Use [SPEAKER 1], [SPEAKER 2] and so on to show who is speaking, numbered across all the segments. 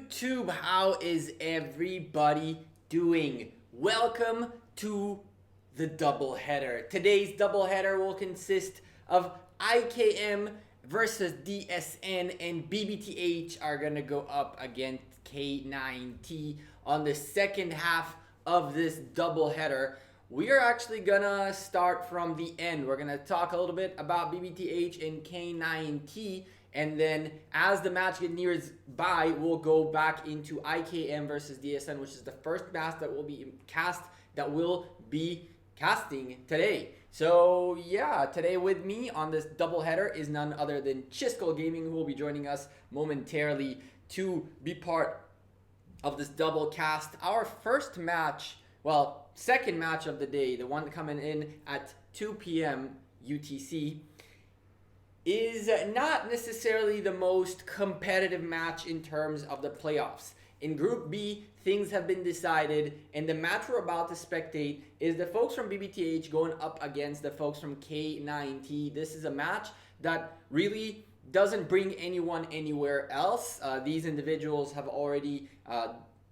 [SPEAKER 1] YouTube, how is everybody doing? Welcome to the doubleheader. Today's doubleheader will consist of IKM versus DSN, and BBTH are gonna go up against K9T on the second half of this doubleheader. We are actually gonna start from the end. We're gonna talk a little bit about BBTH and K9T, and then as the match gets near by, we'll go back into IKM versus DSN, which is the first match that will be casting today. So yeah, today with me on this doubleheader is none other than Chisco Gaming, who will be joining us momentarily to be part of this double cast. Our first match, well, second match of the day, the one coming in at 2 p.m. UTC, is not necessarily the most competitive match in terms of the playoffs. In Group B, things have been decided, and the match we're about to spectate is the folks from BBTH going up against the folks from K9T. This is a match that really doesn't bring anyone anywhere else. These individuals have already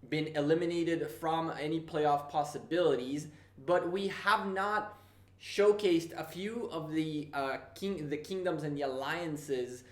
[SPEAKER 1] been eliminated from any playoff possibilities, but we have not showcased a few of the kingdoms and the alliances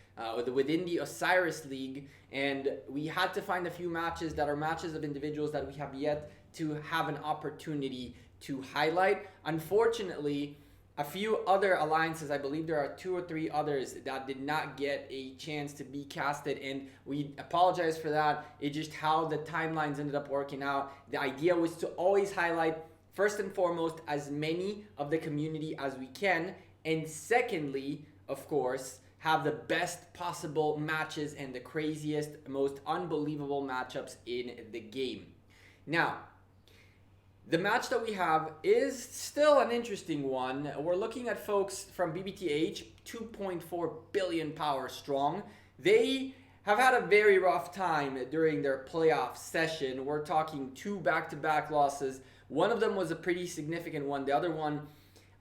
[SPEAKER 1] within the Osiris League, and we had to find a few matches that are matches of individuals that we have yet to have an opportunity to highlight. Unfortunately, a few other alliances, I believe there are 2 or 3 others that did not get a chance to be casted, and we apologize for that. It's just how the timelines ended up working out. The idea was to always highlight, first and foremost, as many of the community as we can, and secondly, of course, have the best possible matches and the craziest, most unbelievable matchups in the game. Now, the match that we have is still an interesting one. We're looking at folks from BBTH, 2.4 billion power strong. They have had a very rough time during their playoff session. We're talking 2 back-to-back losses. One of them was a pretty significant one. The other one,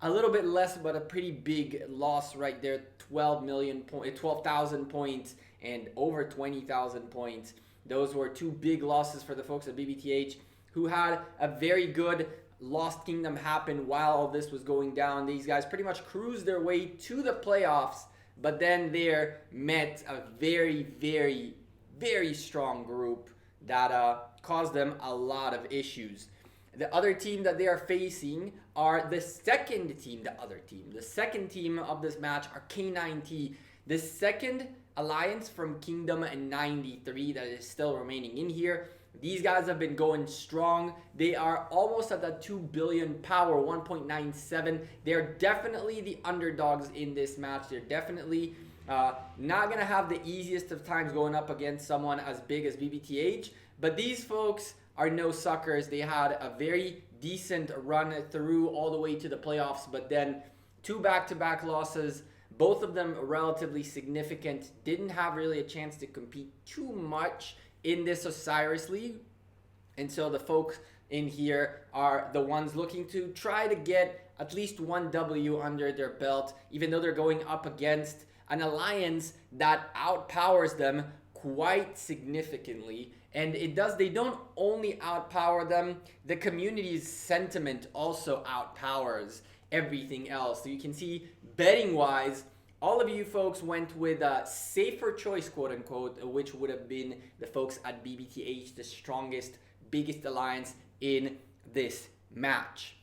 [SPEAKER 1] a little bit less, but a pretty big loss right there. 12,000 points and over 20,000 points. Those were 2 big losses for the folks at BBTH, who had a very good Lost Kingdom happen while all this was going down. These guys pretty much cruised their way to the playoffs, but then there met a very, very, very strong group that caused them a lot of issues. The other team that they are facing are the second team of this match are K9T, the second alliance from Kingdom 93 that is still remaining in here. These guys have been going strong. They are almost at that 2 billion power, 1.97. They're definitely the underdogs in this match. They're definitely not going to have the easiest of times going up against someone as big as BBTH. But these folks are no suckers. They had a very decent run through all the way to the playoffs, but then 2 back-to-back losses, both of them relatively significant. Didn't have really a chance to compete too much in this Osiris League. And so the folks in here are the ones looking to try to get at least 1 W under their belt, even though they're going up against an alliance that outpowers them quite significantly. And they don't only outpower them, the community's sentiment also outpowers everything else. So you can see, betting wise, all of you folks went with a safer choice, quote unquote, which would have been the folks at BBTH, the strongest, biggest alliance in this match.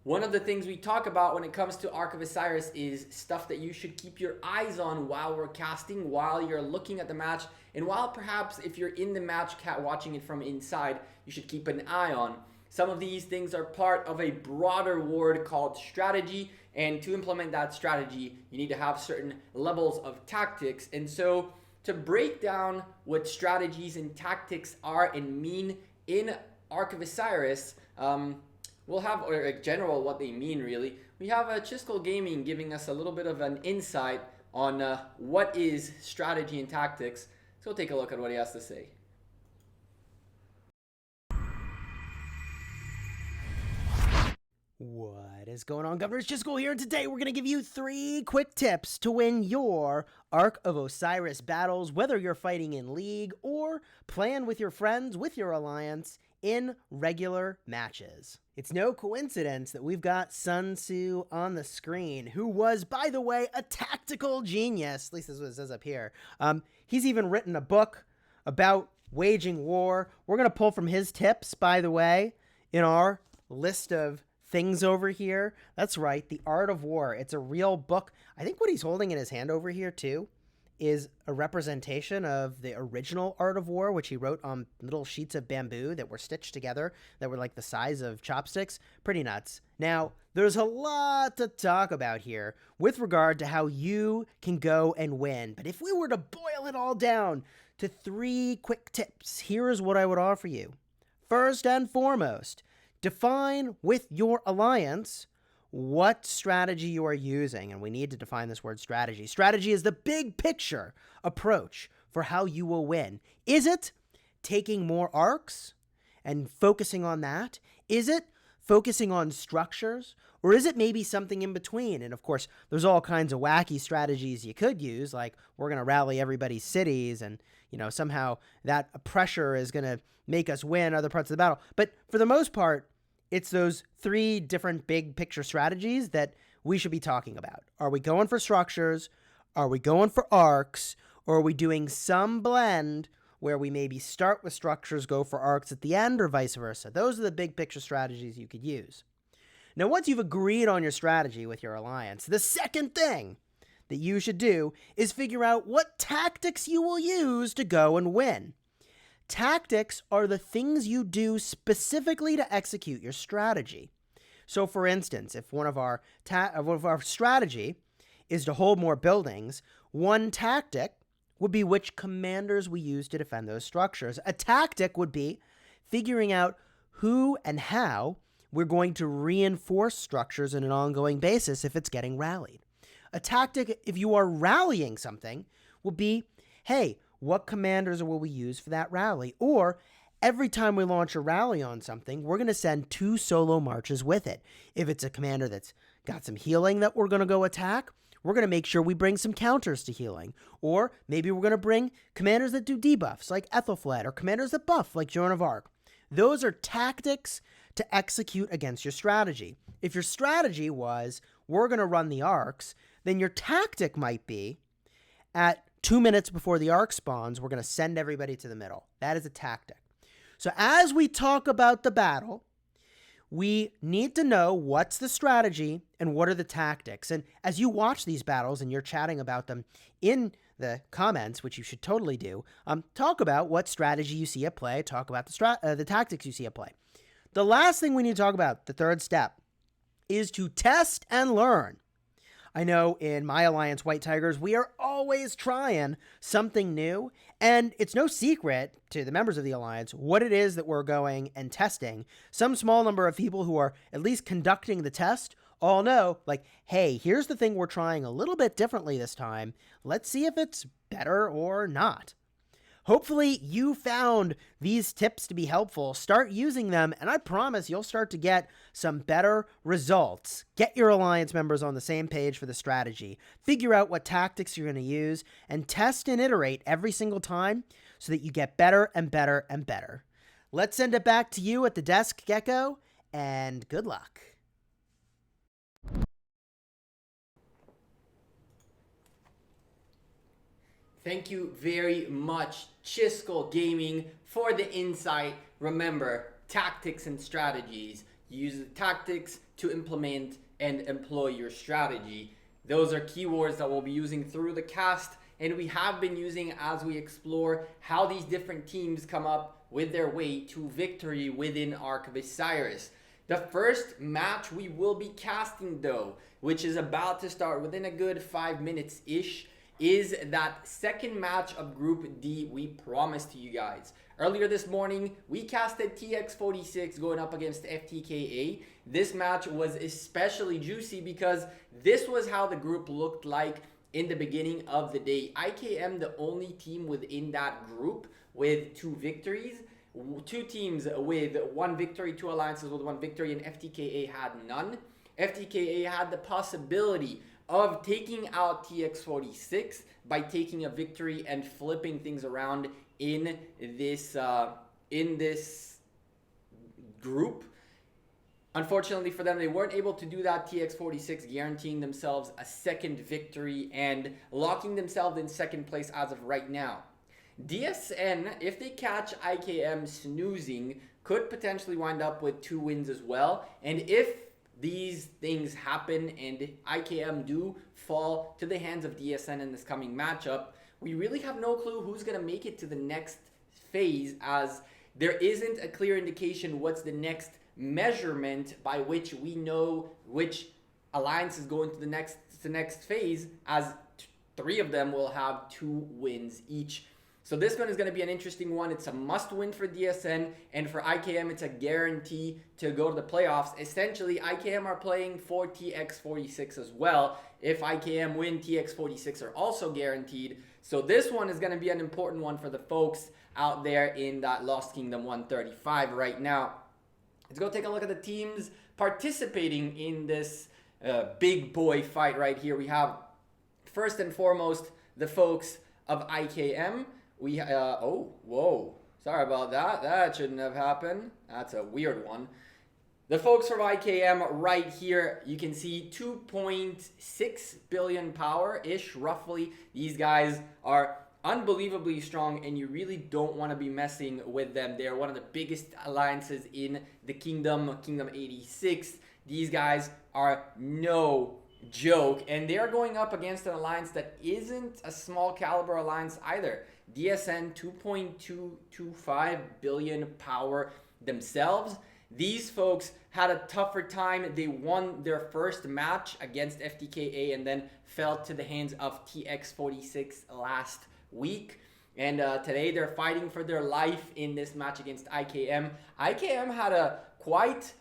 [SPEAKER 1] One of the things we talk about when it comes to Ark of Osiris is stuff that you should keep your eyes on while we're casting, while you're looking at the match, and while perhaps if you're in the match watching it from inside, you should keep an eye on. Some of these things are part of a broader word called strategy, and to implement that strategy, you need to have certain levels of tactics. And so to break down what strategies and tactics are and mean in Ark of Osiris, we'll have, or in general, what they mean really. We have Chisco Gaming giving us a little bit of an insight on what is strategy and tactics. So we'll take a look at what he has to say.
[SPEAKER 2] What is going on, Governor? It's Chisco here, and today we're going to give you 3 quick tips to win your Ark of Osiris battles, whether you're fighting in League or playing with your friends, with your alliance, in regular matches. It's no coincidence that we've got Sun Tzu on the screen, who was, by the way, a tactical genius. At least this is what it says up here. He's even written a book about waging war. We're going to pull from his tips, by the way, in our list of things over here. That's right, The Art of War. It's a real book. I think what he's holding in his hand over here too is a representation of the original Art of War, which he wrote on little sheets of bamboo that were stitched together that were like the size of chopsticks. Pretty nuts. Now, there's a lot to talk about here with regard to how you can go and win. But if we were to boil it all down to 3 quick tips, here is what I would offer you. First and foremost, define with your alliance what strategy you are using, and we need to define this word strategy. Strategy is the big picture approach for how you will win. Is it taking more arcs and focusing on that? Is it focusing on structures? Or is it maybe something in between? And of course, there's all kinds of wacky strategies you could use, like we're going to rally everybody's cities and, somehow that pressure is going to make us win other parts of the battle. But for the most part, it's those 3 different big picture strategies that we should be talking about. Are we going for structures? Are we going for arcs? Or are we doing some blend where we maybe start with structures, go for arcs at the end, or vice versa? Those are the big picture strategies you could use. Now, once you've agreed on your strategy with your alliance, the second thing that you should do is figure out what tactics you will use to go and win. Tactics are the things you do specifically to execute your strategy. So, for instance, if one of our strategy is to hold more buildings, one tactic would be which commanders we use to defend those structures. A tactic would be figuring out who and how we're going to reinforce structures on an ongoing basis if it's getting rallied. A tactic, if you are rallying something, will be, hey, what commanders will we use for that rally? Or every time we launch a rally on something, we're going to send 2 solo marches with it. If it's a commander that's got some healing that we're going to go attack, we're going to make sure we bring some counters to healing. Or maybe we're going to bring commanders that do debuffs like Ethelflaed, or commanders that buff like Joan of Arc. Those are tactics to execute against your strategy. If your strategy was, we're going to run the arcs, then your tactic might be, at 2 minutes before the arc spawns, we're going to send everybody to the middle. That is a tactic. So as we talk about the battle, we need to know what's the strategy and what are the tactics. And as you watch these battles and you're chatting about them in the comments, which you should totally do, talk about what strategy you see at play, talk about the tactics you see at play. The last thing we need to talk about, the third step, is to test and learn. I know in my alliance, White Tigers, we are always trying something new, and it's no secret to the members of the alliance what it is that we're going and testing. Some small number of people who are at least conducting the test all know, like, hey, here's the thing we're trying a little bit differently this time. Let's see if it's better or not. Hopefully you found these tips to be helpful. Start using them, and I promise you'll start to get some better results. Get your alliance members on the same page for the strategy. Figure out what tactics you're going to use, and test and iterate every single time so that you get better and better and better. Let's send it back to you at the desk, Gecko, and good luck.
[SPEAKER 1] Thank you very much, Chisco Gaming, for the insight. Remember, tactics and strategies. Use the tactics to implement and employ your strategy. Those are keywords that we'll be using through the cast, and we have been using as we explore how these different teams come up with their way to victory within Ark of Osiris. The first match we will be casting, though, which is about to start within a good 5 minutes-ish, is that second match of Group D we promised to you guys. Earlier this morning, we casted TX46 going up against FTKA. This match was especially juicy because this was how the group looked like in the beginning of the day. IKM, the only team within that group with 2 victories, two teams with one victory, two alliances with one victory, and FTKA had none. FTKA had the possibility of taking out TX46 by taking a victory and flipping things around in this group. Unfortunately for them, they weren't able to do that. TX46 guaranteeing themselves a second victory and locking themselves in second place as of right now. DSN, if they catch IKM snoozing, could potentially wind up with 2 wins as well. And if these things happen and IKM do fall to the hands of DSN in this coming matchup, we really have no clue who's going to make it to the next phase, as there isn't a clear indication what's the next measurement by which we know which alliance is going to the next phase, as 3 of them will have 2 wins each. So this one is going to be an interesting one. It's a must-win for DSN, and for IKM, it's a guarantee to go to the playoffs. Essentially, IKM are playing for TX46 as well. If IKM win, TX46 are also guaranteed. So this one is going to be an important one for the folks out there in that Lost Kingdom 135 right now. Let's go take a look at the teams participating in this big boy fight right here. We have, first and foremost, the folks of IKM. We, oh, whoa, sorry about that. That shouldn't have happened. That's a weird one. The folks from IKM right here, you can see 2.6 billion power-ish, roughly. These guys are unbelievably strong, and you really don't want to be messing with them. They're one of the biggest alliances in the Kingdom 86. These guys are no joke, and they are going up against an alliance that isn't a small caliber alliance either. DSN 2.225 billion power themselves. These folks had a tougher time. They won their first match against FTKA and then fell to the hands of TX46 last week. And today they're fighting for their life in this match against IKM. IKM had a quite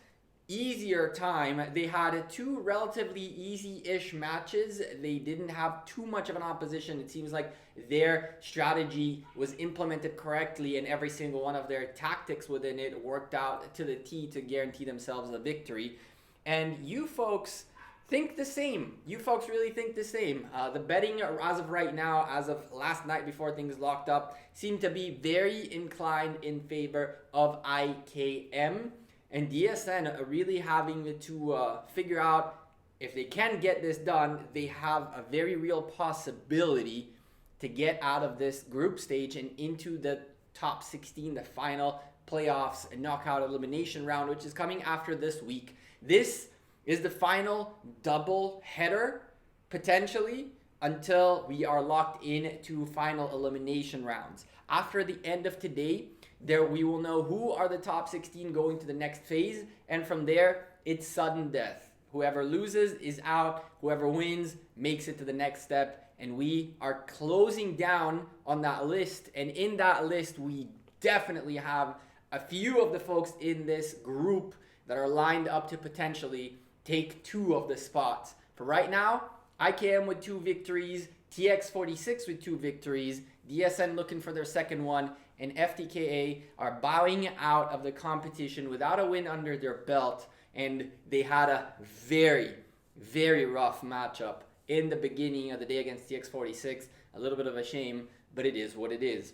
[SPEAKER 1] easier time. They had 2 relatively easy-ish matches. They didn't have too much of an opposition. It seems like their strategy was implemented correctly, and every single one of their tactics within it worked out to the T to guarantee themselves a victory. And you folks think the same. You folks really think the same. The betting as of right now, as of last night before things locked up, seem to be very inclined in favor of IKM. And DSN are really having to figure out if they can get this done. They have a very real possibility to get out of this group stage and into the top 16, the final playoffs and knockout elimination round, which is coming after this week. This is the final double header, potentially, until we are locked into final elimination rounds. After the end of today, we will know who are the top 16 going to the next phase, and from there, it's sudden death. Whoever loses is out, whoever wins makes it to the next step, and we are closing down on that list. And in that list, we definitely have a few of the folks in this group that are lined up to potentially take 2 of the spots. For right now, IKM with 2 victories, TX46 with 2 victories, DSN looking for their second one, and FTKA are bowing out of the competition without a win under their belt, and they had a very, very rough matchup in the beginning of the day against TX46. A little bit of a shame, but it is what it is.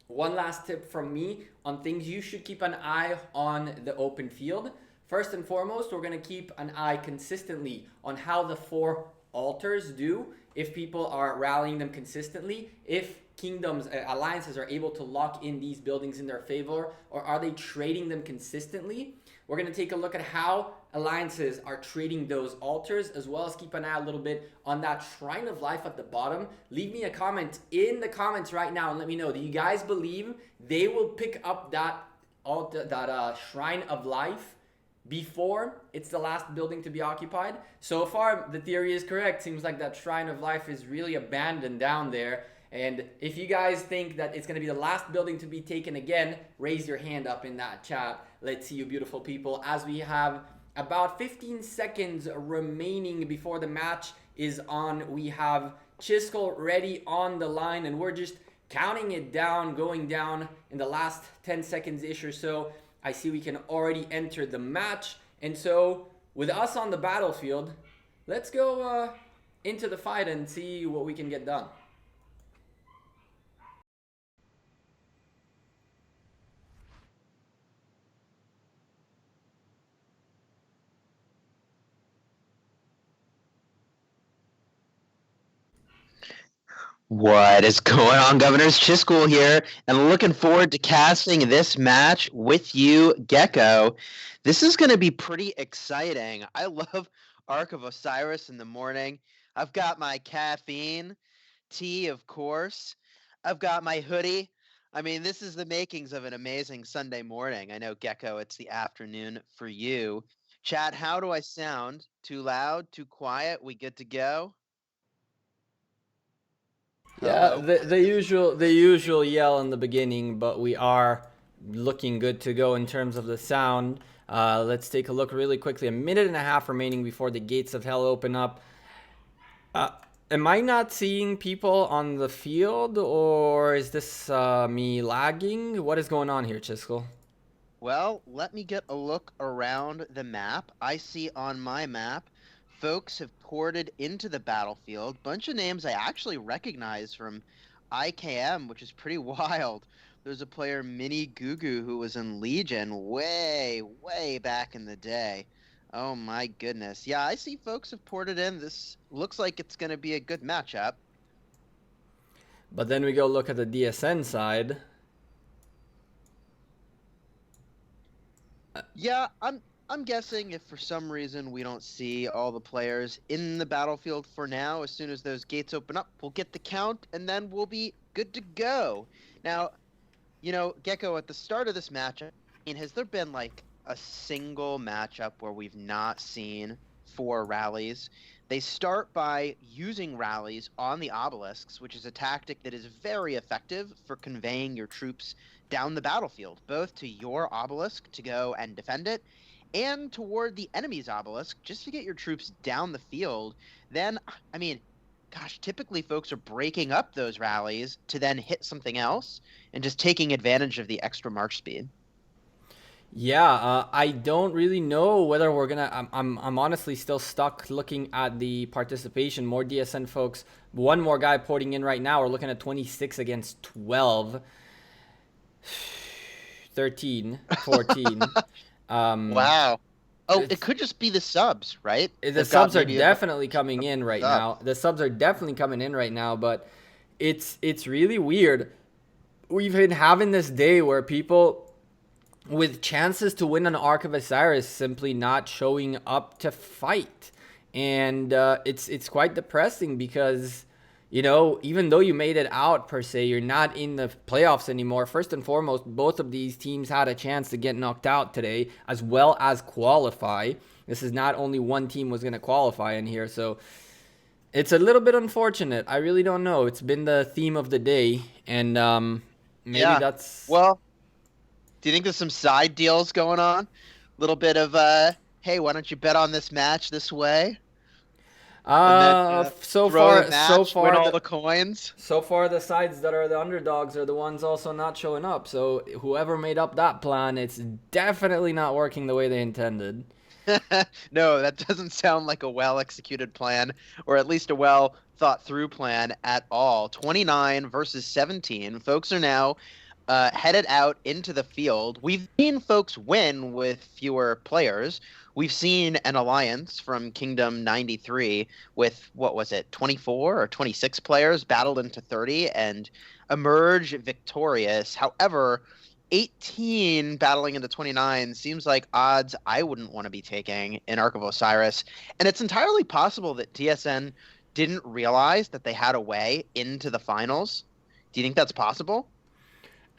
[SPEAKER 1] One last tip from me on things you should keep an eye on the open field. First and foremost, we're going to keep an eye consistently on how the 4 altars do, if people are rallying them consistently, if kingdoms, alliances are able to lock in these buildings in their favor, or are they trading them consistently. We're going to take a look at how alliances are trading those altars, as well as keep an eye a little bit on that Shrine of Life at the bottom. Leave me a comment in the comments right now and let me know, do you guys believe they will pick up that Shrine of Life before it's the last building to be occupied? So far, the theory is correct. Seems like that Shrine of Life is really abandoned down there. And if you guys think that it's going to be the last building to be taken again, raise your hand up in that chat. Let's see you beautiful people, as we have about 15 seconds remaining before the match is on. We have Chisco ready on the line, and we're just counting it down, going down in the last 10 seconds-ish or so. I see we can already enter the match. And so with us on the battlefield, let's go into the fight and see what we can get done.
[SPEAKER 3] What is going on, Governors? Chiscool here, and looking forward to casting this match with you, Gecko. This is going to be pretty exciting. I love Ark of Osiris in the morning. I've got my caffeine, tea, of course. I've got my hoodie. I mean, this is the makings of an amazing Sunday morning. I know, Gecko, it's the afternoon for you. Chat, how do I sound? Too loud? Too quiet? We good to go?
[SPEAKER 1] Yeah,
[SPEAKER 3] Hello?
[SPEAKER 1] the usual yell in the beginning, but we are looking good to go in terms of the sound. Let's take a look really quickly. A minute and a half remaining before the gates of hell open up. Am I not seeing people on the field, or is this me lagging? What is going on here, Chisco?
[SPEAKER 3] Well, let me get a look around the map. I see on my map, folks have ported into the battlefield. Bunch of names I actually recognize from IKM, which is pretty wild. There's a player, Mini Gugu, who was in Legion way, way back in the day. Oh my goodness. Yeah, I see folks have ported in. This looks like it's going to be a good matchup.
[SPEAKER 1] But then we go look at the DSN side.
[SPEAKER 3] Yeah, I'm guessing if for some reason we don't see all the players in the battlefield for now, as soon as those gates open up, we'll get the count and then we'll be good to go. Now, you know, Gecko, at the start of this match, I mean, has there been like a single matchup where we've not seen 4 rallies? They start by using rallies on the obelisks, which is a tactic that is very effective for conveying your troops down the battlefield, both to your obelisk to go and defend it, and toward the enemy's obelisk, just to get your troops down the field. Then, I mean, gosh, typically folks are breaking up those rallies to then hit something else and just taking advantage of the extra march speed.
[SPEAKER 1] Yeah, I don't really know whether we're gonna. I'm honestly still stuck looking at the participation. More DSN folks. One more guy porting in right now. We're looking at 26 against 12. 13, 14.
[SPEAKER 3] Wow. Oh, it could just be the subs, right?
[SPEAKER 1] The subs are definitely coming in right now. The subs are definitely coming in right now, but it's really weird. We've been having this day where people with chances to win an Ark of Osiris simply not showing up to fight. And it's quite depressing because, you know, even though you made it out per se, you're not in the playoffs anymore. First and foremost, both of these teams had a chance to get knocked out today as well as qualify. This is not only one team was going to qualify in here, so it's a little bit unfortunate. I really don't know. It's been the theme of the day, and maybe that's...
[SPEAKER 3] Well, do you think there's some side deals going on? A little bit of, hey, why don't you bet on this match this way?
[SPEAKER 1] So far,
[SPEAKER 3] win all the coins.
[SPEAKER 1] So far, the sides that are the underdogs are the ones also not showing up. So whoever made up that plan, it's definitely not working the way they intended.
[SPEAKER 3] No, that doesn't sound like a well-executed plan, or at least a well-thought-through plan at all. 29 versus 17. Folks are now headed out into the field. We've seen folks win with fewer players. We've seen an alliance from Kingdom 93 with, what was it, 24 or 26 players battled into 30 and emerge victorious. However, 18 battling into 29 seems like odds I wouldn't want to be taking in Ark of Osiris. And it's entirely possible that DSN didn't realize that they had a way into the finals. Do you think that's possible?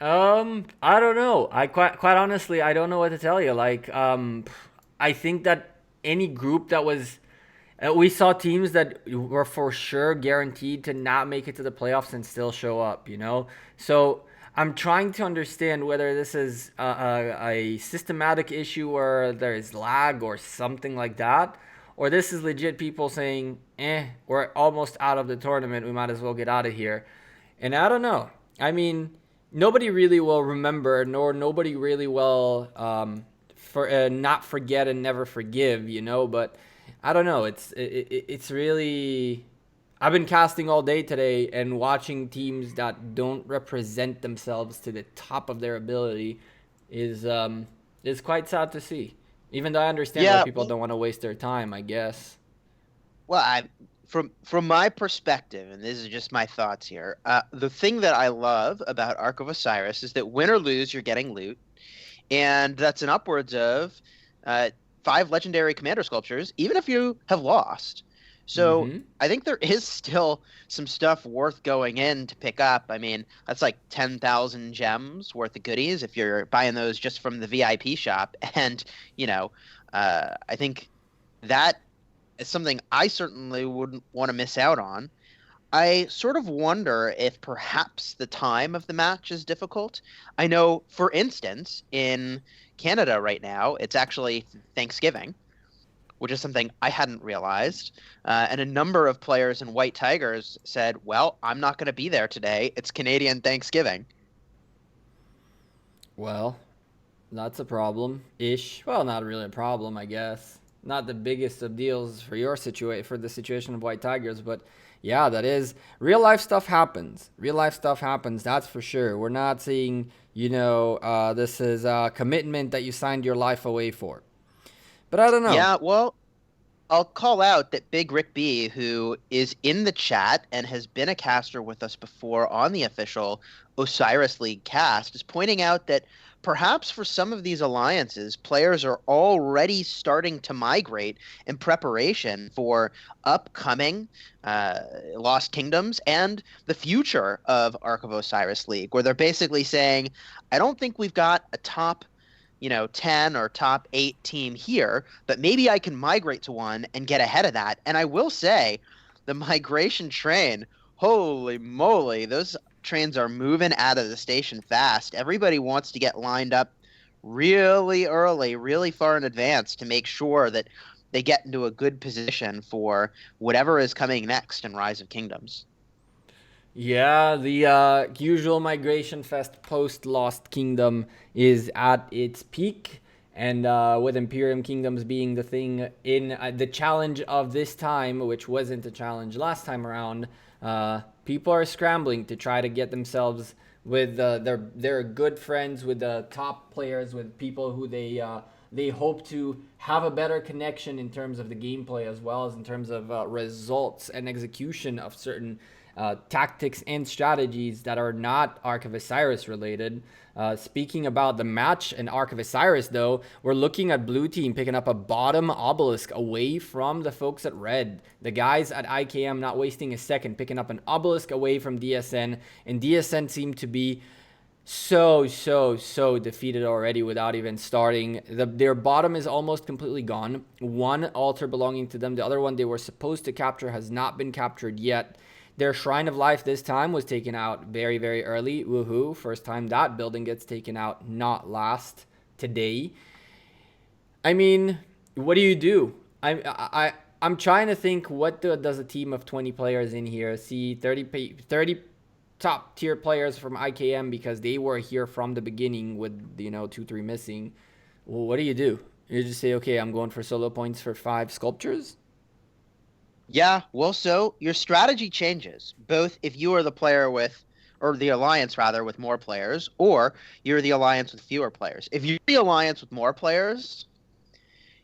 [SPEAKER 1] I don't know. I quite honestly, I don't know what to tell you. Like, I think that any group that was, we saw teams that were for sure guaranteed to not make it to the playoffs and still show up, you know? So I'm trying to understand whether this is a systematic issue where there is lag or something like that, or this is legit people saying, we're almost out of the tournament. We might as well get out of here. And I don't know. I mean, nobody really will remember, nor nobody really will not forget and never forgive, But I don't know. It's really. I've been casting all day today and watching teams that don't represent themselves to the top of their ability is quite sad to see. Even though I understand why
[SPEAKER 3] Yeah,
[SPEAKER 1] people don't want to waste their time, I guess.
[SPEAKER 3] well, from my perspective, and this is just my thoughts here. The thing that I love about Ark of Osiris is that win or lose, you're getting loot, and that's an upwards of uh, 5 legendary commander sculptures, even if you have lost. So
[SPEAKER 1] Mm-hmm.
[SPEAKER 3] I think there is still some stuff worth going in to pick up. I mean, that's like 10,000 gems worth of goodies if you're buying those just from the VIP shop. And, I think that is something I certainly wouldn't want to miss out on. I sort of wonder if perhaps the time of the match is difficult. I know, for instance, in Canada right now, it's actually Thanksgiving, which is something I hadn't realized. And a number of players in White Tigers said, well, I'm not going to be there today. It's Canadian Thanksgiving.
[SPEAKER 1] Well, that's a problem ish. Well, not really a problem, I guess. Not the biggest of deals for your situation, for the situation of White Tigers, but yeah, that is real life stuff happens. Real life stuff happens. That's for sure. We're not saying this is a commitment that you signed your life away for. But I don't know.
[SPEAKER 3] Yeah, well, I'll call out that Big Rick B, who is in the chat and has been a caster with us before on the official Osiris League cast, is pointing out that perhaps for some of these alliances, players are already starting to migrate in preparation for upcoming Lost Kingdoms and the future of Ark of Osiris League, where they're basically saying, I don't think we've got a top 10 or top 8 team here, but maybe I can migrate to one and get ahead of that. And I will say, the migration train, holy moly, those trains are moving out of the station fast. Everybody wants to get lined up really early, really far in advance to make sure that they get into a good position for whatever is coming next in Rise of Kingdoms.
[SPEAKER 1] Yeah, the usual migration fest post Lost Kingdom is at its peak, and with Imperium Kingdoms being the thing in the challenge of this time, which wasn't a challenge last time around, people are scrambling to try to get themselves with their good friends, with the top players, with people who they hope to have a better connection in terms of the gameplay as well as in terms of results and execution of certain tactics and strategies that are not Ark of Osiris related. Speaking about the match in Ark of Osiris, though, we're looking at blue team picking up a bottom obelisk away from the folks at red. The guys at IKM not wasting a second, picking up an obelisk away from DSN, and DSN seem to be so defeated already without even starting. Their bottom is almost completely gone. One altar belonging to them, the other one they were supposed to capture has not been captured yet. Their Shrine of Life this time was taken out very, very early. Woohoo. First time that building gets taken out, not last today. I mean, what do you do? I'm trying to think, what does a team of 20 players in here see? 30 top tier players from IKM because they were here from the beginning with, 2-3 missing. Well, what do? You just say, okay, I'm going for solo points for 5 sculptures?
[SPEAKER 3] Yeah, well, so your strategy changes, both if you are the player with, or the alliance rather, with more players, or you're the alliance with fewer players. If you're the alliance with more players,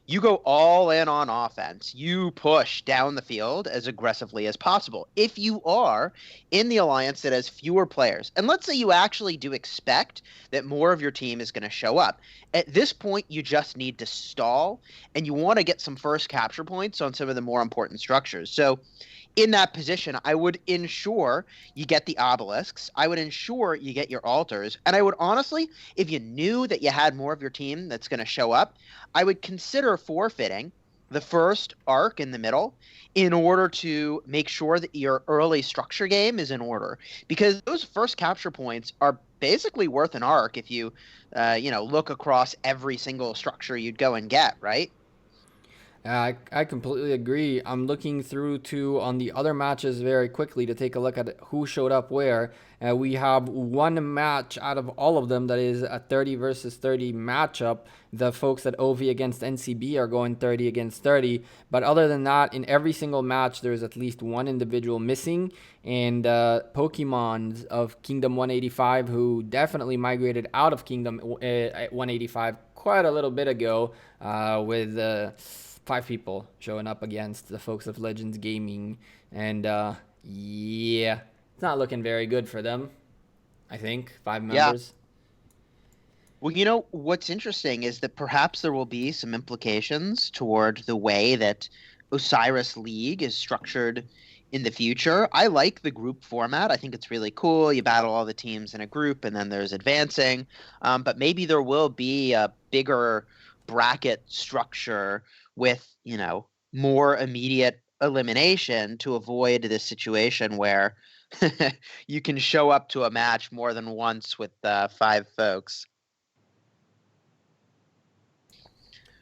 [SPEAKER 3] you go all in on offense. You push down the field as aggressively as possible. If you are in the alliance that has fewer players, and let's say you actually do expect that more of your team is going to show up, at this point you just need to stall, and you want to get some first capture points on some of the more important structures. So in that position, I would ensure you get the obelisks. I would ensure you get your altars. And I would honestly, if you knew that you had more of your team that's going to show up, I would consider forfeiting the first arc in the middle in order to make sure that your early structure game is in order. Because those first capture points are basically worth an arc if you, look across every single structure you'd go and get, right?
[SPEAKER 1] I completely agree. I'm looking through on the other matches very quickly to take a look at who showed up where. We have one match out of all of them that is a 30 versus 30 matchup. The folks at OV against NCB are going 30 against 30. But other than that, in every single match, there's at least one individual missing. And Pokemons of Kingdom 185, who definitely migrated out of Kingdom 185 quite a little bit ago with 5 people showing up against the folks of Legends Gaming. And yeah, it's not looking very good for them, I think. 5 members.
[SPEAKER 3] Well, you know, what's interesting is that perhaps there will be some implications toward the way that Osiris League is structured in the future. I like the group format. I think it's really cool. You battle all the teams in a group, and then there's advancing. But maybe there will be a bigger bracket structure with, you know, more immediate elimination to avoid this situation where you can show up to a match more than once with 5 folks.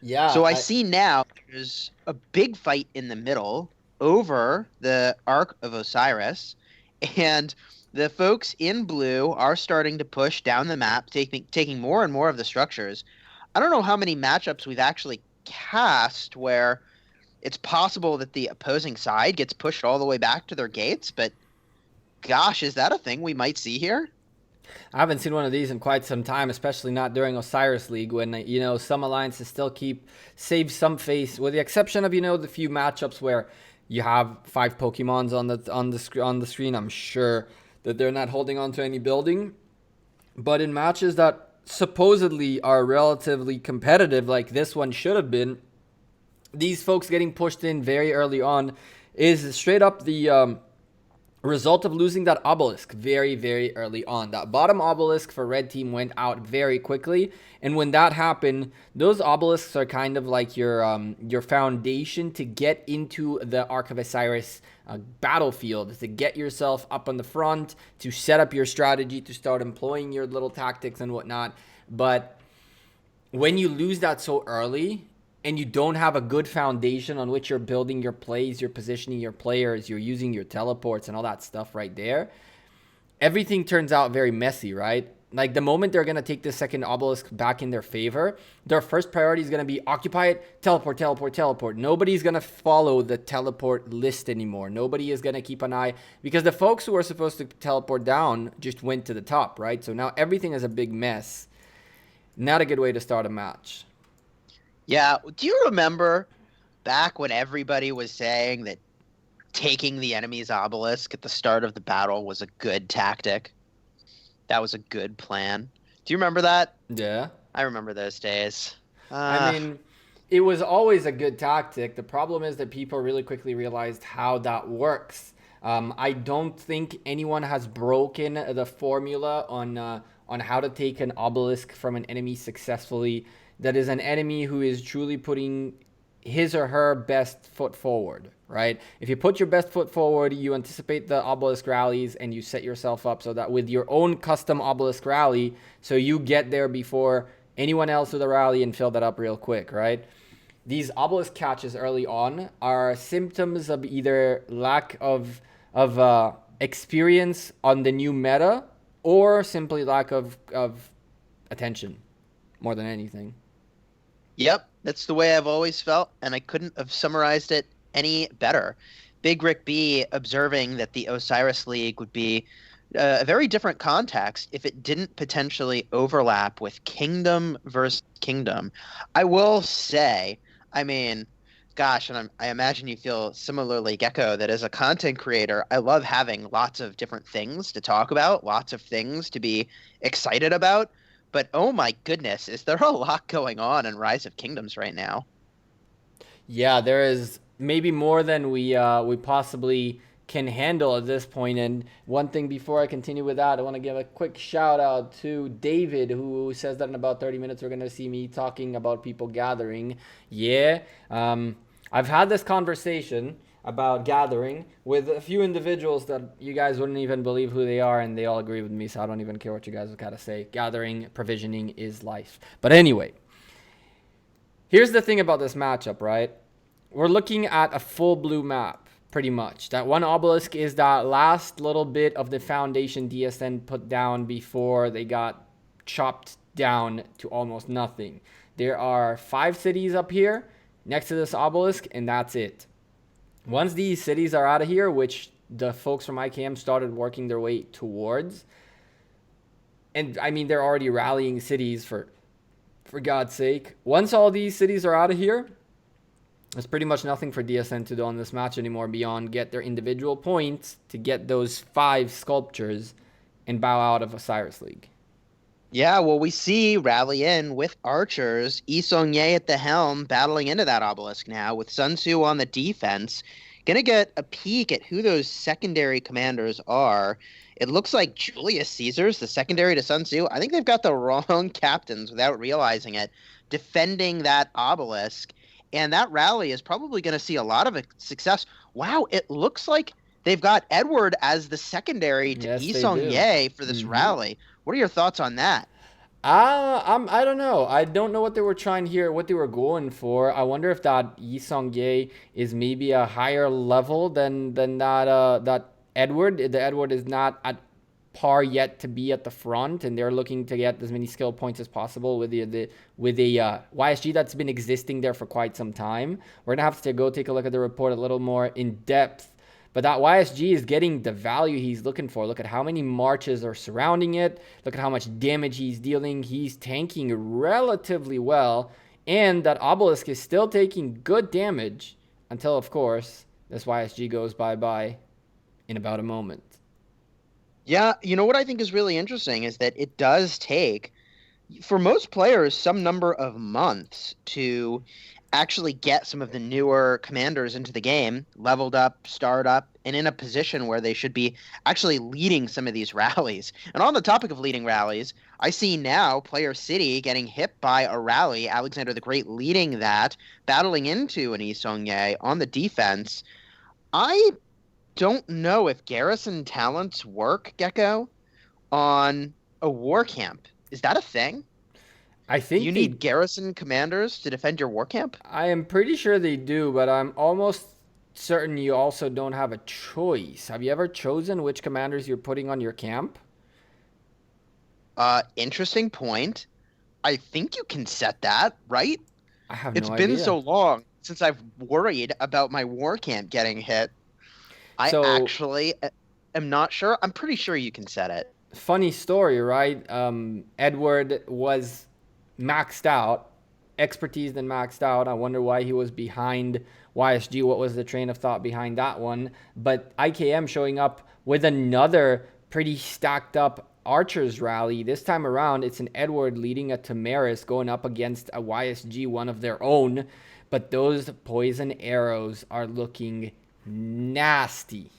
[SPEAKER 1] Yeah.
[SPEAKER 3] So I see now there's a big fight in the middle over the Ark of Osiris, and the folks in blue are starting to push down the map, taking more and more of the structures. I don't know how many matchups we've actually cast where it's possible that the opposing side gets pushed all the way back to their gates, but gosh, is that a thing we might see here?
[SPEAKER 1] I haven't seen one of these in quite some time, especially not during Osiris League when, you know, some alliances still save some face, with the exception of, you know, the few matchups where you have 5 Pokemons on the screen. I'm sure that they're not holding on to any building. But in matches that supposedly are relatively competitive, like this one should have been, these folks getting pushed in very early on is straight up the result of losing that obelisk very, very early on. That bottom obelisk for red team went out very quickly, and when that happened, those obelisks are kind of like your foundation to get into the Ark of Osiris battlefield, to get yourself up on the front, to set up your strategy, to start employing your little tactics and whatnot. But when you lose that so early, and you don't have a good foundation on which you're building your plays, you're positioning your players, you're using your teleports and all that stuff right there, everything turns out very messy, right? Like the moment they're going to take the second obelisk back in their favor, their first priority is going to be occupy it, teleport, teleport, teleport. Nobody's going to follow the teleport list anymore. Nobody is going to keep an eye, because the folks who are supposed to teleport down just went to the top, right? So now everything is a big mess. Not a good way to start a match.
[SPEAKER 3] Yeah, do you remember back when everybody was saying that taking the enemy's obelisk at the start of the battle was a good tactic? That was a good plan. Do you remember that?
[SPEAKER 1] Yeah.
[SPEAKER 3] I remember those days.
[SPEAKER 1] I mean, it was always a good tactic. The problem is that people really quickly realized how that works. I don't think anyone has broken the formula on how to take an obelisk from an enemy successfully. That is an enemy who is truly putting his or her best foot forward, right? If you put your best foot forward, you anticipate the obelisk rallies and you set yourself up so that with your own custom obelisk rally, so you get there before anyone else with a rally and fill that up real quick, right? These obelisk catches early on are symptoms of either lack of experience on the new meta or simply lack of attention more than anything.
[SPEAKER 3] Yep, that's the way I've always felt, and I couldn't have summarized it any better. Big Rick B observing that the Osiris League would be a very different context if it didn't potentially overlap with Kingdom versus Kingdom. I will say, I mean, gosh, and I imagine you feel similarly, Gecko, that as a content creator, I love having lots of different things to talk about, lots of things to be excited about. But oh my goodness, is there a lot going on in Rise of Kingdoms right now?
[SPEAKER 1] Yeah, there is maybe more than we possibly can handle at this point. And one thing before I continue with that, I want to give a quick shout out to David, who says that in about 30 minutes we're going to see me talking about people gathering. Yeah, I've had this conversation about gathering with a few individuals that you guys wouldn't even believe who they are, and they all agree with me, so I don't even care what you guys have got to say. Gathering, provisioning is life. But anyway, here's the thing about this matchup, right? we're looking at a full blue map, pretty much. That one obelisk is that last little bit of the foundation DSN put down before they got chopped down to almost nothing. There are 5 cities up here next to this obelisk, and that's it. Once these cities are out of here, which the folks from IKM started working their way towards, and I mean, they're already rallying cities for God's sake. Once all these cities are out of here, there's pretty much nothing for DSN to do on this match anymore beyond get their individual points to get those 5 sculptures and bow out of Osiris League.
[SPEAKER 3] Yeah, well, we see rally in with archers, Yi Song-ye at the helm, battling into that obelisk now, with Sun Tzu on the defense. Gonna get a peek at who those secondary commanders are. It looks like Julius Caesar's the secondary to Sun Tzu. I think they've got the wrong captains without realizing it, defending that obelisk. And that rally is probably going to see a lot of success. Wow, it looks like they've got Edward as the secondary to Yi Song-ye for this rally. What are your thoughts on that?
[SPEAKER 1] I don't know. I don't know what they were trying here, what they were going for. I wonder if that Yi Song-ye is maybe a higher level than that Edward. The Edward is not at par yet to be at the front, and they're looking to get as many skill points as possible with the YSG that's been existing there for quite some time. We're gonna have to go take a look at the report a little more in depth. But that YSG is getting the value he's looking for. Look at how many marches are surrounding it. Look at how much damage he's dealing. He's tanking relatively well. And that obelisk is still taking good damage until, of course, this YSG goes bye-bye in about a moment.
[SPEAKER 3] Yeah, you know what I think is really interesting is that it does take, for most players, some number of months to actually get some of the newer commanders into the game, leveled up, starred up, and in a position where they should be actually leading some of these rallies. And on the topic of leading rallies, I see now Player City getting hit by a rally, Alexander the Great leading that, battling into an Yi Song-ye on the defense. I don't know if garrison talents work, Gecko, on a war camp. Is that a thing?
[SPEAKER 1] I think
[SPEAKER 3] you need garrison commanders to defend your war camp?
[SPEAKER 1] I am pretty sure they do, but I'm almost certain you also don't have a choice. Have you ever chosen which commanders you're putting on your camp?
[SPEAKER 3] Interesting point. I think you can set that, right?
[SPEAKER 1] I have no idea.
[SPEAKER 3] It's been so long since I've worried about my war camp getting hit. I actually am not sure. I'm pretty sure you can set it.
[SPEAKER 1] Funny story, right? Edward was maxed out, expertise then maxed out. I wonder why he was behind YSG. What was the train of thought behind that one? But IKM showing up with another pretty stacked up archers rally. This time around, it's an Edward leading a Tamaris going up against a YSG, one of their own. But those poison arrows are looking nasty.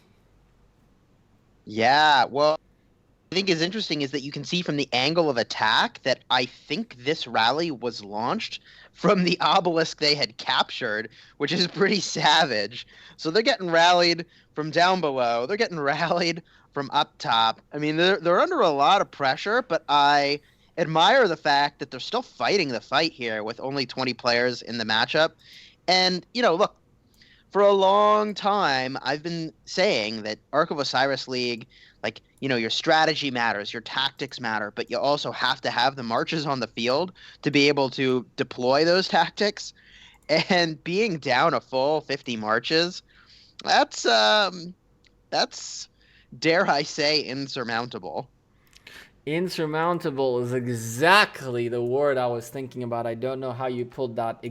[SPEAKER 3] Yeah, well, I think is interesting is that you can see from the angle of attack that I think this rally was launched from the obelisk they had captured, which is pretty savage. So they're getting rallied from down below. They're getting rallied from up top. I mean, they're under a lot of pressure, but I admire the fact that they're still fighting the fight here with only 20 players in the matchup. And, you know, look, for a long time, I've been saying that Ark of Osiris League, like, you know, your strategy matters, your tactics matter, but you also have to have the marches on the field to be able to deploy those tactics. And being down a full 50 marches, that's dare I say, insurmountable.
[SPEAKER 1] Insurmountable is exactly the word I was thinking about. I don't know how you pulled that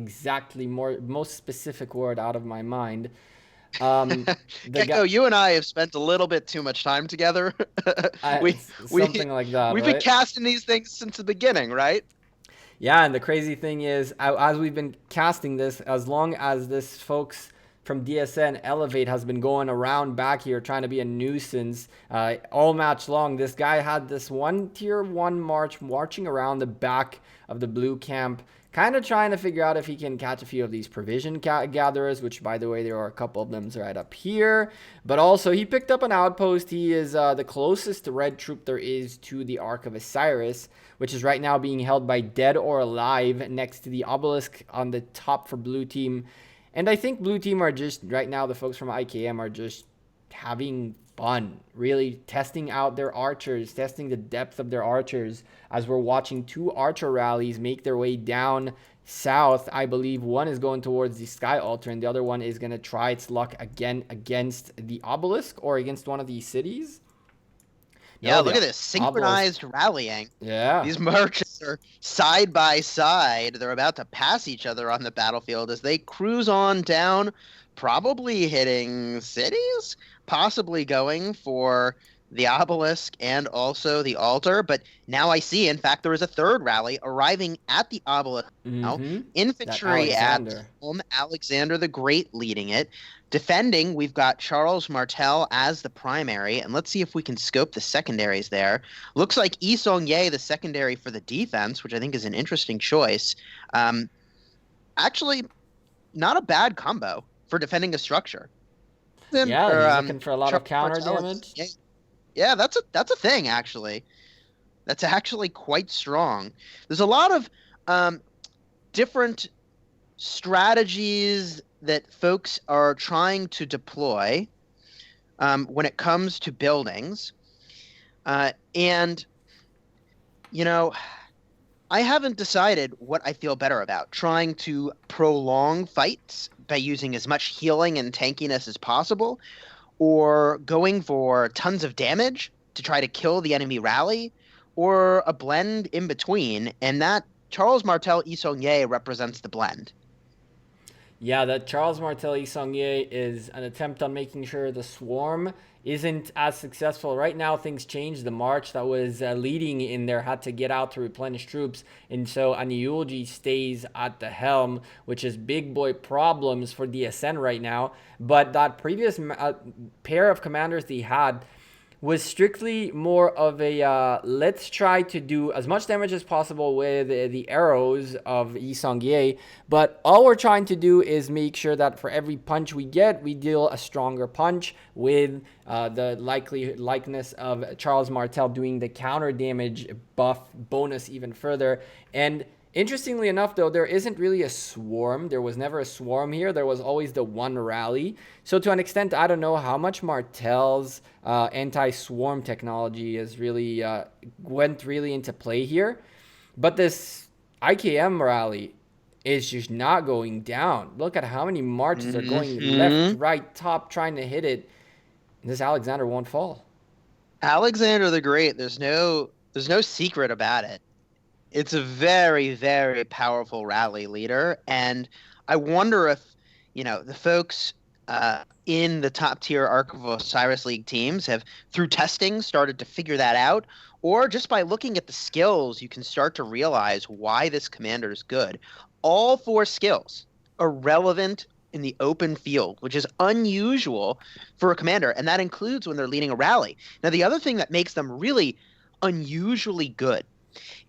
[SPEAKER 1] most specific word out of my mind.
[SPEAKER 3] Gecko, you and I have spent a little bit too much time together.
[SPEAKER 1] Something like that.
[SPEAKER 3] We've been casting these things since the beginning, right?
[SPEAKER 1] Yeah, and the crazy thing is, as we've been casting this, as long as this folks from DSN Elevate has been going around back here trying to be a nuisance all match long, this guy had this one tier 1 marching around the back of the blue camp, kind of trying to figure out if he can catch a few of these provision gatherers, which, by the way, there are a couple of them right up here. But also, he picked up an outpost. He is the closest red troop there is to the Ark of Osiris, which is right now being held by Dead or Alive next to the obelisk on the top for blue team. And I think blue team are just, right now, the folks from IKM are just having fun, really testing out their archers, testing the depth of their archers, as we're watching two archer rallies make their way down south. I believe one is going towards the Sky Altar, and the other one is going to try its luck again against the Obelisk or against one of these cities.
[SPEAKER 3] Yeah, look at this synchronized rallying.
[SPEAKER 1] Yeah.
[SPEAKER 3] These merchants are side by side. They're about to pass each other on the battlefield as they cruise on down, probably hitting cities, possibly going for the obelisk and also the altar. But now I see, in fact, there is a third rally arriving at the obelisk now. Infantry at home, Alexander the Great leading it. Defending, we've got Charles Martel as the primary, and let's see if we can scope the secondaries there. Looks like Yi Song-ye, the secondary for the defense, which I think is an interesting choice. Actually, not a bad combo for defending a structure.
[SPEAKER 1] He's looking for a lot of counter damage.
[SPEAKER 3] Yeah, that's a thing, actually. That's actually quite strong. There's a lot of different strategies that folks are trying to deploy when it comes to buildings. And, you know, I haven't decided what I feel better about. Trying to prolong fights by using as much healing and tankiness as possible, or going for tons of damage to try to kill the enemy rally, or a blend in between. And that Charles Martel Yi Song-ye represents the blend.
[SPEAKER 1] Yeah, that Charles Martel Yi Song-ye is an attempt on making sure the swarm isn't as successful. Right now, things changed. The march that was leading in there had to get out to replenish troops. And so Aniulji stays at the helm, which is big boy problems for DSN right now. But that previous pair of commanders they had was strictly more of a let's try to do as much damage as possible with the arrows of Yi Song-ye, but all we're trying to do is make sure that for every punch we get, we deal a stronger punch with the likeness of Charles Martel doing the counter damage buff bonus even further. And interestingly enough, though, there isn't really a swarm. There was never a swarm here. There was always the one rally. So to an extent, I don't know how much Martel's anti-swarm technology is really went really into play here. But this IKM rally is just not going down. Look at how many marches are going left, right, top, trying to hit it. This Alexander won't fall.
[SPEAKER 3] Alexander the Great, there's no secret about it. It's a very, very powerful rally leader, and I wonder if, the folks in the top-tier Ark of Osiris League teams have, through testing, started to figure that out, or just by looking at the skills, you can start to realize why this commander is good. All 4 skills are relevant in the open field, which is unusual for a commander, and that includes when they're leading a rally. Now, the other thing that makes them really unusually good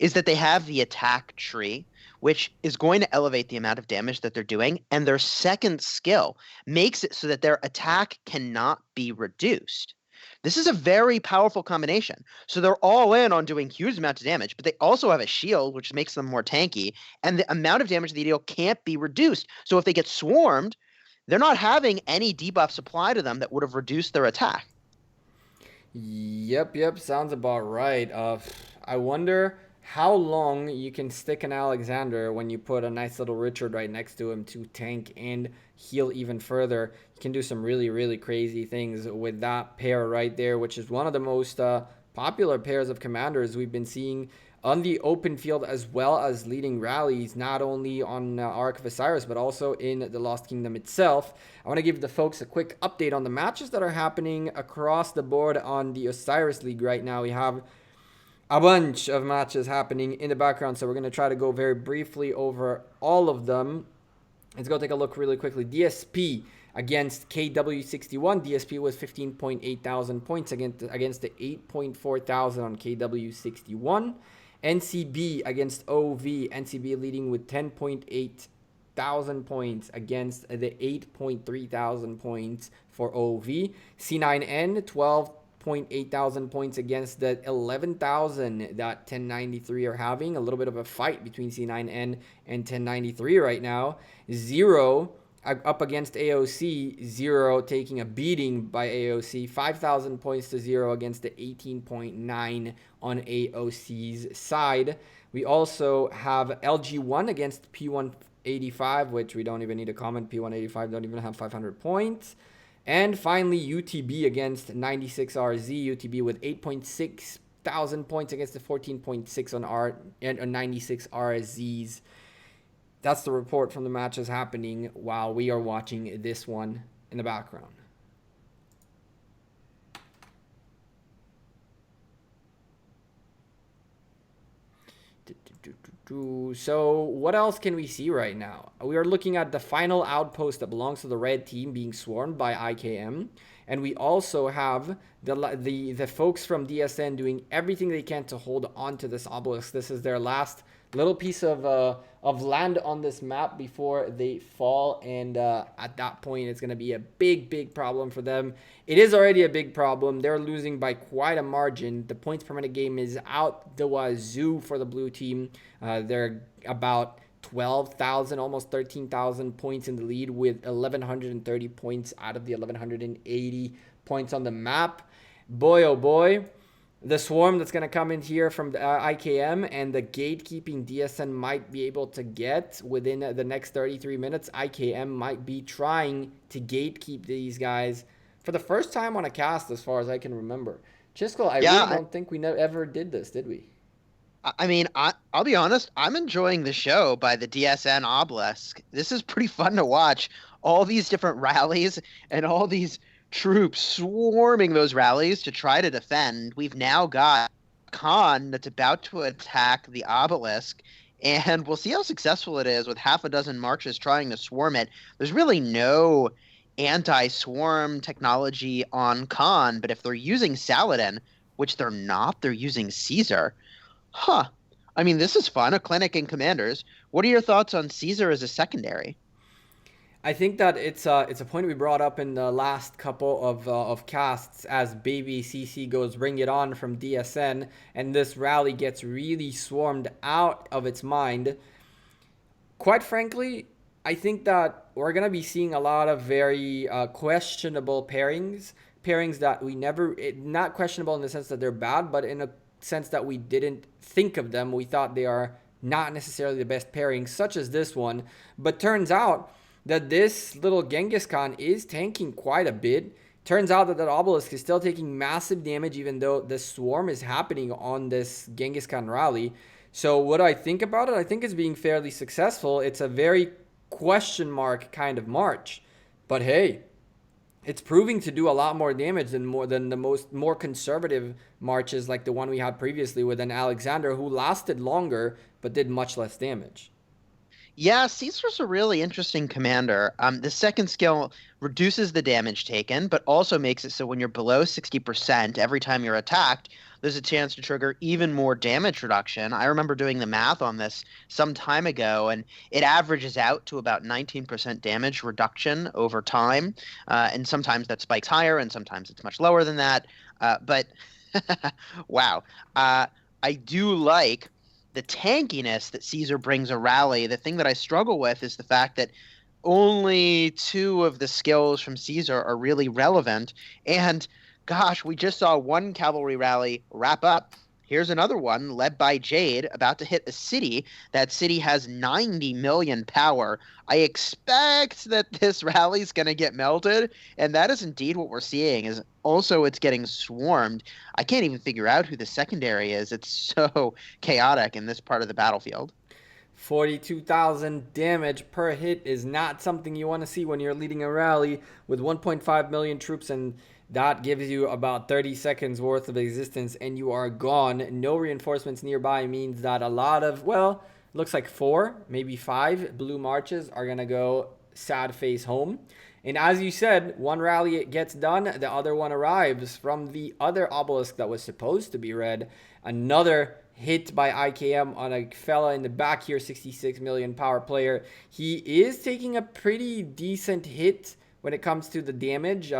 [SPEAKER 3] is that they have the attack tree, which is going to elevate the amount of damage that they're doing, and their second skill makes it so that their attack cannot be reduced. This is a very powerful combination. So they're all in on doing huge amounts of damage, but they also have a shield, which makes them more tanky, and the amount of damage they deal can't be reduced. So if they get swarmed, they're not having any debuffs applied to them that would have reduced their attack.
[SPEAKER 1] Yep, sounds about right. I wonder how long you can stick an Alexander when you put a nice little Richard right next to him to tank and heal even further. You can do some really, really crazy things with that pair right there, which is one of the most popular pairs of commanders we've been seeing on the open field, as well as leading rallies, not only on Ark of Osiris, but also in the Lost Kingdom itself. I want to give the folks a quick update on the matches that are happening across the board on the Osiris League right now. We have a bunch of matches happening in the background, so we're going to try to go very briefly over all of them. Let's go take a look really quickly. DSP against KW61. DSP was 15.8 thousand points against the 8.4 thousand on KW61. NCB against OV. NCB leading with 10.8 thousand points against the 8.3 thousand points for OV. C9N 12.8 thousand points against the 11,000 that 1093 are having. A little bit of a fight between C9N and 1093 right now. Zero up against AOC, 0 taking a beating by AOC, 5,000 points to 0 against the 18.9 on AOC's side. We also have LG1 against P185, which we don't even need to comment. P185 don't even have 500 points. And finally, UTB against 96RZ. UTB with 8.6 thousand points against the 14.6 on 96RZs. That's the report from the matches happening while we are watching this one in the background. So what else can we see right now? We are looking at the final outpost that belongs to the red team being swarmed by IKM. And we also have the folks from DSN doing everything they can to hold on to this obelisk. This is their last little piece of land on this map before they fall. And at that point, it's going to be a big problem for them. It is already a big problem. They're losing by quite a margin. The points per minute game is out the wazoo for the blue team. They're about 12,000, almost 13,000 points in the lead with 1,130 points out of the 1,180 points on the map. Boy, oh boy, the swarm that's going to come in here from the IKM and the gatekeeping DSN might be able to get within the next 33 minutes. IKM might be trying to gatekeep these guys for the first time on a cast as far as I can remember. Chisco, I really don't think we ever did this, did we?
[SPEAKER 3] I mean, I'll be honest, I'm enjoying the show by the DSN Obelisk. This is pretty fun to watch. All these different rallies and all these troops swarming those rallies to try to defend. We've now got Khan that's about to attack the Obelisk, and we'll see how successful it is with half a dozen marches trying to swarm it. There's really no anti-swarm technology on Khan, but if they're using Saladin, which they're not, they're using Caesar. Huh. I mean, this is fun. A clinic in commanders. What are your thoughts on Caesar as a secondary?
[SPEAKER 1] I think that it's a point we brought up in the last couple of casts as Baby CC goes Bring It On from DSN, and this rally gets really swarmed out of its mind. Quite frankly, I think that we're going to be seeing a lot of very questionable pairings that we never, not questionable in the sense that they're bad, but in a sense that we didn't think of them. We thought they are not necessarily the best pairings, such as this one. But turns out that this little Genghis Khan is tanking quite a bit. Turns out that obelisk is still taking massive damage, even though the swarm is happening on this Genghis Khan rally. So what do I think about it? I think it's being fairly successful. It's a very question mark kind of march. But hey, it's proving to do a lot more damage than the more conservative marches like the one we had previously with an Alexander who lasted longer but did much less damage.
[SPEAKER 3] Yeah, Caesar's a really interesting commander. The second skill reduces the damage taken, but also makes it so when you're below 60%, every time you're attacked, there's a chance to trigger even more damage reduction. I remember doing the math on this some time ago, and it averages out to about 19% damage reduction over time. And sometimes that spikes higher, and sometimes it's much lower than that. But wow. I do like the tankiness that Caesar brings a rally. The thing that I struggle with is the fact that only 2 of the skills from Caesar are really relevant. And gosh, we just saw one cavalry rally wrap up. Here's another one led by Jade about to hit a city. That city has 90 million power. I expect that this rally is going to get melted, and that is indeed what we're seeing. Is also it's getting swarmed. I can't even figure out who the secondary is. It's so chaotic in this part of the battlefield.
[SPEAKER 1] 42,000 damage per hit is not something you want to see when you're leading a rally with 1.5 million troops, and that gives you about 30 seconds worth of existence and you are gone. No reinforcements nearby means that a lot of, well, looks like 4, maybe 5 blue marches are going to go sad face home. And as you said, one rally it gets done, the other one arrives from the other obelisk that was supposed to be red. Another hit by IKM on a fella in the back here, 66 million power player. He is taking a pretty decent hit when it comes to the damage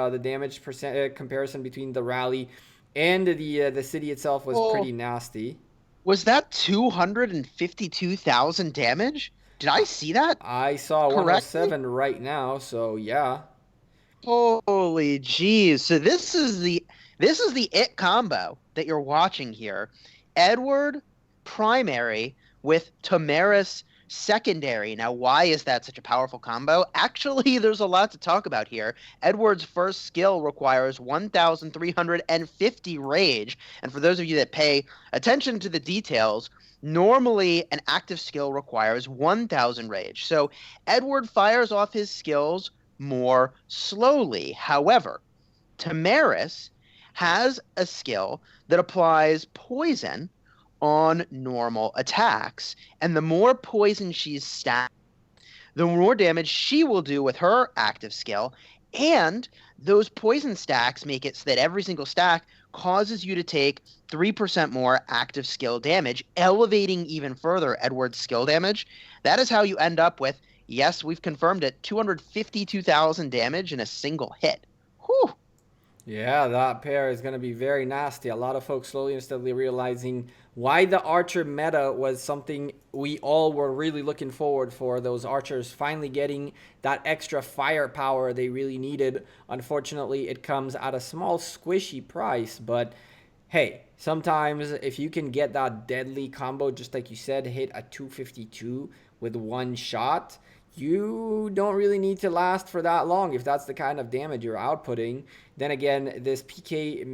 [SPEAKER 1] percent comparison between the rally and the city itself was pretty nasty.
[SPEAKER 3] Was that 252,000 damage? Did I see that
[SPEAKER 1] I saw
[SPEAKER 3] correctly?
[SPEAKER 1] 107 right now, so yeah.
[SPEAKER 3] Holy jeez. So this is the it combo that you're watching here. Edward primary with Tamaris secondary. Now, why is that such a powerful combo? Actually, there's a lot to talk about here. Edward's first skill requires 1,350 rage. And for those of you that pay attention to the details, normally an active skill requires 1,000 rage. So Edward fires off his skills more slowly. However, Tamaris has a skill that applies poison on normal attacks, and the more poison she's stacked, the more damage she will do with her active skill, and those poison stacks make it so that every single stack causes you to take 3% more active skill damage, elevating even further Edward's skill damage. That is how you end up with, yes, we've confirmed it, 252,000 damage in a single hit. Whew.
[SPEAKER 1] Yeah, that pair is going to be very nasty. A lot of folks slowly and steadily realizing why the archer meta was something we all were really looking forward for. Those archers finally getting that extra firepower they really needed. Unfortunately, it comes at a small squishy price, but hey, sometimes if you can get that deadly combo, just like you said, hit a 252 with one shot, you don't really need to last for that long if that's the kind of damage you're outputting. Then again, this PK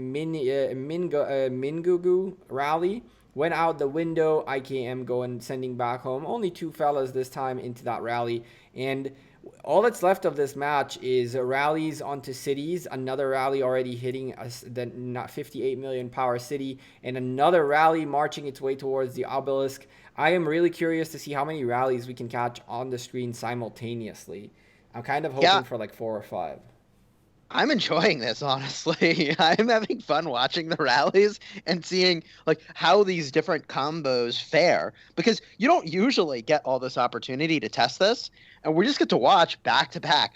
[SPEAKER 1] Mingugu rally went out the window. IKM going sending back home. Only two fellas this time into that rally. And all that's left of this match is rallies onto cities. Another rally already hitting the 58 million power city. And another rally marching its way towards the obelisk. I am really curious to see how many rallies we can catch on the screen simultaneously. I'm kind of hoping for like 4 or 5.
[SPEAKER 3] I'm enjoying this, honestly. I'm having fun watching the rallies and seeing like how these different combos fare, because you don't usually get all this opportunity to test this, and we just get to watch back to back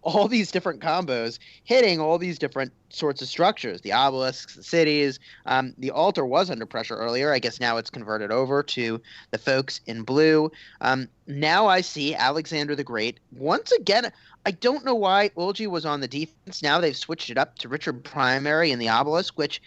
[SPEAKER 3] all these different combos hitting all these different sorts of structures. The obelisks, the cities, the altar was under pressure earlier. I guess now it's converted over to the folks in blue. Now I see Alexander the Great once again. I don't know why Ulji was on the defense. Now they've switched it up to Richard Primary in the obelisk, which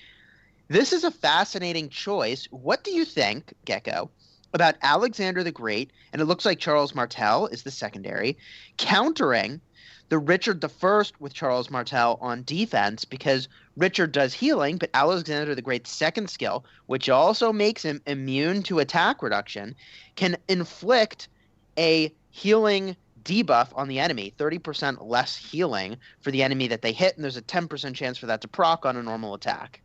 [SPEAKER 3] this is a fascinating choice. What do you think, Gecko, about Alexander the Great, and it looks like Charles Martel is the secondary, countering the Richard the First with Charles Martel on defense, because Richard does healing, but Alexander the Great's second skill, which also makes him immune to attack reduction, can inflict a healing debuff on the enemy, 30% less healing for the enemy that they hit, and there's a 10% chance for that to proc on a normal attack.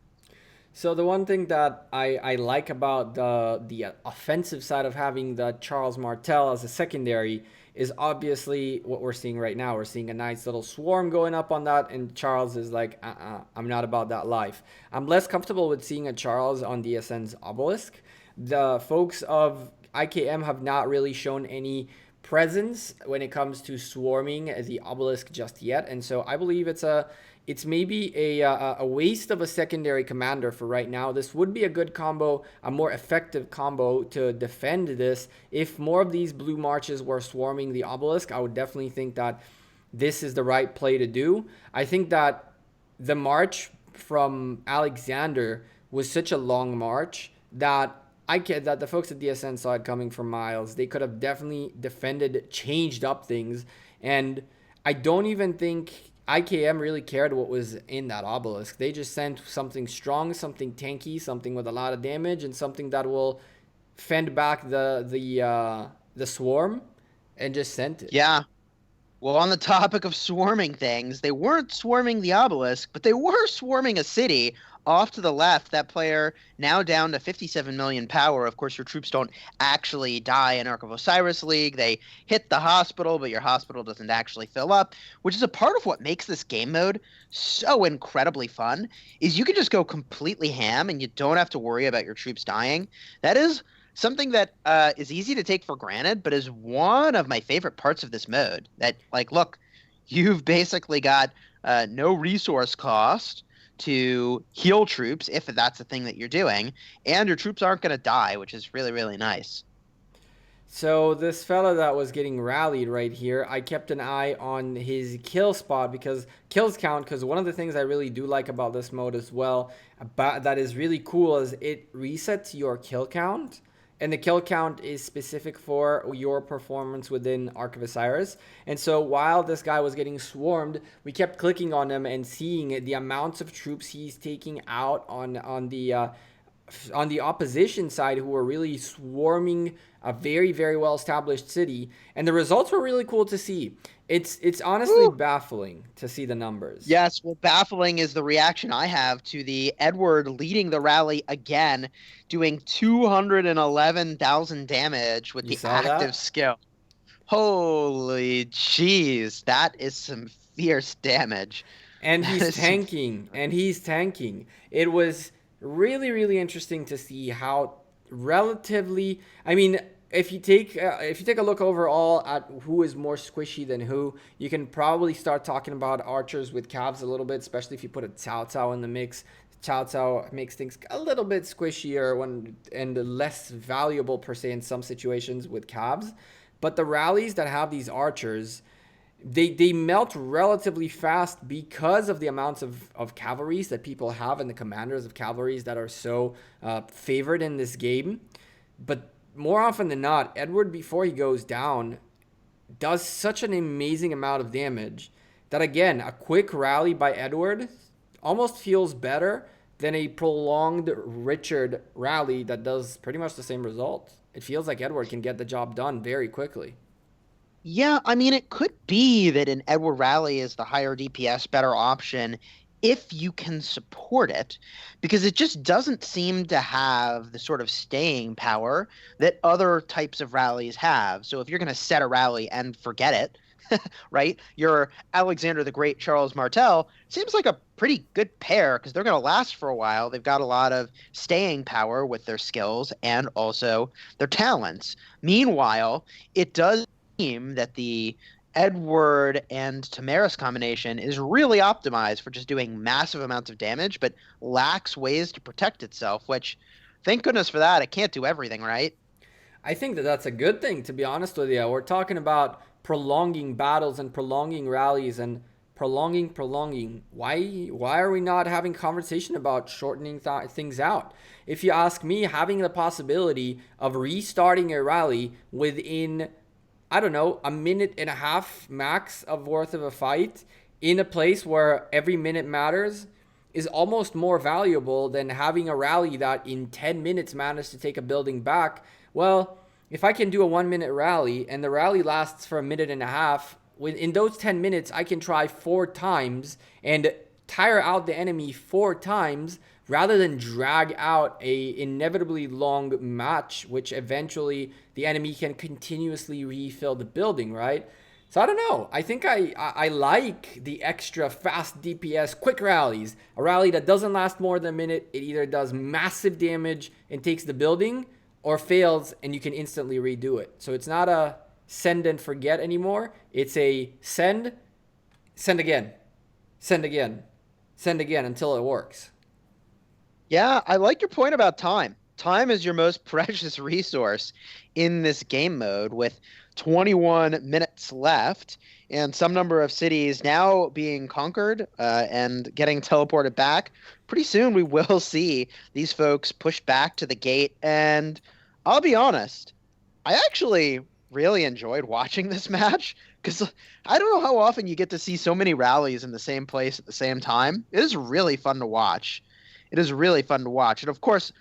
[SPEAKER 1] So the one thing that I like about the offensive side of having the Charles Martel as a secondary is obviously what we're seeing right now. We're seeing a nice little swarm going up on that, and Charles is like, I'm not about that life. I'm less comfortable with seeing a Charles on DSN's obelisk. The folks of IKM have not really shown any presence when it comes to swarming the obelisk just yet, and so I believe it's maybe a waste of a secondary commander for right now. This would be a good combo, a more effective combo to defend this. If more of these blue marches were swarming the obelisk, I would definitely think that this is the right play to do. I think that the march from Alexander was such a long march that that the folks at DSN saw it coming from miles. They could have definitely defended, changed up things, and I don't even think IKM really cared what was in that obelisk. They just sent something strong, something tanky, something with a lot of damage, and something that will fend back the swarm, and just sent it.
[SPEAKER 3] Yeah. Well, on the topic of swarming things, they weren't swarming the obelisk, but they were swarming a city off to the left. That player now down to 57 million power. Of course, your troops don't actually die in Ark of Osiris League. They hit the hospital, but your hospital doesn't actually fill up, which is a part of what makes this game mode so incredibly fun, is you can just go completely ham and you don't have to worry about your troops dying. That is something that is easy to take for granted, but is one of my favorite parts of this mode. That, like, look, you've basically got no resource cost to heal troops, if that's the thing that you're doing, and your troops aren't going to die, which is really, really nice.
[SPEAKER 1] So this fella that was getting rallied right here, I kept an eye on his kill spot because kills count. Because one of the things I really do like about this mode as well, that is really cool, is it resets your kill count. And the kill count is specific for your performance within Ark of Osiris. And so while this guy was getting swarmed, we kept clicking on him and seeing the amounts of troops he's taking out on the opposition side, who were really swarming a very, very well established city, and the results were really cool to see. It's honestly baffling to see the numbers.
[SPEAKER 3] Yes, well, baffling is the reaction I have to the Edward leading the rally again, doing 211,000 damage with the active skill. Holy jeez, that is some fierce damage.
[SPEAKER 1] And he's tanking, and he's tanking. It was really, really interesting to see how relatively, I mean, if you take a look overall at who is more squishy than who, you can probably start talking about archers with calves a little bit, especially if you put a Cao Cao in the mix. Cao Cao makes things a little bit squishier and less valuable per se in some situations with calves. But the rallies that have these archers, they melt relatively fast because of the amounts of cavalries that people have and the commanders of cavalries that are so favored in this game. But more often than not, Edward, before he goes down, does such an amazing amount of damage that, again, a quick rally by Edward almost feels better than a prolonged Richard rally that does pretty much the same result. It feels like Edward can get the job done very quickly.
[SPEAKER 3] Yeah, I mean, it could be that an Edward rally is the higher DPS, better option if you can support it, because it just doesn't seem to have the sort of staying power that other types of rallies have. So if you're going to set a rally and forget it, right, you're Alexander the Great, Charles Martel, seems like a pretty good pair because they're going to last for a while. They've got a lot of staying power with their skills and also their talents. Meanwhile, it does seem that the Edward and Tamaris combination is really optimized for just doing massive amounts of damage, but lacks ways to protect itself, which, thank goodness for that. It can't do everything, right?
[SPEAKER 1] I think that that's a good thing, to be honest with you. We're talking about prolonging battles and prolonging rallies and prolonging. Why are we not having conversation about shortening things out? If you ask me, having the possibility of restarting a rally within, I don't know, a minute and a half max of worth of a fight in a place where every minute matters is almost more valuable than having a rally that in 10 minutes managed to take a building back. Well, if I can do a 1 minute rally and the rally lasts for a minute and a half, in those 10 minutes, I can try 4 times and tire out the enemy 4 times rather than drag out a inevitably long match, which eventually the enemy can continuously refill the building, right? So I don't know. I think I like the extra fast DPS quick rallies. A rally that doesn't last more than a minute. It either does massive damage and takes the building or fails and you can instantly redo it. So it's not a send and forget anymore. It's a send again, send again, send again until it works.
[SPEAKER 3] Yeah, I like your point about time. Time is your most precious resource in this game mode with 21 minutes left and some number of cities now being conquered and getting teleported back. Pretty soon we will see these folks pushed back to the gate. And I'll be honest, I actually really enjoyed watching this match because I don't know how often you get to see so many rallies in the same place at the same time. It is really fun to watch. It is really fun to watch. And of course,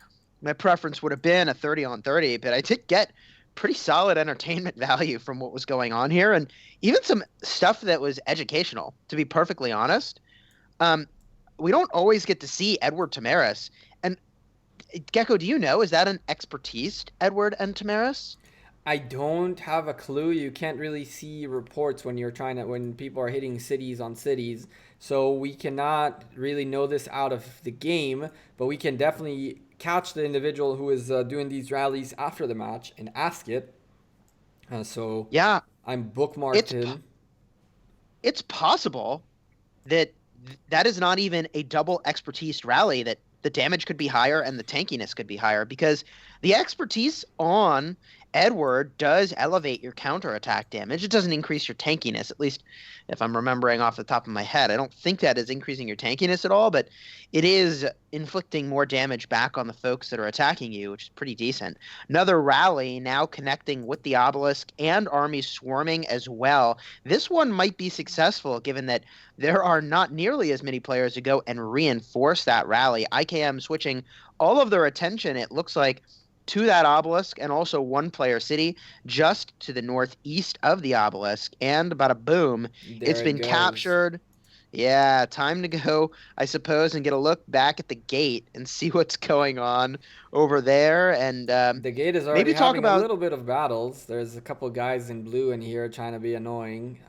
[SPEAKER 3] my preference would have been a 30 on 30, but I did get pretty solid entertainment value from what was going on here, and even some stuff that was educational, to be perfectly honest. We don't always get to see Edward Tamaris. And Gecko, do you know, is that an expertise, Edward and Tamaris?
[SPEAKER 1] I don't have a clue. You can't really see reports when people are hitting cities on cities. So we cannot really know this out of the game, but we can definitely catch the individual who is doing these rallies after the match and ask it. So
[SPEAKER 3] yeah,
[SPEAKER 1] I'm bookmarked him.
[SPEAKER 3] It's possible that that is not even a double expertise rally, that the damage could be higher and the tankiness could be higher, because the expertise on Edward does elevate your counterattack damage. It doesn't increase your tankiness, at least if I'm remembering off the top of my head. I don't think that is increasing your tankiness at all, but it is inflicting more damage back on the folks that are attacking you, which is pretty decent. Another rally now connecting with the obelisk and armies swarming as well. This one might be successful given that there are not nearly as many players to go and reinforce that rally. IKM switching all of their attention, it looks like, to that obelisk, and also one player city just to the northeast of the obelisk, and bada boom, it's been captured. Yeah, time to go, I suppose, and get a look back at the gate and see what's going on over there. And
[SPEAKER 1] the gate is already
[SPEAKER 3] maybe talk
[SPEAKER 1] having
[SPEAKER 3] about
[SPEAKER 1] a little bit of battles. There's a couple guys in blue in here trying to be annoying.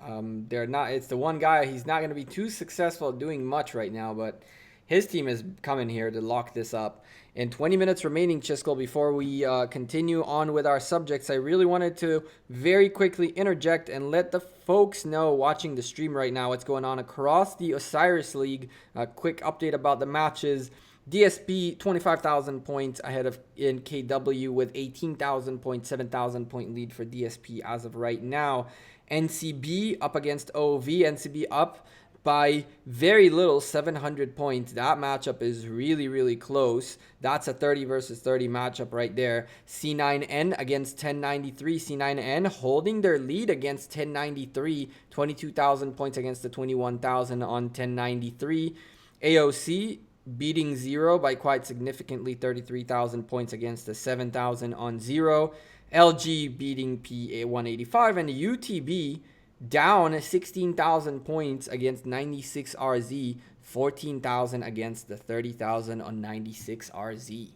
[SPEAKER 1] They're not. It's the one guy. He's not going to be too successful at doing much right now, but his team is coming here to lock this up. In 20 minutes remaining, Chiskel, before we continue on with our subjects, I really wanted to very quickly interject and let the folks know watching the stream right now what's going on across the Osiris League. A quick update about the matches. DSP 25,000 points ahead of in KW with 18,000 points, 7,000 point lead for DSP as of right now. NCB up against OV. NCB up by very little, 700 points. That matchup is really, really close. That's a 30 versus 30 matchup right there. C9N against 1093. C9N holding their lead against 1093. 22,000 points against the 21,000 on 1093. AOC beating Zero by quite significantly, 33,000 points against the 7,000 on Zero. LG beating PA185, and the UTB down 16,000 points against 96 RZ, 14,000 against the 30,000 on 96 RZ.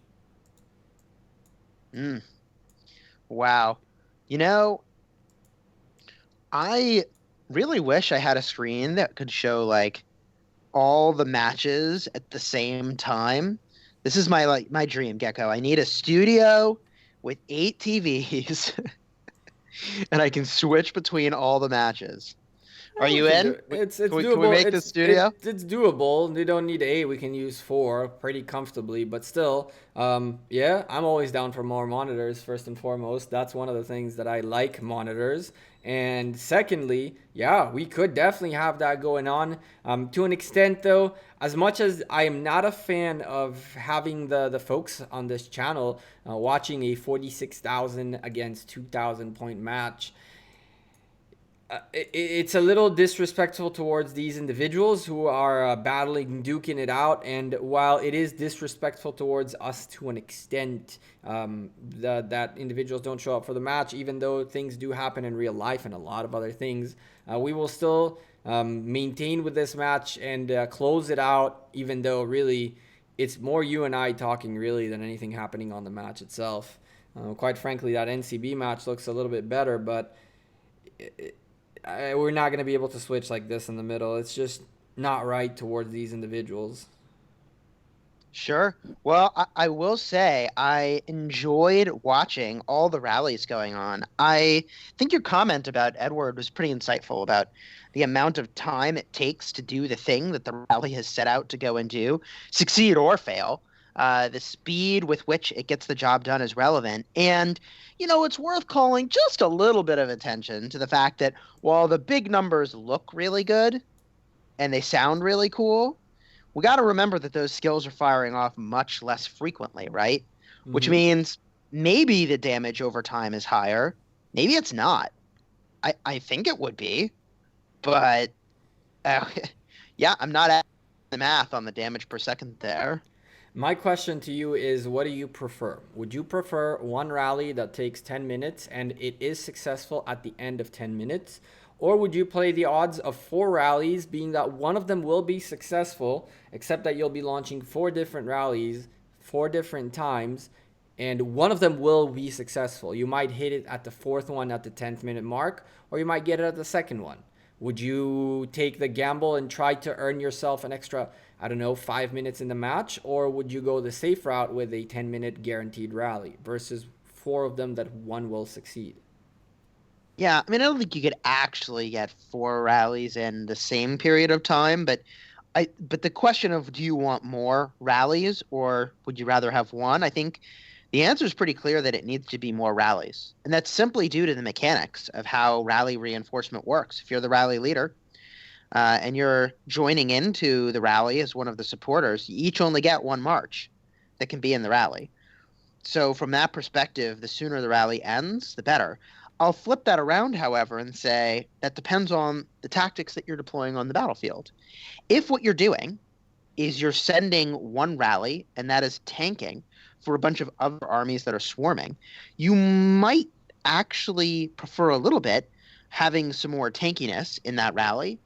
[SPEAKER 3] Wow. You know, I really wish I had a screen that could show like all the matches at the same time. This is my dream, Gecko. I need a studio with 8 TVs. And I can switch between all the matches. Are you in?
[SPEAKER 1] It's
[SPEAKER 3] can
[SPEAKER 1] doable.
[SPEAKER 3] Can we make the studio?
[SPEAKER 1] It's doable. We don't need 8. We can use 4 pretty comfortably. But still, yeah, I'm always down for more monitors, first and foremost. That's one of the things that I like, monitors. And secondly, yeah, we could definitely have that going on. To an extent, though, as much as I am not a fan of having the folks on this channel watching a 46,000 against 2,000 point match, it's a little disrespectful towards these individuals who are battling, duking it out. And while it is disrespectful towards us to an extent, that individuals don't show up for the match, even though things do happen in real life and a lot of other things, we will still maintain with this match and close it out, even though really it's more you and I talking really than anything happening on the match itself. Quite frankly, that NCB match looks a little bit better, but we're not going to be able to switch like this in the middle. It's just not right towards these individuals.
[SPEAKER 3] Sure. Well, I will say I enjoyed watching all the rallies going on. I think your comment about Edward was pretty insightful about the amount of time it takes to do the thing that the rally has set out to go and do, succeed or fail. The speed with which it gets the job done is relevant. And, you know, it's worth calling just a little bit of attention to the fact that while the big numbers look really good and they sound really cool, we got to remember that those skills are firing off much less frequently, right? Mm-hmm. Which means maybe the damage over time is higher. Maybe it's not. I think it would be. But, yeah, I'm not at the math on the damage per second there.
[SPEAKER 1] My question to you is, what do you prefer? Would you prefer one rally that takes 10 minutes and it is successful at the end of 10 minutes? Or would you play the odds of 4 rallies, being that one of them will be successful, except that you'll be launching 4 different rallies, 4 different times, and one of them will be successful. You might hit it at the 4th one at the 10th minute mark, or you might get it at the 2nd one. Would you take the gamble and try to earn yourself an extra, 5 minutes in the match? Or would you go the safe route with a 10-minute guaranteed rally versus 4 of them that one will succeed?
[SPEAKER 3] Yeah, I mean, I don't think you could actually get 4 rallies in the same period of time, but the question of do you want more rallies or would you rather have one? I think The answer is pretty clear that it needs to be more rallies. And that's simply due to the mechanics of how rally reinforcement works. If you're the rally leader and you're joining into the rally as one of the supporters, you each only get one march that can be in the rally. So from that perspective, the sooner the rally ends, the better. I'll flip that around, however, and say that depends on the tactics that you're deploying on the battlefield. If what you're doing is you're sending one rally, and that is tanking for a bunch of other armies that are swarming, you might actually prefer a little bit having some more tankiness in that rally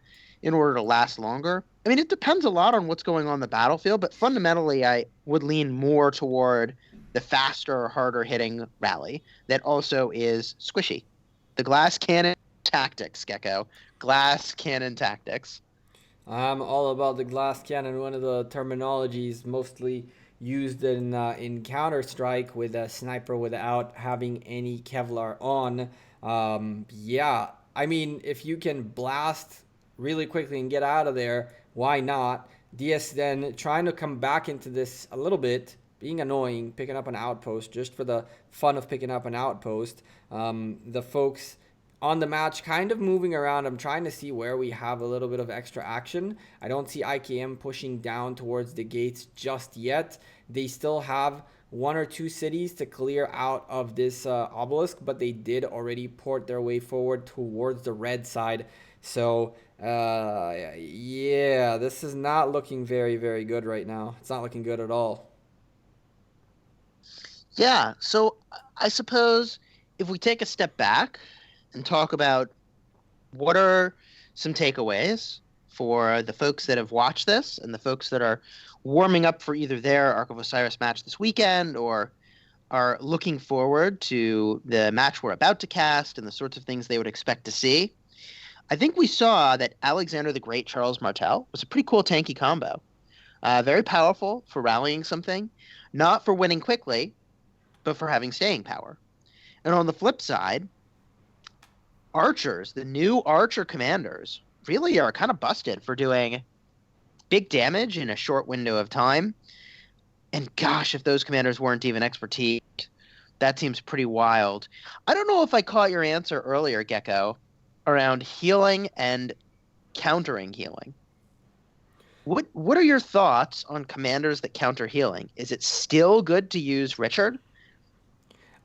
[SPEAKER 3] in order to last longer. I mean, it depends a lot on what's going on the battlefield, but fundamentally, I would lean more toward the faster, harder hitting rally that also is squishy. The glass cannon tactics, Gecko. Glass cannon tactics.
[SPEAKER 1] I'm all about the glass cannon. One of the terminologies mostly used in Counter-Strike with a sniper without having any Kevlar on. Yeah, I mean, if you can blast really quickly and get out of there, why not? DSN trying to come back into this a little bit, being annoying, picking up an outpost just for the fun of picking up an outpost. The folks on the match kind of moving around. I'm trying to see where we have a little bit of extra action. I don't see IKM pushing down towards the gates just yet. They still have one or two cities to clear out of this obelisk, but they did already port their way forward towards the red side. So, yeah, this is not looking very, very good right now. It's not looking good at all.
[SPEAKER 3] Yeah, so I suppose if we take a step back and talk about what are some takeaways for the folks that have watched this and the folks that are warming up for either their Ark of Osiris match this weekend or are looking forward to the match we're about to cast and the sorts of things they would expect to see, I think we saw that Alexander the Great Charles Martel was a pretty cool tanky combo. Very powerful for rallying something, not for winning quickly, but for having staying power. And on the flip side, archers, the new archer commanders, really are kind of busted for doing big damage in a short window of time. And gosh, if those commanders weren't even expertise, that seems pretty wild. I don't know if I caught your answer earlier, Gecko, around healing and countering healing. What are your thoughts on commanders that counter healing? Is it still good to use Richard?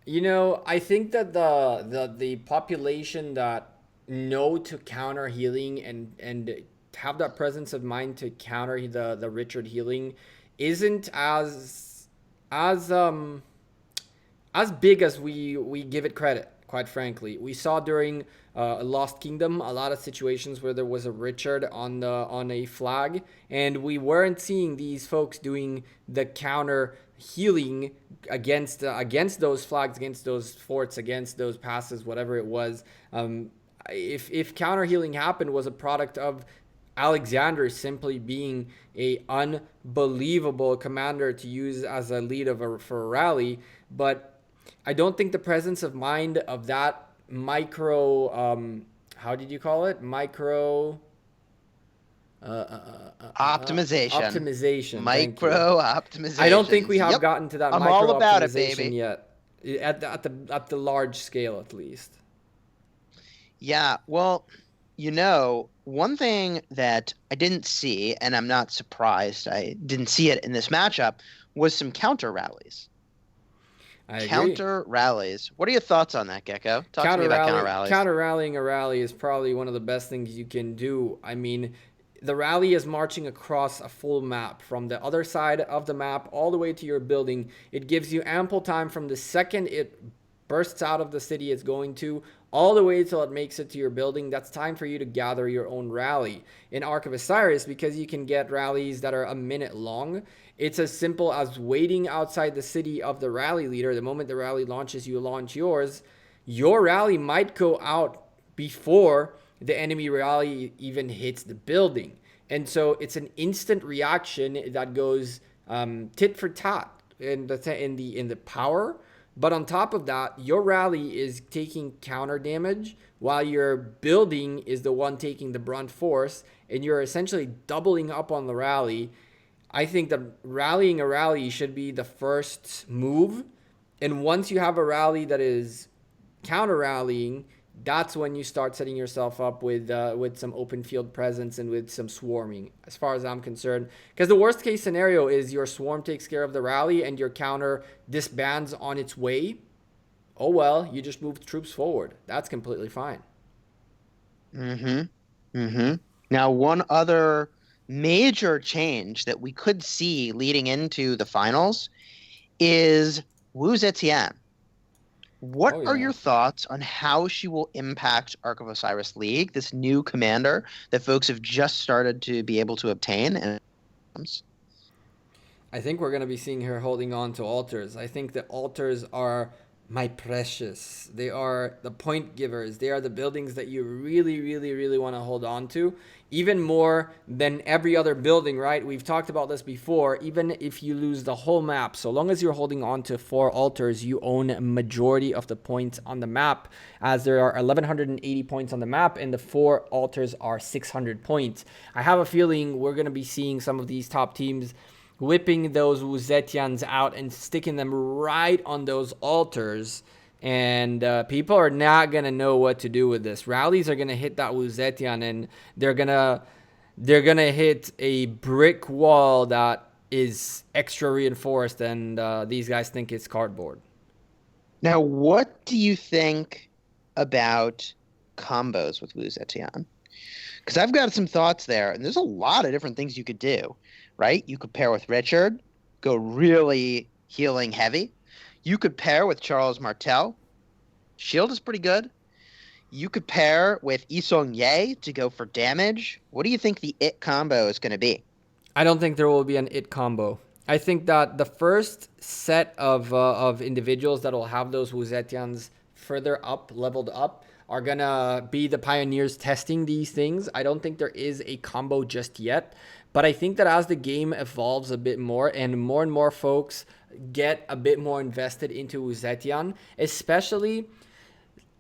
[SPEAKER 1] You know, I think that the population that know to counter healing and have that presence of mind to counter the Richard healing isn't as big as we give it credit. Quite frankly, we saw during Lost Kingdom a lot of situations where there was a Richard on a flag, and we weren't seeing these folks doing the counter healing against those flags, against those forts, against those passes, whatever it was. If counter healing happened, was a product of Alexander simply being a unbelievable commander to use as a lead for a rally, but I don't think the presence of mind of that micro, how did you call it? Micro
[SPEAKER 3] optimization.
[SPEAKER 1] Optimization.
[SPEAKER 3] Micro optimization.
[SPEAKER 1] I don't think we have gotten to that
[SPEAKER 3] I'm
[SPEAKER 1] micro
[SPEAKER 3] all about it,
[SPEAKER 1] optimization
[SPEAKER 3] baby.
[SPEAKER 1] yet. At the large scale, at least.
[SPEAKER 3] Yeah, well, one thing that I didn't see, and I'm not surprised I didn't see it in this matchup, was some counter rallies. Counter rallies. What are your thoughts on that, Gecko? Talk to me about counter rallies.
[SPEAKER 1] Counter rallying a rally is probably one of the best things you can do. I mean, the rally is marching across a full map from the other side of the map all the way to your building. It gives you ample time from the second it bursts out of the city it's going to all the way till it makes it to your building. That's time for you to gather your own rally. In Ark of Osiris, because you can get rallies that are a minute long, it's as simple as waiting outside the city of the rally leader. The moment the rally launches, you launch yours. Your rally might go out before the enemy rally even hits the building. And so it's an instant reaction that goes tit for tat in the power. But on top of that, your rally is taking counter damage while your building is the one taking the brunt force, and you're essentially doubling up on the rally. I think that rallying a rally should be the first move And once you have a rally that is counter rallying, that's when you start setting yourself up with some open field presence and with some swarming, as far as I'm concerned. Because the worst case scenario is your swarm takes care of the rally and your counter disbands on its way. Oh well, you just moved troops forward. That's completely fine.
[SPEAKER 3] Now, one other major change that we could see leading into the finals is Wu Zetian. What are your thoughts on how she will impact Ark of Osiris League, this new commander that folks have just started to be able to obtain?
[SPEAKER 1] I think we're going to be seeing her holding on to altars. I think the altars are my precious. They are the point givers. They are the buildings that you really, really, really want to hold on to. Even more than every other building, right? We've talked about this before. Even if you lose the whole map, so long as you're holding on to 4 altars, you own a majority of the points on the map, as there are 1,180 points on the map, and the 4 altars are 600 points. I have a feeling we're going to be seeing some of these top teams whipping those Wuzetians out and sticking them right on those altars. And people are not going to know what to do with this. Rallies are going to hit that Wuzetian, and they're going to hit a brick wall that is extra reinforced, and these guys think it's cardboard.
[SPEAKER 3] Now, what do you think about combos with Wuzetian? Because I've got some thoughts there, and there's a lot of different things you could do. Right? You could pair with Richard, go really healing heavy. You could pair with Charles Martel. Shield is pretty good. You could pair with Isong Ye to go for damage. What do you think the it combo is going to be?
[SPEAKER 1] I don't think there will be an it combo. I think that the first set of individuals that will have those Wuzetians further up, leveled up, are going to be the pioneers testing these things. I don't think there is a combo just yet. But I think that as the game evolves a bit more and more folks get a bit more invested into Wuzetian, especially,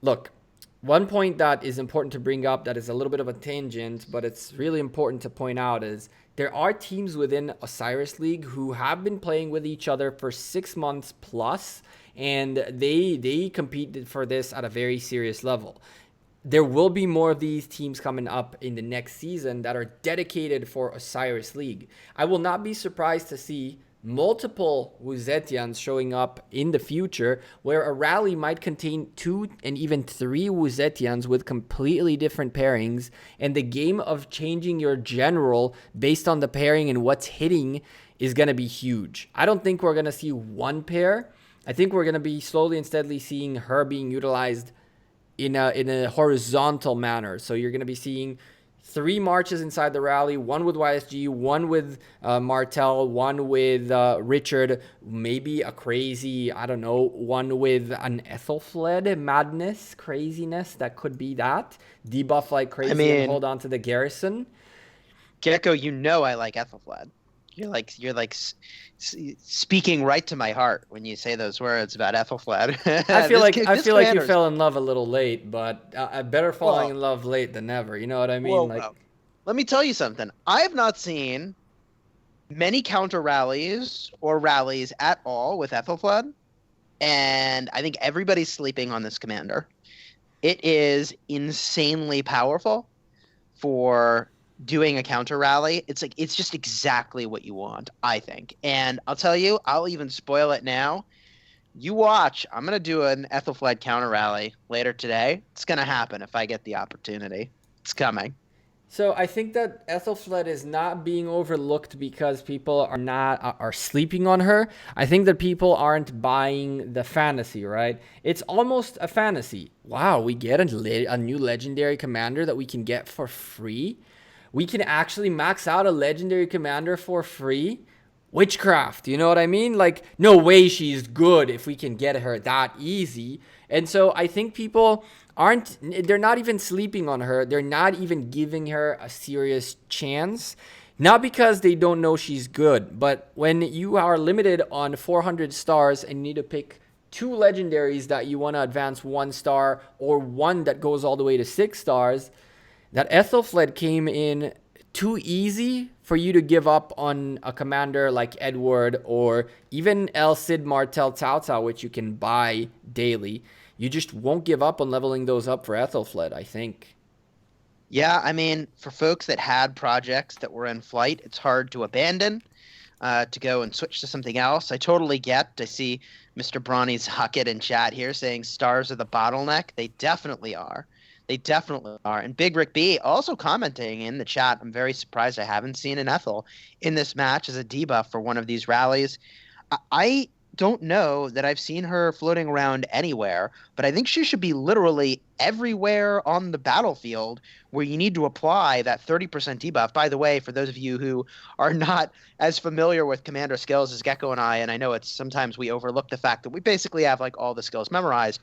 [SPEAKER 1] look, one point that is important to bring up that is a little bit of a tangent, but it's really important to point out is there are teams within Osiris League who have been playing with each other for 6 months plus, and they competed for this at a very serious level. There will be more of these teams coming up in the next season that are dedicated for Osiris League. I will not be surprised to see multiple Wuzetians showing up in the future, where a rally might contain 2 and even 3 Wuzetians with completely different pairings, and the game of changing your general based on the pairing and what's hitting is going to be huge. I don't think we're going to see one pair. I think we're going to be slowly and steadily seeing her being utilized in a horizontal manner. So you're going to be seeing 3 marches inside the rally, 1 with YSG, 1 with Martel, 1 with Richard, maybe a crazy, I don't know, 1 with an Ethelfled madness, craziness, that could be that. Debuff like crazy and hold on to the garrison.
[SPEAKER 3] Gecko, you know I like Ethelfled. You're like speaking right to my heart when you say those words about Ethelfled.
[SPEAKER 1] I feel like you fell in love a little late, but better falling in love late than never. You know what I mean?
[SPEAKER 3] Let me tell you something. I have not seen many counter rallies or rallies at all with Ethelfled, and I think everybody's sleeping on this commander. It is insanely powerful for doing a counter rally. It's just exactly what you want, I think. And I'll tell you, I'll even spoil it now. You watch. I'm gonna do an Ethelfled counter rally later today. It's gonna happen if I get the opportunity. It's coming.
[SPEAKER 1] So I think that Ethelfled is not being overlooked because people are sleeping on her. I think that people aren't buying the fantasy, right? It's almost a fantasy. Wow, we get a new legendary commander that we can get for free. We can actually max out a legendary commander for free. Witchcraft, you know what I mean? Like, no way she's good if we can get her that easy. And so I think people they're not even sleeping on her. They're not even giving her a serious chance. Not because they don't know she's good, but when you are limited on 400 stars and you need to pick 2 legendaries that you want to advance 1 star or 1 that goes all the way to 6 stars, that Ethelfled came in too easy for you to give up on a commander like Edward or even El Cid Martel Tao Tao, which you can buy daily. You just won't give up on leveling those up for Ethelfled, I think.
[SPEAKER 3] Yeah, I mean, for folks that had projects that were in flight, it's hard to abandon, to go and switch to something else. I totally get. I see Mr. Brawny's Huckett in chat here saying stars are the bottleneck. They definitely are. They definitely are. And Big Rick B also commenting in the chat, I'm very surprised I haven't seen an Ethel in this match as a debuff for one of these rallies. I don't know that I've seen her floating around anywhere, but I think she should be literally everywhere on the battlefield where you need to apply that 30% debuff. By the way, for those of you who are not as familiar with commander skills as Gecko and I know it's sometimes we overlook the fact that we basically have like all the skills memorized.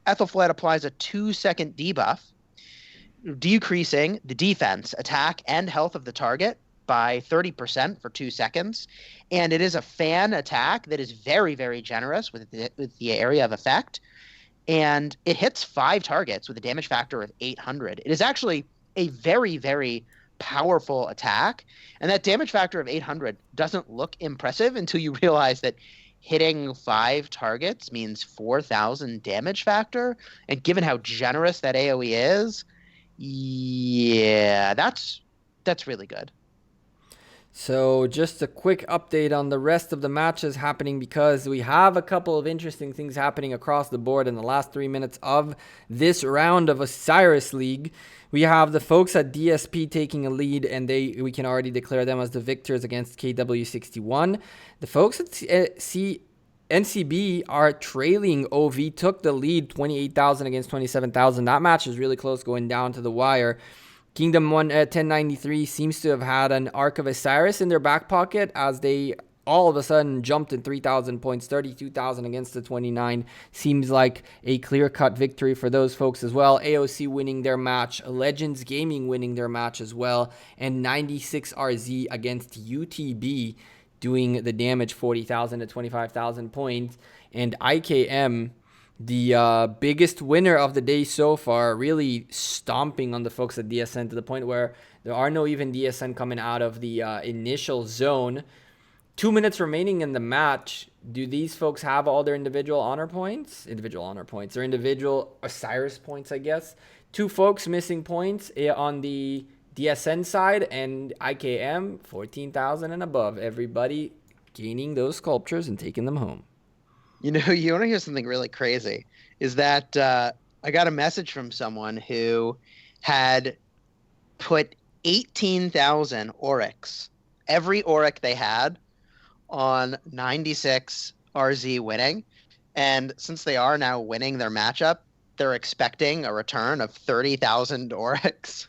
[SPEAKER 3] Ethelfled applies a 2-second debuff, decreasing the defense, attack, and health of the target by 30% for 2 seconds. And it is a fan attack that is very, very generous with the area of effect. And it hits 5 targets with a damage factor of 800. It is actually a very, very powerful attack. And that damage factor of 800 doesn't look impressive until you realize that hitting 5 targets means 4,000 damage factor. And given how generous that AoE is, yeah, that's really good.
[SPEAKER 1] So just a quick update on the rest of the matches happening, because we have a couple of interesting things happening across the board in the last 3 minutes of this round of Osiris League. We have the folks at DSP taking a lead, and we can already declare them as the victors against KW61. The folks at NCB are trailing. OV took the lead 28,000 against 27,000. That match is really close, going down to the wire. Kingdom 1093 seems to have had an Ark of Osiris in their back pocket, as they all of a sudden jumped in 3,000 points, 32,000 against the 29. Seems like a clear-cut victory for those folks as well. AOC winning their match, Legends Gaming winning their match as well, and 96RZ against UTB doing the damage, 40,000 to 25,000 points. And IKM, the biggest winner of the day so far, really stomping on the folks at DSN to the point where there are no even DSN coming out of the initial zone. 2 minutes remaining in the match. Do these folks have all their individual honor points? Or individual Osiris points, I guess. 2 folks missing points on the DSN side, and IKM 14,000 and above. Everybody gaining those sculptures and taking them home.
[SPEAKER 3] You know, you want to hear something really crazy, is that I got a message from someone who had put 18,000 Oryx, every Oryx they had, on 96 RZ winning. And since they are now winning their matchup, they're expecting a return of 30,000 Oryx.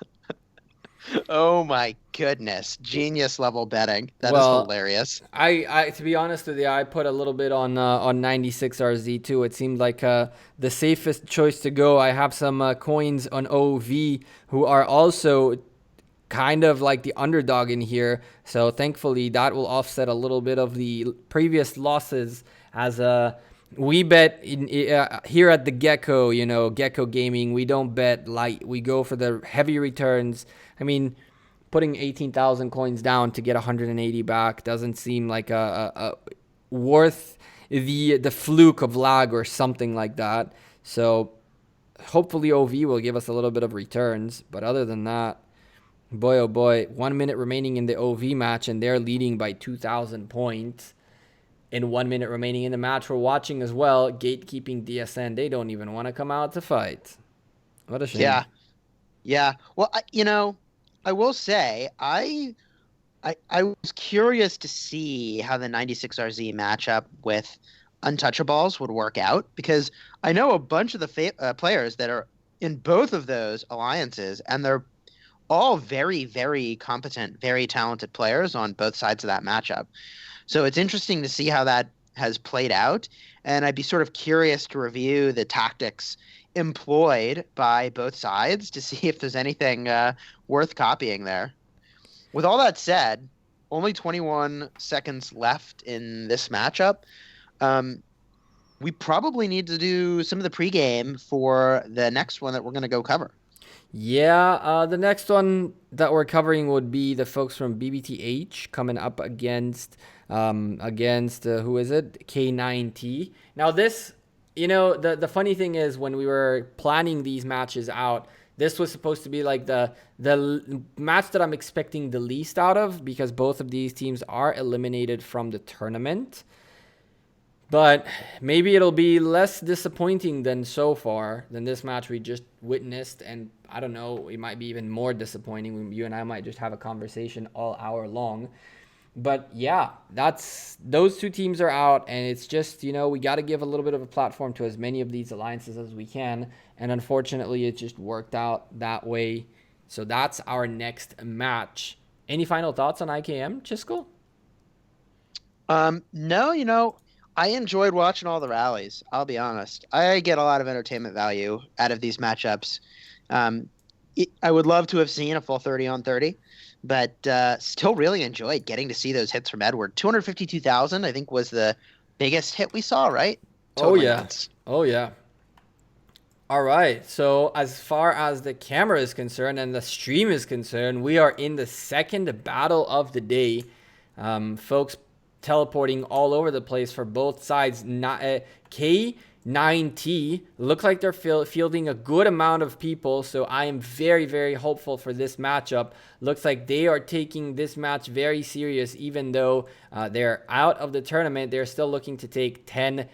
[SPEAKER 3] Oh my goodness. Genius level betting. That is hilarious.
[SPEAKER 1] I to be honest with you, I put a little bit on 96RZ too. It seemed like the safest choice to go. I have some coins on OV who are also kind of like the underdog in here. So thankfully that will offset a little bit of the previous losses, as we bet here at the Gecko, Gecko Gaming, we don't bet light. We go for the heavy returns. I mean, putting 18,000 coins down to get 180 back doesn't seem like a worth the fluke of lag or something like that. So hopefully OV will give us a little bit of returns. But other than that, boy, oh boy, 1 minute remaining in the OV match, and they're leading by 2,000 points. In 1 minute remaining in the match, we're watching as well, gatekeeping DSN. They don't even want to come out to fight. What a shame.
[SPEAKER 3] Yeah. Well, I will say, I was curious to see how the 96RZ matchup with Untouchables would work out, because I know a bunch of the players that are in both of those alliances, and they're all very, very competent, very talented players on both sides of that matchup. So it's interesting to see how that has played out, and I'd be sort of curious to review the tactics employed by both sides to see if there's anything worth copying there. With all that said, only 21 seconds left in this matchup. We probably need to do some of the pregame for the next one that we're going to go cover.
[SPEAKER 1] Yeah, the next one that we're covering would be the folks from BBTH coming up against who is it? K9T. Now this, the funny thing is when we were planning these matches out, this was supposed to be like the match that I'm expecting the least out of because both of these teams are eliminated from the tournament. But maybe it'll be less disappointing than this match we just witnessed. And I don't know, it might be even more disappointing. You and I might just have a conversation all hour long. But yeah, those two teams are out. And it's just, we got to give a little bit of a platform to as many of these alliances as we can. And unfortunately, it just worked out that way. So that's our next match. Any final thoughts on IKM, Chisco?
[SPEAKER 3] No, I enjoyed watching all the rallies. I'll be honest. I get a lot of entertainment value out of these matchups. I would love to have seen a full 30 on 30, but still really enjoyed getting to see those hits from Edward. 252,000, I think, was the biggest hit we saw, right?
[SPEAKER 1] Totally nuts. Oh, yeah. All right. So as far as the camera is concerned and the stream is concerned, we are in the second battle of the day. Folks teleporting all over the place for both sides. K9T look like they're fielding a good amount of people, so I am very, very hopeful for this matchup. Looks like they are taking this match very serious, even though they're out of the tournament. They're still looking to take 10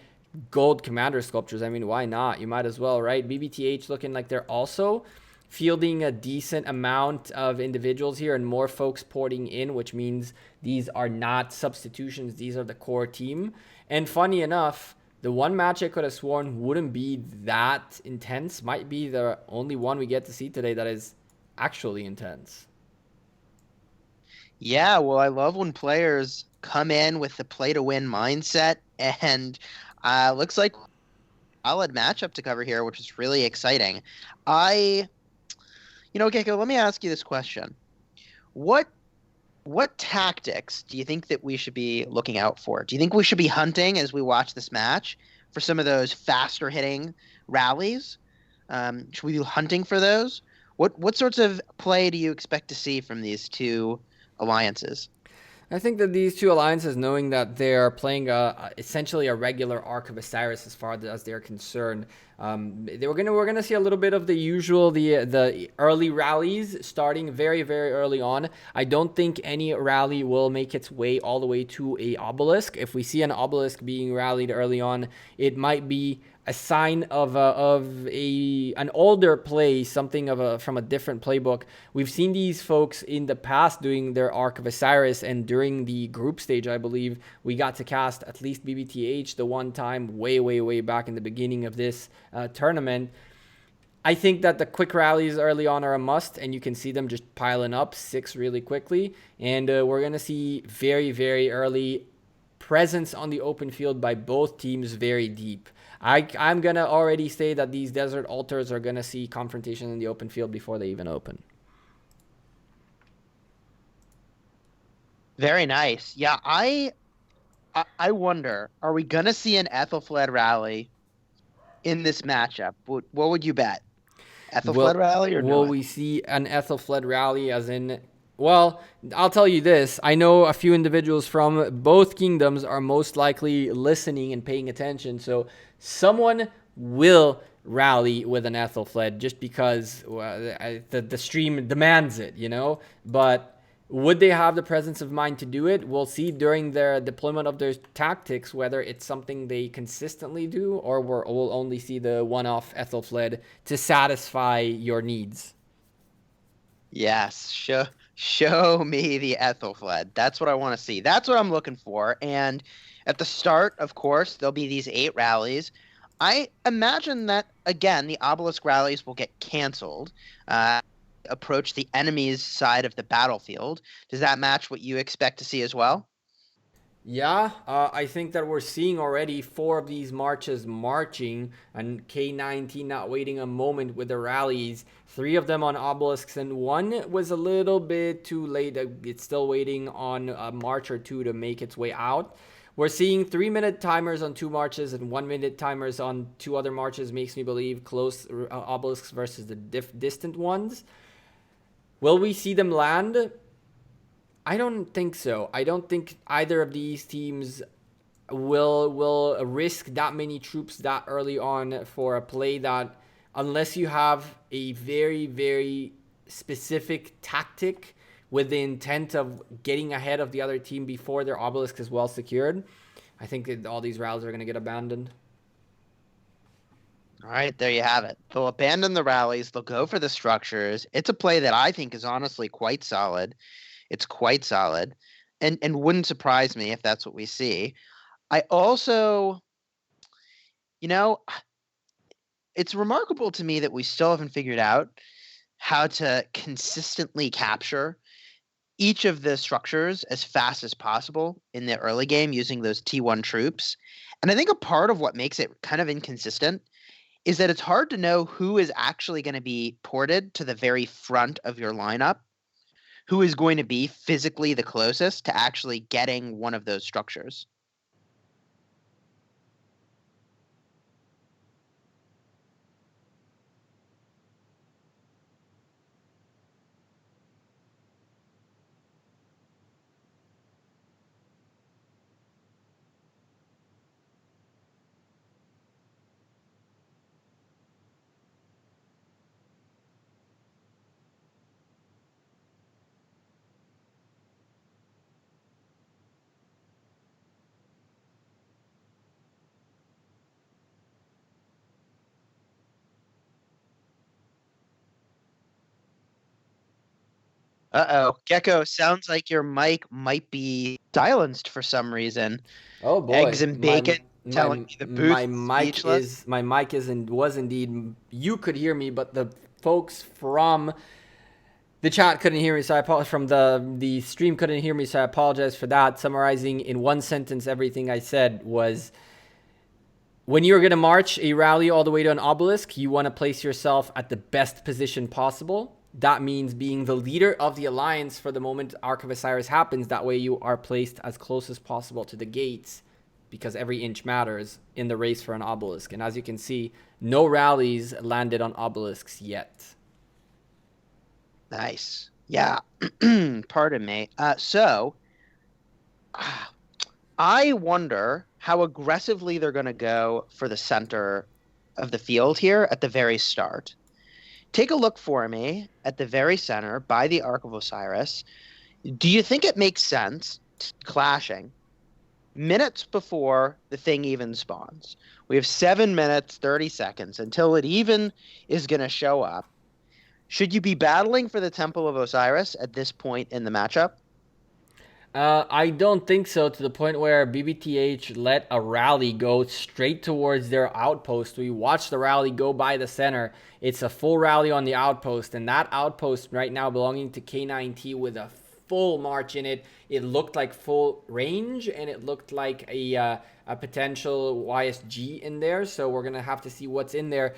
[SPEAKER 1] gold commander sculptures. I mean, why not? You might as well, right? BBTH looking like they're also fielding a decent amount of individuals here and more folks porting in, which means these are not substitutions. These are the core team. And funny enough, the one match I could have sworn wouldn't be that intense might be the only one we get to see today that is actually intense.
[SPEAKER 3] Yeah, well, I love when players come in with the play-to-win mindset, and looks like a solid matchup to cover here, which is really exciting. Gecko, let me ask you this question. What tactics do you think that we should be looking out for? Do you think we should be hunting as we watch this match for some of those faster hitting rallies? Should we be hunting for those? What sorts of play do you expect to see from these two alliances?
[SPEAKER 1] I think that these two alliances, knowing that they're playing essentially a regular Ark of Osiris as far as they're concerned, we're gonna see a little bit of the usual the early rallies starting very, very early on. I don't think any rally will make its way all the way to a obelisk. If we see an obelisk being rallied early on, it might be a sign of an older play, something from a different playbook. We've seen these folks in the past doing their Ark of Osiris, and during the group stage, I believe we got to cast at least BBTH the one time way back in the beginning of this tournament. I think that the quick rallies early on are a must, and you can see them just piling up 6 really quickly, and we're gonna see very, very early presence on the open field by both teams very deep. I'm going to already say that these desert altars are going to see confrontation in the open field before they even open.
[SPEAKER 3] Very nice. Yeah, I wonder, are we going to see an Ethelfled rally in this matchup? What would you bet? Ethelfled rally or no?
[SPEAKER 1] Will we see an Ethelfled rally as in... Well, I'll tell you this. I know a few individuals from both kingdoms are most likely listening and paying attention. So someone will rally with an Ethelfled just because the stream demands it, But would they have the presence of mind to do it? We'll see during their deployment of their tactics whether it's something they consistently do or we'll only see the one-off Ethelfled to satisfy your needs.
[SPEAKER 3] Yes, Show me the Ethelfled. That's what I want to see. That's what I'm looking for. And at the start, of course, there'll be these 8 rallies. I imagine that, again, the obelisk rallies will get canceled, approach the enemy's side of the battlefield. Does that match what you expect to see as well?
[SPEAKER 1] Yeah, I think that we're seeing already 4 of these marches marching and K9T not waiting a moment with the rallies. 3 of them on obelisks and 1 was a little bit too late. It's still waiting on a march or 2 to make its way out. We're seeing 3-minute timers on 2 marches and 1-minute timers on 2 other marches, makes me believe close obelisks versus the distant ones. Will we see them land? I don't think so. I don't think either of these teams will risk that many troops that early on for a play that, unless you have a very, very specific tactic with the intent of getting ahead of the other team before their obelisk is well secured, I think that all these rallies are going to get abandoned.
[SPEAKER 3] All right, there you have it. They'll abandon the rallies. They'll go for the structures. It's a play that I think is honestly quite solid. It's quite solid, and wouldn't surprise me if that's what we see. I also, it's remarkable to me that we still haven't figured out how to consistently capture each of the structures as fast as possible in the early game using those T1 troops. And I think a part of what makes it kind of inconsistent is that it's hard to know who is actually going to be ported to the very front of your lineup, who is going to be physically the closest to actually getting one of those structures. Uh-oh. Gecko, sounds like your mic might be silenced for some reason.
[SPEAKER 1] Oh boy.
[SPEAKER 3] Eggs and bacon telling me the booth
[SPEAKER 1] my mic was indeed, you could hear me, but the folks from the chat couldn't hear me, so I apologize. From the stream couldn't hear me, so I apologize for that. Summarizing in one sentence everything I said was, when you're going to march a rally all the way to an obelisk, you want to place yourself at the best position possible. That means being the leader of the alliance for the moment Ark of Osiris happens. That way you are placed as close as possible to the gates, because every inch matters in the race for an obelisk. And as you can see, no rallies landed on obelisks yet.
[SPEAKER 3] Nice. Yeah. Pardon me. So, I wonder how aggressively they're going to go for the center of the field here at the very start. Take a look for me at the very center by the Ark of Osiris. Do you think it makes sense clashing minutes before the thing even spawns? We have 7 minutes, 30 seconds until it even is going to show up. Should you be battling for the Temple of Osiris at this point in the matchup?
[SPEAKER 1] I don't think so, to the point where BBTH let a rally go straight towards their outpost. We watched the rally go by the center. It's a full rally on the outpost, and that outpost right now belonging to K9T with a full march in it. It looked like full range, and it looked like a potential YSG in there, so we're going to have to see what's in there.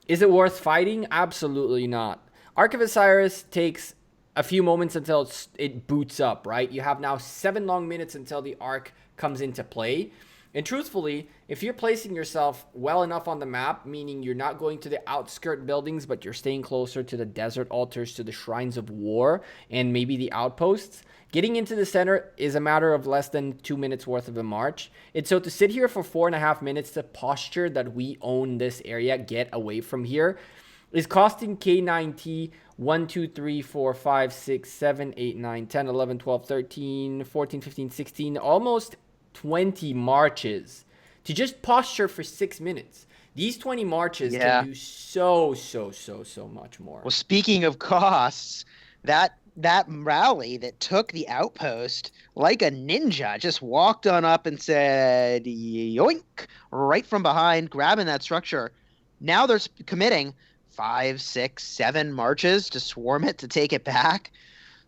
[SPEAKER 1] Is it worth fighting? Absolutely not. Ark of Osiris takes a few moments until it boots up, right? You have now 7 long minutes until the Ark comes into play. And truthfully, if you're placing yourself well enough on the map, meaning you're not going to the outskirt buildings, but you're staying closer to the desert altars, to the shrines of war, and maybe the outposts, getting into the center is a matter of less than 2 minutes worth of a march. And so to sit here for 4.5 minutes to posture that we own this area, get away from here, is costing K9T 1, 2, 3, 4, 5, 6, 7, 8, 9, 10, 11, 12, 13, 14, 15, 16, almost 20 marches to just posture for 6 minutes. These 20 marches can do so much more.
[SPEAKER 3] Well, speaking of costs, that rally that took the outpost like a ninja just walked on up and said yoink right from behind, grabbing that structure. Now they're committing 5, 6, 7 marches to swarm it, to take it back.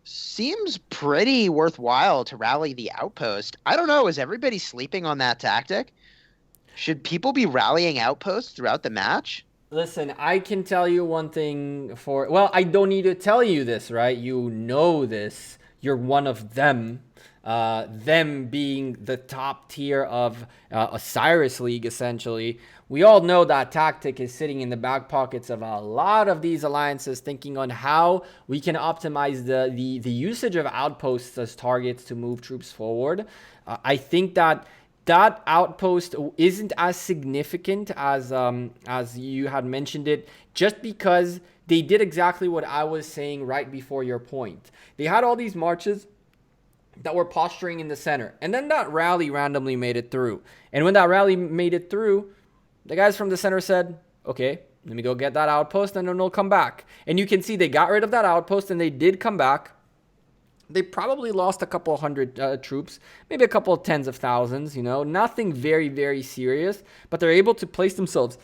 [SPEAKER 3] Seems pretty worthwhile to rally the outpost. I don't know, is everybody sleeping on that tactic? Should people be rallying outposts throughout the match?
[SPEAKER 1] Listen, I can tell you one thing well, I don't need to tell you this, right? You know this. You're one of them. them being the top tier of Osiris League, essentially. We all know that tactic is sitting in the back pockets of a lot of these alliances, thinking on how we can optimize the usage of outposts as targets to move troops forward. I think that outpost isn't as significant as you had mentioned it, just because they did exactly what I was saying right before your point. They had all these marches that were posturing in the center, and then that rally randomly made it through. And when that rally made it through, the guys from the center said, okay, let me go get that outpost, and then they'll come back. And you can see they got rid of that outpost, and they did come back. They probably lost a couple hundred troops, maybe a couple of tens of thousands, nothing very, very serious, but they're able to place themselves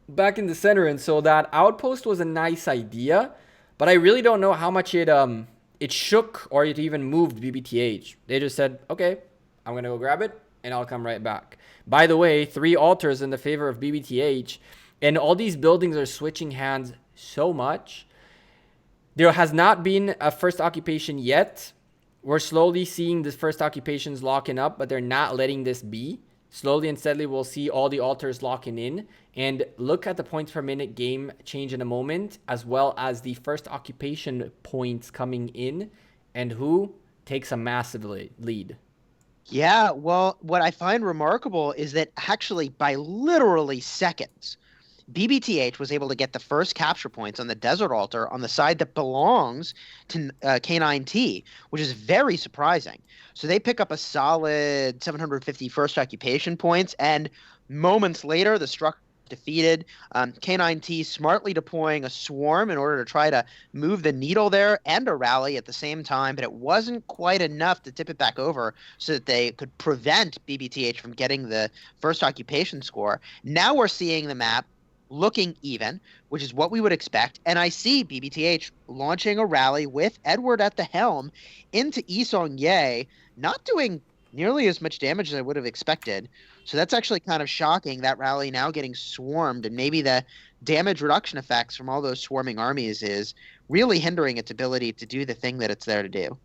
[SPEAKER 1] back in the center. And so that outpost was a nice idea, but I really don't know how much it shook or it even moved BBTH. They just said, okay, I'm going to go grab it and I'll come right back. By the way, 3 altars in the favor of BBTH, and all these buildings are switching hands so much. There has not been a first occupation yet. We're slowly seeing the first occupations locking up, but they're not letting this be. Slowly and steadily, we'll see all the altars locking in. And look at the points per minute game change in a moment, as well as the first occupation points coming in, and who takes a massive lead.
[SPEAKER 3] Yeah, well, what I find remarkable is that actually by literally seconds, BBTH was able to get the first capture points on the desert altar on the side that belongs to K9T, which is very surprising. So they pick up a solid 750 first occupation points, and moments later, the structure defeated. K9T smartly deploying a swarm in order to try to move the needle there and a rally at the same time, but it wasn't quite enough to tip it back over so that they could prevent BBTH from getting the first occupation score. Now we're seeing the map looking even, which is what we would expect, and I see BBTH launching a rally with Edward at the helm into Isongye, not doing nearly as much damage as I would have expected. So that's actually kind of shocking, that rally now getting swarmed, and maybe the damage reduction effects from all those swarming armies is really hindering its ability to do the thing that it's there to do.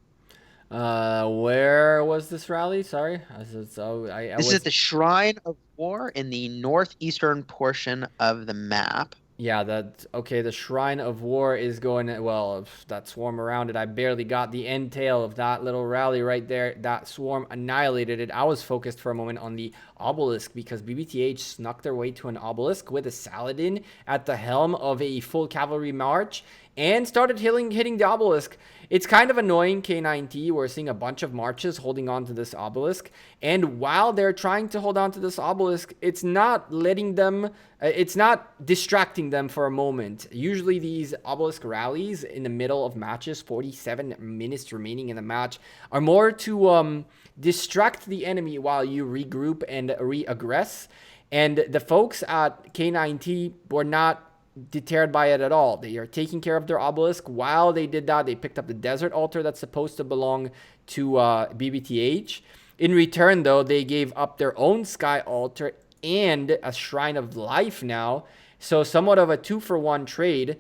[SPEAKER 1] Where was this rally? Sorry.
[SPEAKER 3] This is at the Shrine of War in the northeastern portion of the map.
[SPEAKER 1] Yeah, the Shrine of War is going, well, that swarm around it, I barely got the end tail of that little rally right there. That swarm annihilated it. I was focused for a moment on the obelisk because BBTH snuck their way to an obelisk with a Saladin at the helm of a full cavalry march and started hitting the obelisk. It's kind of annoying, K9T. We're seeing a bunch of marches holding on to this obelisk, and while they're trying to hold on to this obelisk, it's not letting them, it's not distracting them for a moment. Usually these obelisk rallies in the middle of matches, 47 minutes remaining in the match, are more to distract the enemy while you regroup and re-aggress, and the folks at K9T were not deterred by it at all. They are taking care of their obelisk. While they did that, they picked up the desert altar that's supposed to belong to BBTH. In return, though, they gave up their own sky altar and a shrine of life now. So somewhat of a 2-for-1 trade.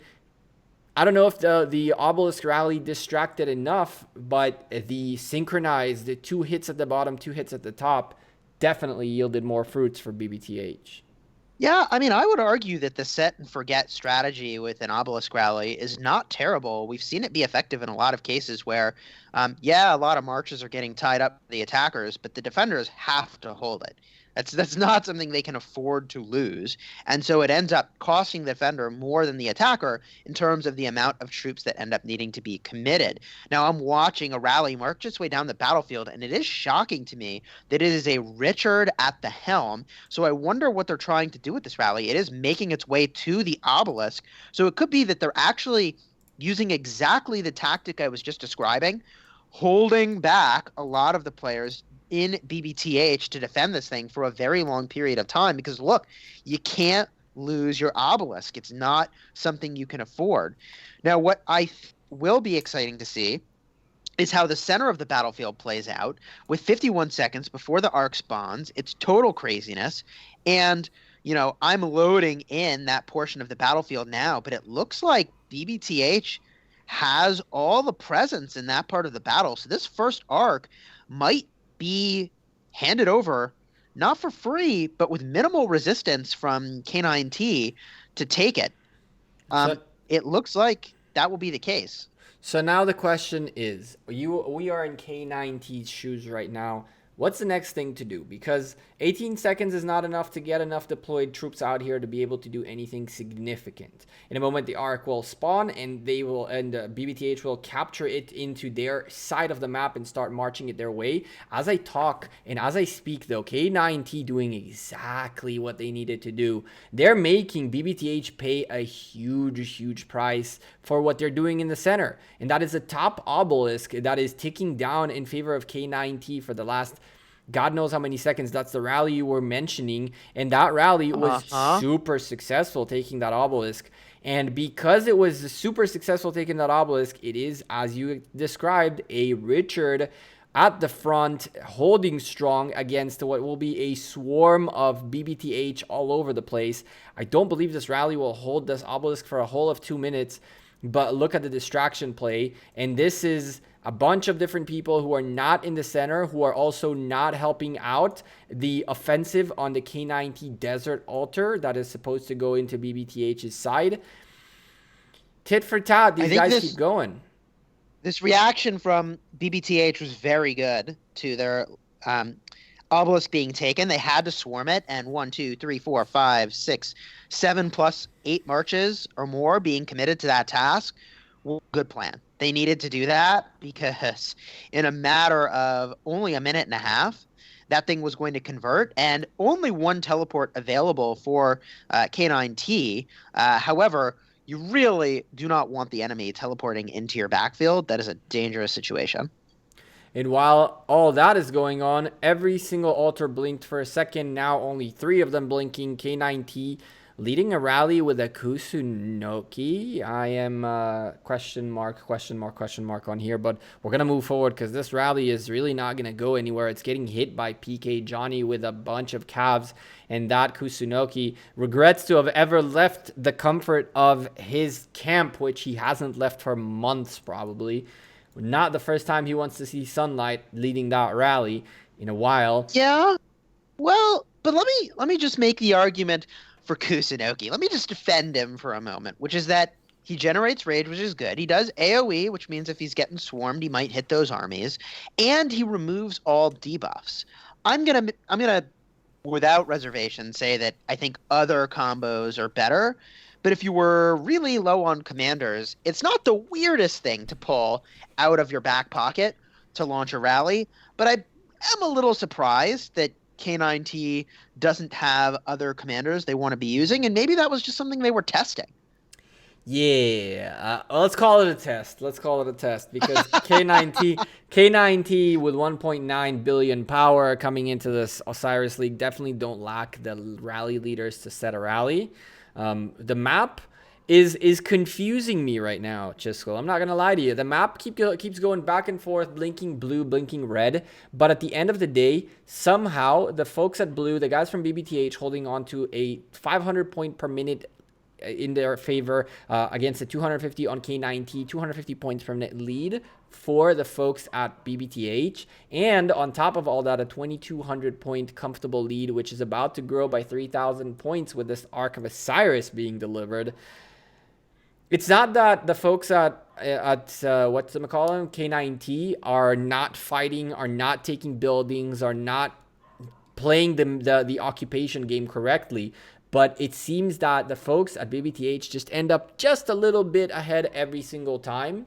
[SPEAKER 1] I don't know if the obelisk rally distracted enough, but the synchronized, the 2 hits at the bottom, 2 hits at the top, definitely yielded more fruits for BBTH.
[SPEAKER 3] Yeah, I mean, I would argue that the set and forget strategy with an obelisk rally is not terrible. We've seen it be effective in a lot of cases where, a lot of marches are getting tied up to the attackers, but the defenders have to hold it. That's not something they can afford to lose. And so it ends up costing the defender more than the attacker in terms of the amount of troops that end up needing to be committed. Now, I'm watching a rally march its way down the battlefield, and it is shocking to me that it is a Richard at the helm. So I wonder what they're trying to do with this rally. It is making its way to the obelisk. So it could be that they're actually using exactly the tactic I was just describing, holding back a lot of the players in BBTH to defend this thing for a very long period of time, because look, you can't lose your obelisk. It's not something you can afford. Now, what will be exciting to see is how the center of the battlefield plays out with 51 seconds before the arc spawns. It's total craziness. And, I'm loading in that portion of the battlefield now, but it looks like BBTH has all the presence in that part of the battle. So this first arc might be handed over, not for free, but with minimal resistance from K9T to take it.
[SPEAKER 1] So,
[SPEAKER 3] It looks like that will be the case.
[SPEAKER 1] so now the question is, we are in K9T's shoes right now. What's the next thing to do? Because 18 seconds is not enough to get enough deployed troops out here to be able to do anything significant. In a moment, the Ark will spawn, and BBTH will capture it into their side of the map and start marching it their way. As I talk and as I speak, though, K9T doing exactly what they needed to do. They're making BBTH pay a huge price for what they're doing in the center, and that is a top obelisk that is ticking down in favor of K9T for the last God knows how many seconds. That's the rally you were mentioning, and that rally was super successful, taking that obelisk. And because it was super successful taking that obelisk, it is, as you described, a Richard at the front, holding strong against what will be a swarm of BBTH all over the place. I don't believe this rally will hold this obelisk for a whole of 2 minutes, but look at the distraction play, and this is a bunch of different people who are not in the center, who are also not helping out the offensive on the K9T Desert Altar that is supposed to go into BBTH's side. Tit for tat, these guys keep going.
[SPEAKER 3] This reaction from BBTH was very good to their obelisk being taken. They had to swarm it, and 1, 2, 3, 4, 5, 6, 7 plus 8 marches or more being committed to that task. Well, good plan. They needed to do that because in a matter of only a minute and a half, that thing was going to convert, and only one teleport available for K9T. However, you really do not want the enemy teleporting into your backfield. That is a dangerous situation.
[SPEAKER 1] And while all that is going on, every single altar blinked for a second. Now only 3 of them blinking. K9T leading a rally with a Kusunoki. I am question mark on here, but we're going to move forward because this rally is really not going to go anywhere. It's getting hit by PK Johnny with a bunch of calves, and that Kusunoki regrets to have ever left the comfort of his camp, which he hasn't left for months probably. Not the first time he wants to see sunlight leading that rally in a while.
[SPEAKER 3] Yeah, well, but let me just make the argument for Kusunoki. Let me just defend him for a moment, which is that he generates rage, which is good. He does AoE, which means if he's getting swarmed, he might hit those armies, and he removes all debuffs. I'm gonna without reservation say that I think other combos are better, but if you were really low on commanders, it's not the weirdest thing to pull out of your back pocket to launch a rally, but I am a little surprised that K9T doesn't have other commanders they want to be using, and maybe that was just something they were testing.
[SPEAKER 1] Yeah, let's call it a test. Let's call it a test because K9T with 1.9 billion power coming into this Osiris League definitely don't lack the rally leaders to set a rally. The map is confusing me right now, Chisco. I'm not gonna lie to you. The map keeps going back and forth, blinking blue, blinking red. But at the end of the day, somehow the folks at blue, the guys from BBTH, holding on to a 500 point per minute in their favor against the 250 on K9T, 250 points per minute lead for the folks at BBTH, and on top of all that, a 2200 point comfortable lead, which is about to grow by 3000 points with this Ark of Osiris being delivered. It's not that the folks at whatchamacallit, K9T, are not fighting, are not taking buildings, are not playing the occupation game correctly, but it seems that the folks at BBTH just end up just a little bit ahead every single time,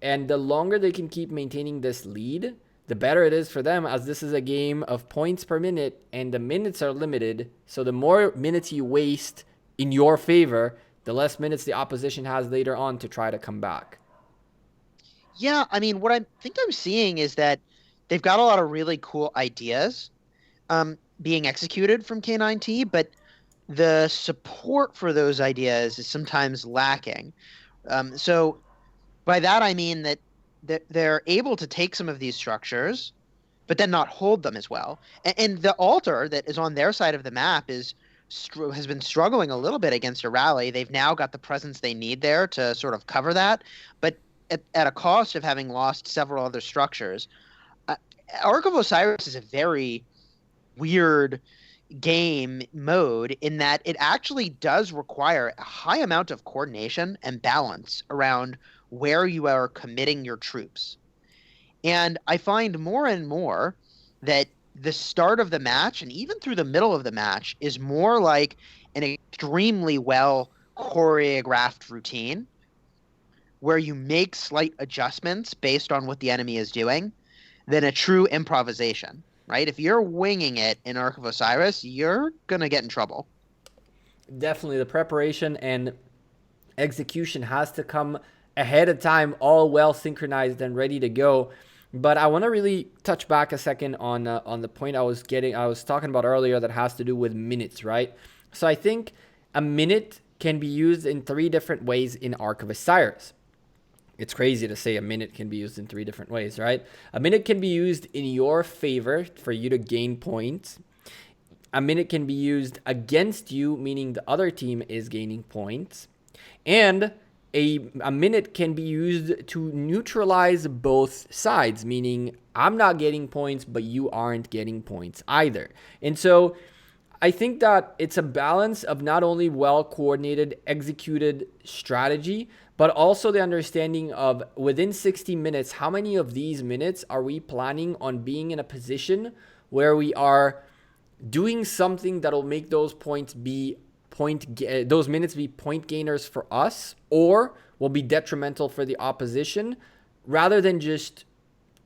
[SPEAKER 1] and the longer they can keep maintaining this lead, the better it is for them, as this is a game of points per minute, and the minutes are limited, so the more minutes you waste in your favor, the less minutes the opposition has later on to try to come back.
[SPEAKER 3] Yeah, I mean, what I think I'm seeing is that they've got a lot of really cool ideas being executed from K9T, but the support for those ideas is sometimes lacking. So by that I mean that they're able to take some of these structures, but then not hold them as well. And the altar that is on their side of the map has been struggling a little bit against a rally. They've now got the presence they need there to sort of cover that, but at a cost of having lost several other structures. Ark of Osiris is a very weird game mode in that it actually does require a high amount of coordination and balance around where you are committing your troops. And I find more and more that the start of the match and even through the middle of the match is more like an extremely well choreographed routine where you make slight adjustments based on what the enemy is doing than a true improvisation, right? If you're winging it in Ark of Osiris, you're going to get in trouble.
[SPEAKER 1] Definitely, the preparation and execution has to come ahead of time, all well synchronized and ready to go. But I want to really touch back a second on the point I was talking about earlier that has to do with minutes, right? So I think a minute can be used in 3 different ways in Ark of Osiris. It's crazy to say a minute can be used in 3 different ways, right? A minute can be used in your favor for you to gain points. A minute can be used against you, meaning the other team is gaining points. And a minute can be used to neutralize both sides, meaning I'm not getting points, but you aren't getting points either. And so I think that it's a balance of not only well-coordinated, executed strategy, but also the understanding of within 60 minutes, how many of these minutes are we planning on being in a position where we are doing something that'll make those points be those minutes be point gainers for us, or will be detrimental for the opposition, rather than just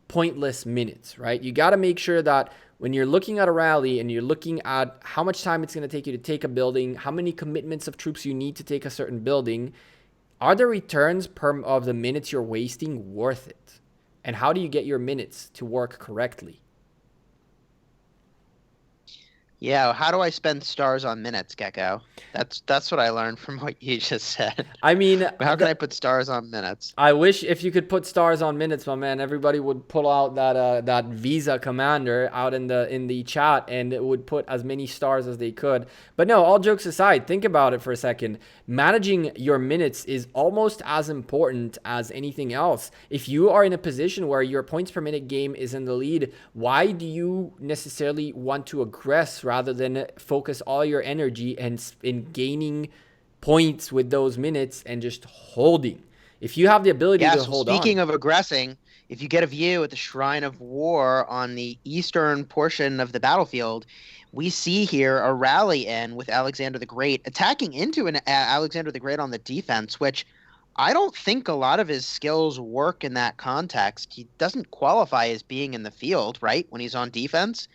[SPEAKER 1] pointless minutes, right? You got to make sure that when you're looking at a rally and you're looking at how much time it's going to take you to take a building, how many commitments of troops you need to take a certain building, are the returns of the minutes you're wasting worth it? And how do you get your minutes to work correctly?
[SPEAKER 3] Yeah, how do I spend stars on minutes, Gecko? That's what I learned from what you just said.
[SPEAKER 1] I mean,
[SPEAKER 3] how can I put stars on minutes?
[SPEAKER 1] I wish if you could put stars on minutes, my man. Everybody would pull out that Visa commander out in the chat, and it would put as many stars as they could. But no, all jokes aside, think about it for a second. Managing your minutes is almost as important as anything else. If you are in a position where your points per minute game is in the lead, why do you necessarily want to aggress rather than focus all your energy in gaining points with those minutes and just holding? If you have the ability to hold on.
[SPEAKER 3] Speaking of aggressing, if you get a view at the Shrine of War on the eastern portion of the battlefield, we see here a rally in with Alexander the Great attacking into an Alexander the Great on the defense, which I don't think a lot of his skills work in that context. He doesn't qualify as being in the field, right, when he's on defense.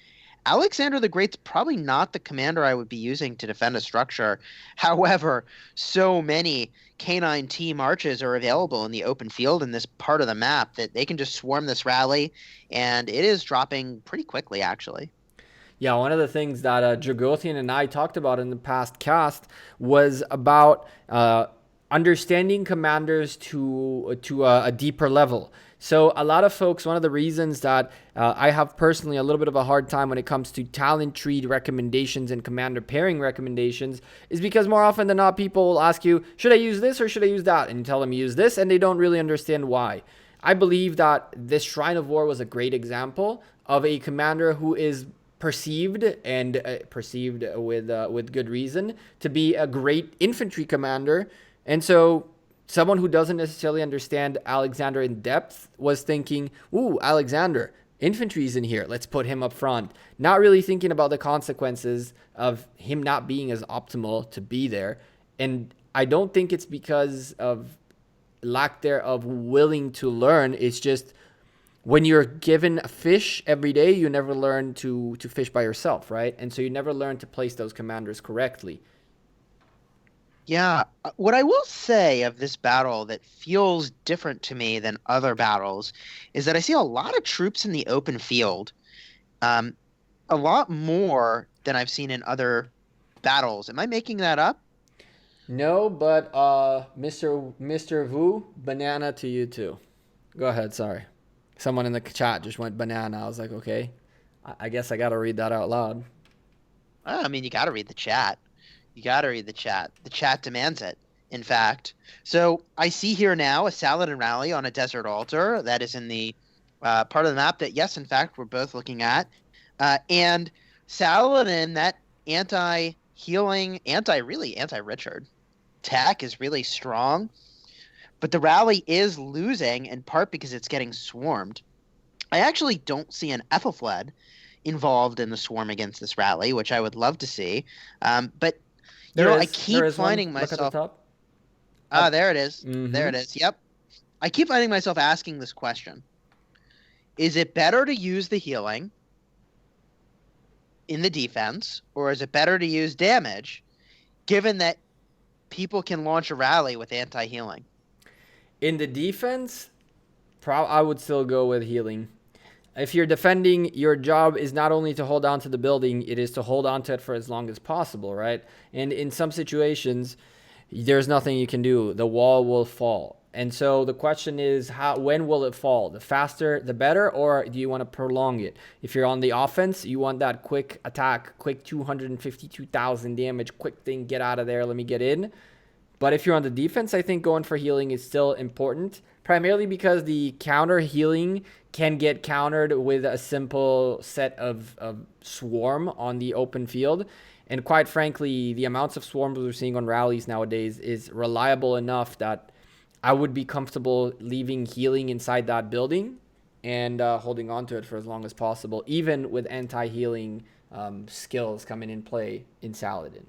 [SPEAKER 3] Alexander the Great's probably not the commander I would be using to defend a structure. However, so many K9T marches are available in the open field in this part of the map that they can just swarm this rally, and it is dropping pretty quickly, actually.
[SPEAKER 1] Yeah, one of the things that Dragothian and I talked about in the past cast was about understanding commanders to a deeper level. So a lot of folks, one of the reasons that I have personally a little bit of a hard time when it comes to talent tree recommendations and commander pairing recommendations is because more often than not, people will ask you, should I use this or should I use that? And you tell them use this, and they don't really understand why. I believe that this Shrine of War was a great example of a commander who is perceived and perceived with good reason to be a great infantry commander. And so someone who doesn't necessarily understand Alexander in depth was thinking, ooh, Alexander, infantry's in here, let's put him up front. Not really thinking about the consequences of him not being as optimal to be there. And I don't think it's because of lack thereof willing to learn. It's just when you're given a fish every day, you never learn to fish by yourself, right? And so you never learn to place those commanders correctly.
[SPEAKER 3] Yeah, what I will say of this battle that feels different to me than other battles is that I see a lot of troops in the open field, a lot more than I've seen in other battles. Am I making that up?
[SPEAKER 1] No, but Mr. Vu, banana to you too. Go ahead, sorry. Someone in the chat just went banana. I was like, okay, I guess I got to read that out loud.
[SPEAKER 3] I mean, you got to read the chat. You got to read the chat. The chat demands it. in fact. So I see here now a Saladin rally on a desert altar that is in the part of the map that, yes, in fact, we're both looking at. And Saladin, that anti-healing, anti-Richard tech is really strong. But the rally is losing in part because it's getting swarmed. I actually don't see an Ethelfled involved in the swarm against this rally, which I would love to see. But I keep finding myself.
[SPEAKER 1] Look at the top.
[SPEAKER 3] There it is.
[SPEAKER 1] Mm-hmm.
[SPEAKER 3] There it is. Yep. I keep finding myself asking this question. Is it better to use the healing in the defense, or is it better to use damage, given that people can launch a rally with anti-healing?
[SPEAKER 1] In the defense, I would still go with healing. If you're defending, your job is not only to hold on to the building, it is to hold on to it for as long as possible, right? And in some situations, there's nothing you can do. The wall will fall. And so the question is, when will it fall? The faster, the better, or do you want to prolong it? If you're on the offense, you want that quick attack, quick 252,000 damage, quick thing, get out of there, let me get in. But if you're on the defense, I think going for healing is still important, primarily because the counter healing can get countered with a simple set of swarm on the open field. And quite frankly, the amounts of swarms we're seeing on rallies nowadays is reliable enough that I would be comfortable leaving healing inside that building and holding on to it for as long as possible, even with anti-healing skills coming in play in Saladin.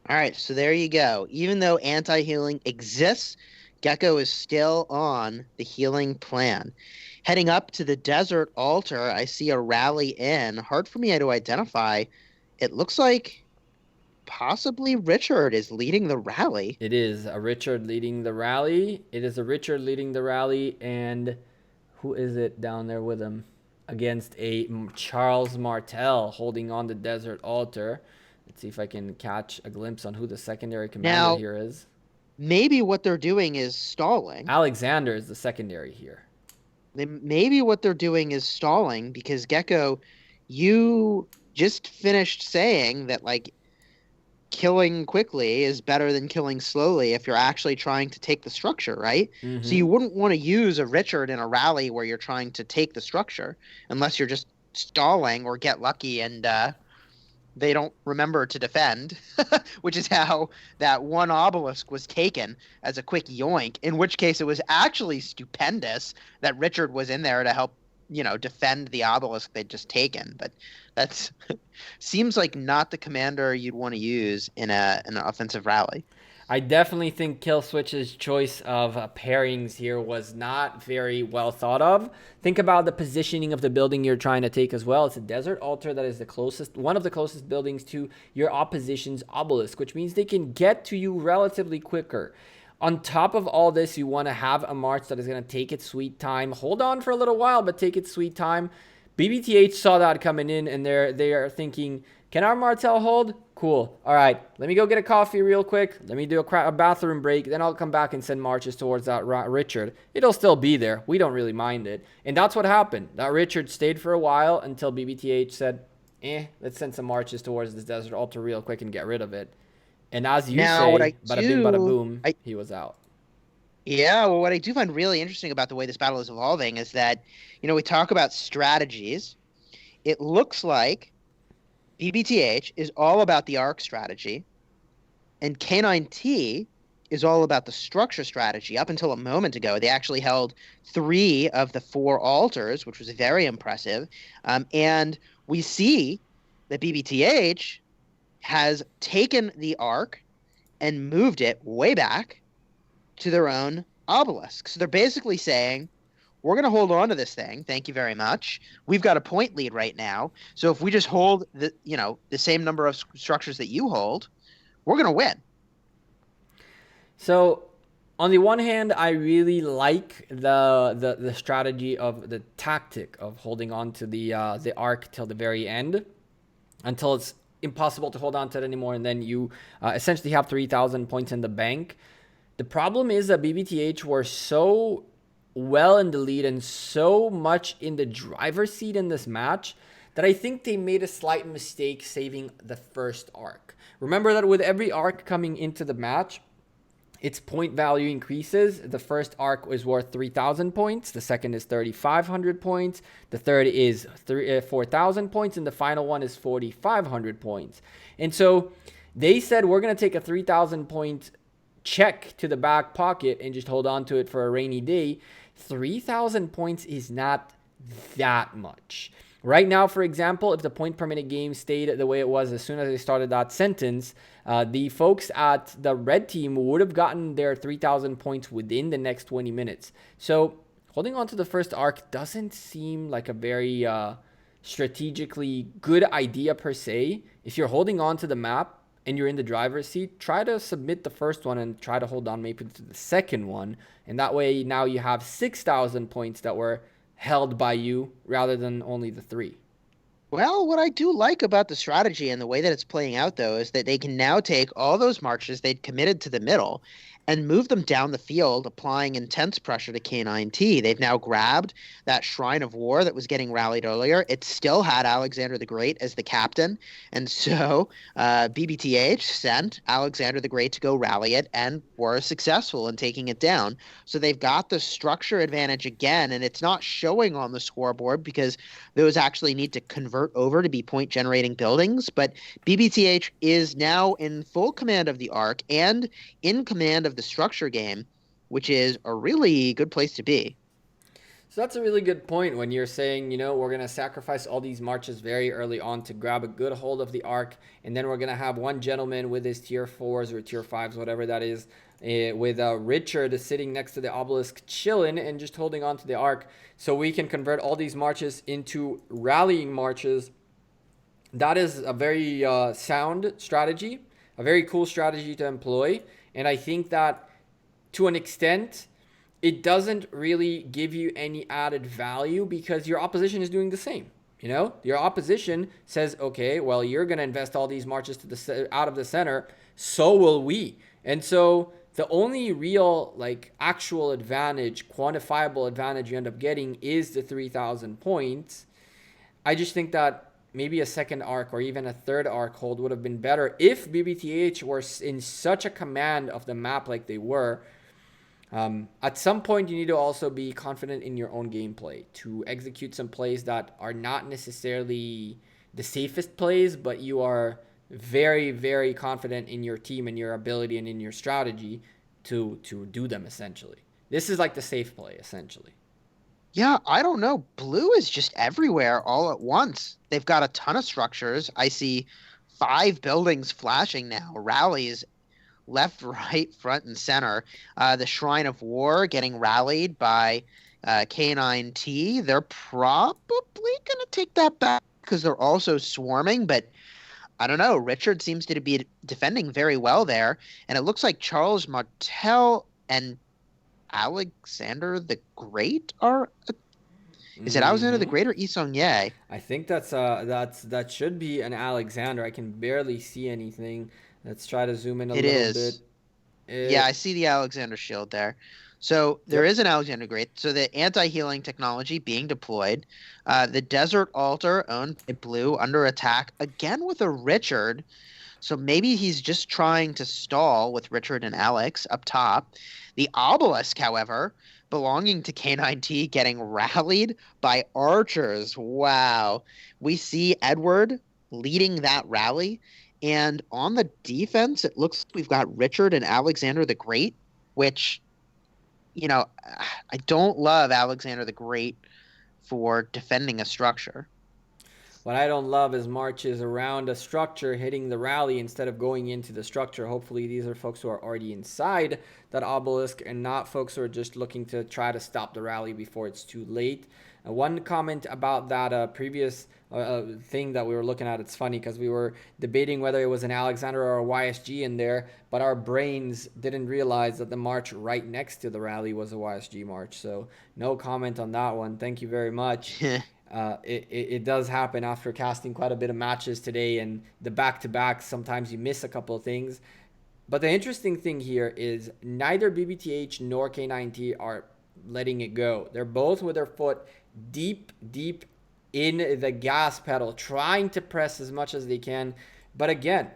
[SPEAKER 3] All right, so there you go. Even though anti-healing exists, Gecko is still on the healing plan. Heading up to the desert altar, I see a rally in. Hard for me to identify. It looks like possibly Richard is leading the rally.
[SPEAKER 1] It is a Richard leading the rally. And who is it down there with him? Against a Charles Martel holding on the desert altar. Let's see if I can catch a glimpse on who the secondary commander here is.
[SPEAKER 3] Maybe what they're doing is stalling.
[SPEAKER 1] Alexander is the secondary here.
[SPEAKER 3] Maybe what they're doing is stalling because, Gecko, you just finished saying that, like, killing quickly is better than killing slowly if you're actually trying to take the structure, right? Mm-hmm. So you wouldn't want to use a Richard in a rally where you're trying to take the structure unless you're just stalling or get lucky and they don't remember to defend, which is how that one obelisk was taken as a quick yoink, in which case it was actually stupendous that Richard was in there to help, defend the obelisk they'd just taken. But that's seems like not the commander you'd want to use in an offensive rally.
[SPEAKER 1] I definitely think Killswitch's choice of pairings here was not very well thought of. Think about the positioning of the building you're trying to take as well. It's a desert altar that is one of the closest buildings to your opposition's obelisk, which means they can get to you relatively quicker. On top of all this, you want to have a march that is going to take its sweet time. Hold on for a little while, but take its sweet time. BBTH saw that coming in, and they are thinking, can our Martel hold? Cool. All right, let me go get a coffee real quick. Let me do a bathroom break. Then I'll come back and send marches towards that Richard. It'll still be there. We don't really mind it. And that's what happened. That Richard stayed for a while until BBTH said, let's send some marches towards this desert altar real quick and get rid of it. And as you say, bada bing, bada boom, he was out.
[SPEAKER 3] Yeah, well, what I do find really interesting about the way this battle is evolving is that, we talk about strategies. It looks like BBTH is all about the arc strategy, and K9T is all about the structure strategy. Up until a moment ago, they actually held 3 of the 4 altars, which was very impressive. And we see that BBTH has taken the arc and moved it way back to their own obelisk. So they're basically saying, we're going to hold on to this thing. Thank you very much. We've got a point lead right now. So if we just hold the same number of structures that you hold, we're going to win.
[SPEAKER 1] So on the one hand, I really like the strategy of the tactic of holding on to the arc till the very end, until it's impossible to hold on to it anymore, and then you essentially have 3,000 points in the bank. The problem is that BBTH were so well in the lead and so much in the driver's seat in this match that I think they made a slight mistake saving the first arc. Remember that with every arc coming into the match, its point value increases. The first arc is worth 3,000 points. The second is 3,500 points. The third is 4,000 points. And the final one is 4,500 points. And so they said, we're going to take a 3,000 point check to the back pocket and just hold on to it for a rainy day. 3,000 points is not that much. Right now, for example, if the point per minute game stayed the way it was as soon as they started that sentence, the folks at the red team would have gotten their 3,000 points within the next 20 minutes. So holding on to the first arc doesn't seem like a very strategically good idea per se. If you're holding on to the map and you're in the driver's seat, try to submit the first one and try to hold on maybe to the second one. And that way now you have 6,000 points that were held by you rather than only the 3.
[SPEAKER 3] Well, what I do like about the strategy and the way that it's playing out, though, is that they can now take all those marches they'd committed to the middle and move them down the field, applying intense pressure to K9T. They've now grabbed that Shrine of War that was getting rallied earlier. It still had Alexander the Great as the captain, and so BBTH sent Alexander the Great to go rally it and were successful in taking it down. So they've got the structure advantage again, and it's not showing on the scoreboard because those actually need to convert over to be point-generating buildings, but BBTH is now in full command of the arc and in command of the structure game, which is a really good place to be.
[SPEAKER 1] So that's a really good point when you're saying, you know, we're going to sacrifice all these marches very early on to grab a good hold of the arc, and then we're going to have one gentleman with his tier 4s or tier 5s, whatever that is, with Richard sitting next to the obelisk chilling and just holding on to the arc, so we can convert all these marches into rallying marches. That is a very sound strategy, a very cool strategy to employ. And I think that to an extent, it doesn't really give you any added value because your opposition is doing the same. You know, your opposition says, okay, well, you're going to invest all these marches to the out of the center. So will we. And so the only real, like, actual advantage, quantifiable advantage you end up getting is the 3,000 points. I just think that maybe a second arc or even a third arc hold would have been better if BBTH were in such a command of the map like they were. At some point, you need to also be confident in your own gameplay to execute some plays that are not necessarily the safest plays, but you are very, very confident in your team and your ability and in your strategy to do them, essentially. This is like the safe play, essentially.
[SPEAKER 3] Yeah, I don't know. Blue is just everywhere all at once. They've got a ton of structures. I see 5 buildings flashing now. Rallies left, right, front, and center. The Shrine of War getting rallied by K9T. They're probably going to take that back because they're also swarming, but I don't know. Richard seems to be defending very well there, and it looks like Charles Martel and Alexander the Great are. Is it Alexander the Great or Isong Ye?
[SPEAKER 1] I think that should be an Alexander. I can barely see anything. Let's try to zoom in a little bit.
[SPEAKER 3] Yeah, I see the Alexander shield there. So there is an Alexander Great. So the anti-healing technology being deployed. The Desert Altar owned by Blue under attack again with a Richard. So maybe he's just trying to stall with Richard and Alex up top. The Obelisk, however, belonging to K9T, getting rallied by archers. Wow. We see Edward leading that rally. And on the defense, it looks like we've got Richard and Alexander the Great, which, you know, I don't love Alexander the Great for defending a structure.
[SPEAKER 1] What I don't love is marches around a structure hitting the rally instead of going into the structure. Hopefully these are folks who are already inside that obelisk and not folks who are just looking to try to stop the rally before it's too late. One comment about that previous thing that we were looking at, it's funny because we were debating whether it was an Alexander or a YSG in there, but our brains didn't realize that the march right next to the rally was a YSG march. So no comment on that one. Thank you very much. It does happen after casting quite a bit of matches today, and the back-to-back, sometimes you miss a couple of things. But the interesting thing here is neither BBTH nor K9T are letting it go. They're both with their foot deep in the gas pedal, trying to press as much as they can. But again,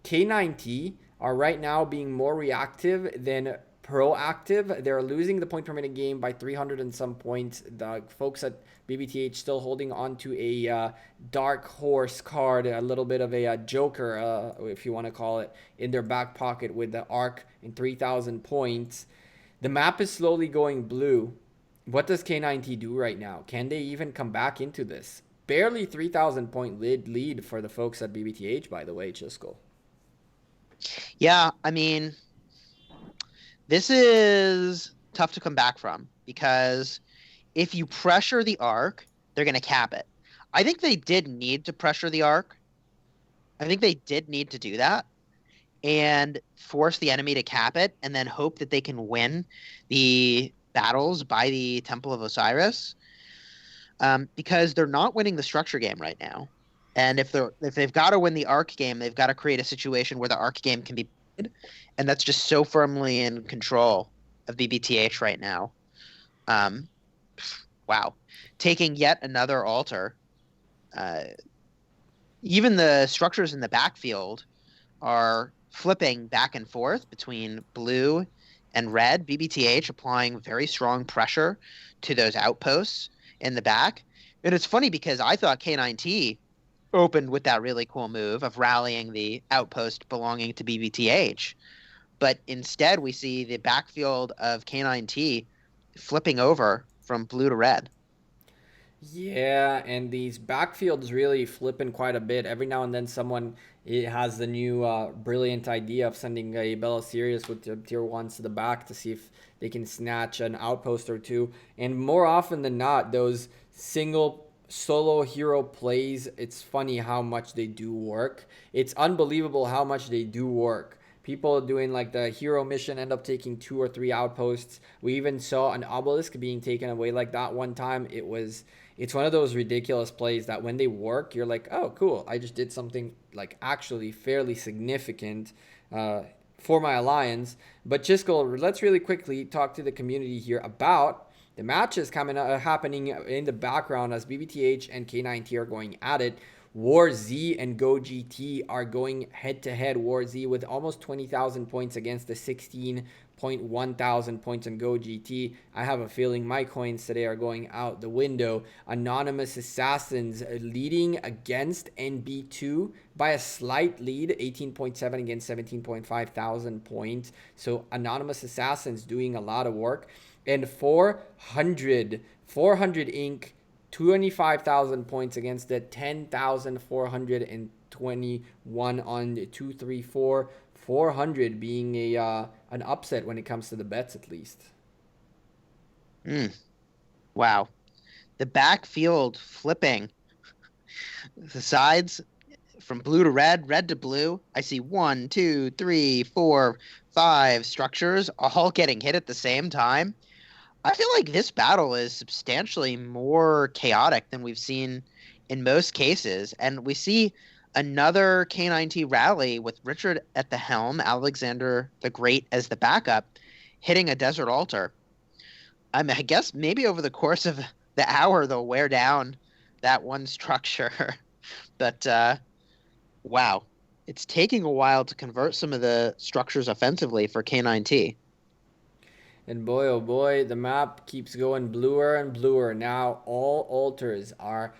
[SPEAKER 1] K9T are right now being more reactive than proactive. They're losing the point per minute game by 300 and some points. The folks at BBTH still holding on to a dark horse card, a little bit of a joker, if you want to call it, in their back pocket with the Arc and 3,000 points. The map is slowly going blue. What does K9T do right now? Can they even come back into this? Barely 3,000 point lead for the folks at BBTH, by the way, Chisco.
[SPEAKER 3] Yeah, I mean, this is tough to come back from, because if you pressure the Arc, they're going to cap it. I think they did need to pressure the Arc. I think they did need to do that and force the enemy to cap it, and then hope that they can win the battles by the Temple of Osiris, because they're not winning the structure game right now. And if they've got to win the Arc game, they've got to create a situation where the Arc game can be played, and that's just so firmly in control of BBTH right now. Wow. Taking yet another altar. Even the structures in the backfield are flipping back and forth between blue and red. BBTH applying very strong pressure to those outposts in the back. And it's funny because I thought K9T opened with that really cool move of rallying the outpost belonging to BBTH. But instead, we see the backfield of K9T flipping over from blue to red.
[SPEAKER 1] Yeah, and these backfields really flipping quite a bit. Every now and then someone has the new brilliant idea of sending a Belisarius with the tier 1s to the back to see if they can snatch an outpost or two. And more often than not, those single solo hero plays, it's funny how much they do work. It's unbelievable how much they do work. People doing like the hero mission end up taking 2 or 3 outposts. We even saw an obelisk being taken away like that one time. It's one of those ridiculous plays that when they work, you're like, oh, cool. I just did something like actually fairly significant for my alliance. But Chisco, let's really quickly talk to the community here about the matches happening in the background as BBTH and K9T are going at it. War Z and Go GT are going head to head. War Z with almost 20,000 points against the 16,100 points on Go GT. I have a feeling my coins today are going out the window. Anonymous Assassins leading against NB2 by a slight lead, 18.7 against 17.5 thousand points. So Anonymous Assassins doing a lot of work. And 400 Inc. 25,000 points against the 10,421 on 234. 400 being an upset when it comes to the bets, at least.
[SPEAKER 3] Wow. The backfield flipping. The sides from blue to red, red to blue. I see 1, 2, 3, 4, 5 structures all getting hit at the same time. I feel like this battle is substantially more chaotic than we've seen in most cases. And we see another K9T rally with Richard at the helm, Alexander the Great as the backup, hitting a desert altar. I mean, I guess maybe over the course of the hour they'll wear down that one structure. But, wow. It's taking a while to convert some of the structures offensively for K9T.
[SPEAKER 1] And boy, oh boy, the map keeps going bluer and bluer. Now all altars are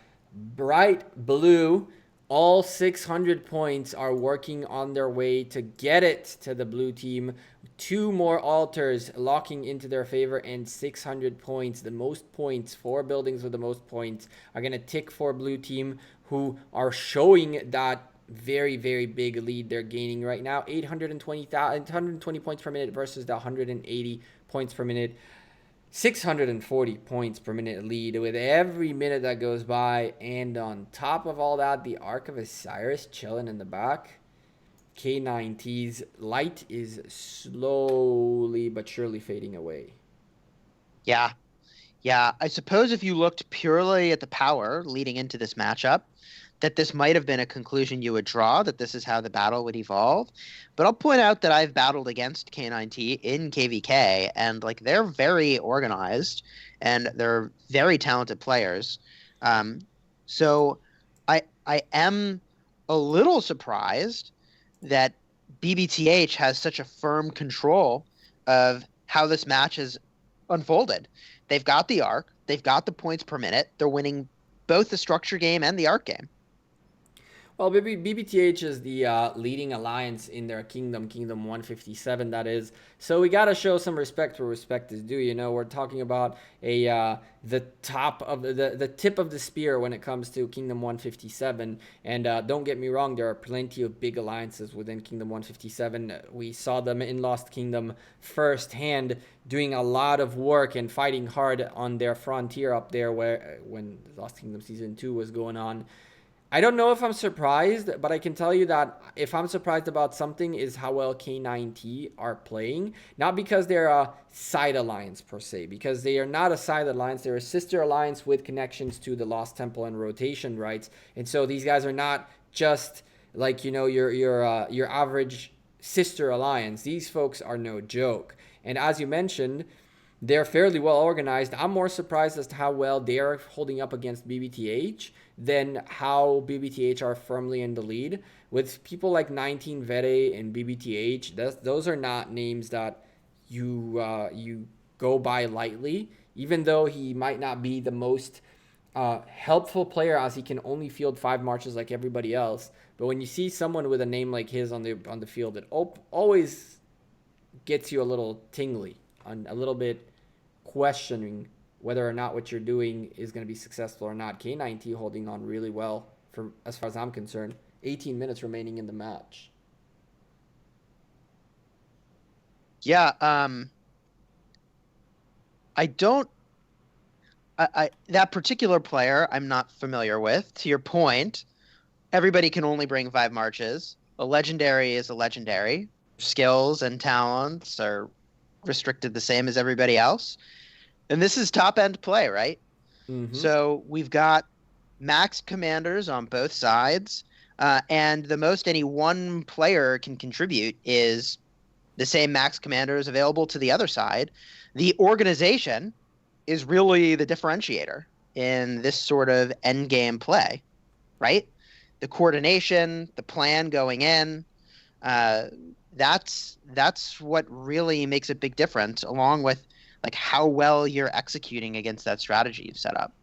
[SPEAKER 1] bright blue. All 600 points are working on their way to get it to the blue team. 2 more altars locking into their favor, and 600 points. The most points, 4 buildings with the most points are going to tick for blue team, who are showing that very, very big lead they're gaining right now. 820 points per minute versus the 180 points per minute. 640 points per minute lead with every minute that goes by. And on top of all that, the Arc of Osiris chilling in the back. K9T's light is slowly but surely fading away.
[SPEAKER 3] Yeah. I suppose if you looked purely at the power leading into this matchup, that this might have been a conclusion you would draw, that this is how the battle would evolve. But I'll point out that I've battled against K9T in KVK, and like they're very organized and they're very talented players. So I am a little surprised that BBTH has such a firm control of how this match has unfolded. They've got the arc, they've got the points per minute, they're winning both the structure game and the arc game.
[SPEAKER 1] Well, BBTH is the leading alliance in their Kingdom 157, that is. So we got to show some respect where respect is due. You know, we're talking about the top of the tip of the spear when it comes to Kingdom 157. And don't get me wrong, there are plenty of big alliances within Kingdom 157. We saw them in Lost Kingdom firsthand, doing a lot of work and fighting hard on their frontier up there when Lost Kingdom Season 2 was going on. I don't know if I'm surprised, but I can tell you that if I'm surprised about something is how well K9T are playing. Not because they're a side alliance per se, because they are not a side alliance. They're a sister alliance with connections to the Lost Temple and rotation rights. And so these guys are not just like, you know, your average sister alliance. These folks are no joke. And as you mentioned, they're fairly well organized. I'm more surprised as to how well they're holding up against BBTH than how BBTH are firmly in the lead. With people like 19 Vere and BBTH, those are not names that you go by lightly, even though he might not be the most helpful player, as he can only field 5 marches like everybody else. But when you see someone with a name like his on the field, it always gets you a little tingly, a little bit questioning whether or not what you're doing is going to be successful or not. K9T holding on really well, as far as I'm concerned. 18 minutes remaining in the match.
[SPEAKER 3] Yeah, that particular player I'm not familiar with. To your point, everybody can only bring 5 marches. A legendary is a legendary. Skills and talents are restricted the same as everybody else. And this is top-end play, right? Mm-hmm. So we've got max commanders on both sides, and the most any one player can contribute is the same max commanders available to the other side. The organization is really the differentiator in this sort of endgame play, right? The coordination, the plan going in, that's what really makes a big difference, along with like how well you're executing against that strategy you've set up.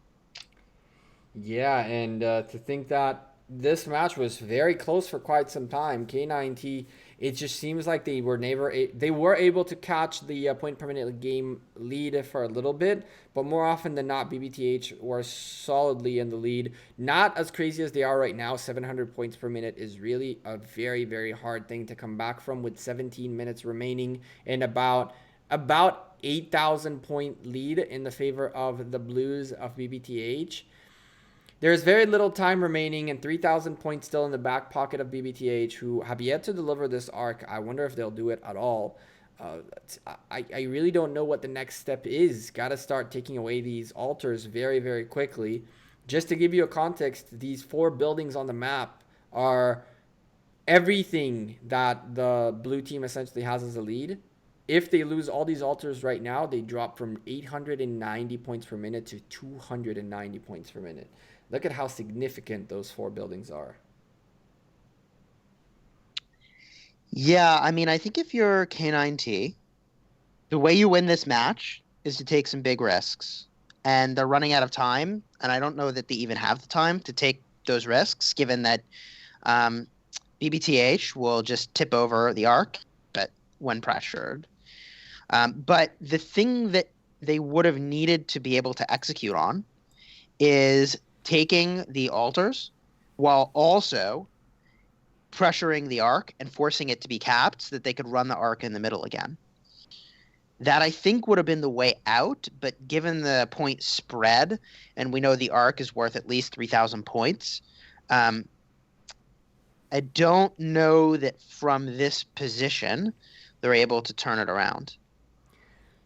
[SPEAKER 1] Yeah, and to think that this match was very close for quite some time. K9T, it just seems like they were able to catch the point per minute game lead for a little bit, but more often than not, BBTH were solidly in the lead. Not as crazy as they are right now. 700 points per minute is really a very, very hard thing to come back from with 17 minutes remaining and about 8,000 point lead in the favor of the Blues of BBTH. There's very little time remaining and 3,000 points still in the back pocket of BBTH, who have yet to deliver this arc. I wonder if they'll do it at all. I really don't know what the next step is. Got to start taking away these altars very, very quickly. Just to give you a context, these 4 buildings on the map are everything that the blue team essentially has as a lead. If they lose all these altars right now, they drop from 890 points per minute to 290 points per minute. Look at how significant those 4 buildings are.
[SPEAKER 3] Yeah, I mean, I think if you're K9T, the way you win this match is to take some big risks. And they're running out of time, and I don't know that they even have the time to take those risks, given that BBTH will just tip over the arc but when pressured. But the thing that they would have needed to be able to execute on is taking the altars while also pressuring the arc and forcing it to be capped so that they could run the arc in the middle again. That, I think, would have been the way out, but given the point spread, and we know the arc is worth at least 3,000 points, I don't know that from this position they're able to turn it around.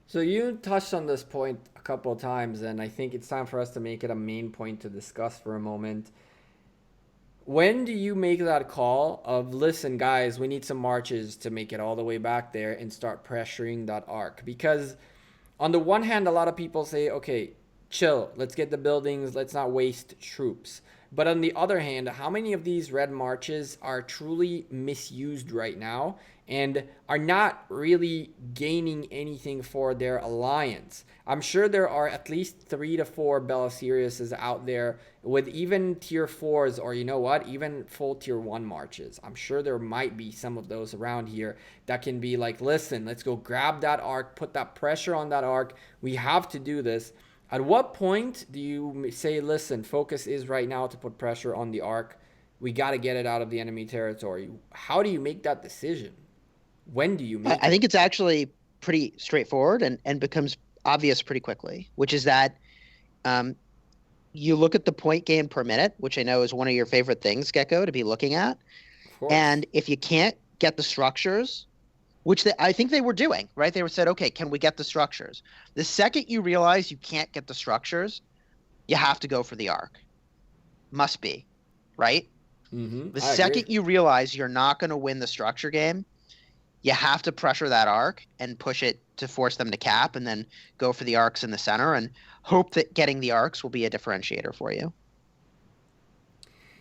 [SPEAKER 1] So you touched on this point a couple of times, and I think it's time for us to make it a main point to discuss for a moment. When do you make that call of, listen, guys, we need some marches to make it all the way back there and start pressuring that arc? Because on the one hand, a lot of people say, okay, chill, let's get the buildings, let's not waste troops. But on the other hand, how many of these red marches are truly misused right now and are not really gaining anything for their alliance? I'm sure there are at least 3 to 4 Belisariuses out there with even tier 4s, or you know what, even full tier 1 marches. I'm sure there might be some of those around here that can be like, listen, let's go grab that arc, put that pressure on that arc. We have to do this. At what point do you say, listen, focus is right now to put pressure on the arc. We got to get it out of the enemy territory. How do you make that decision? When do you make
[SPEAKER 3] I think it's actually pretty straightforward and becomes obvious pretty quickly, which is that you look at the point gain per minute, which I know is one of your favorite things, Gecko, to be looking at. And if you can't get the structures, which I think they were doing, right? They were said, okay, can we get the structures? The second you realize you can't get the structures, you have to go for the arc. Must be, right? The second you realize you're not going to win the structure game, you have to pressure that arc and push it to force them to cap, and then go for the arcs in the center and hope that getting the arcs will be a differentiator for you.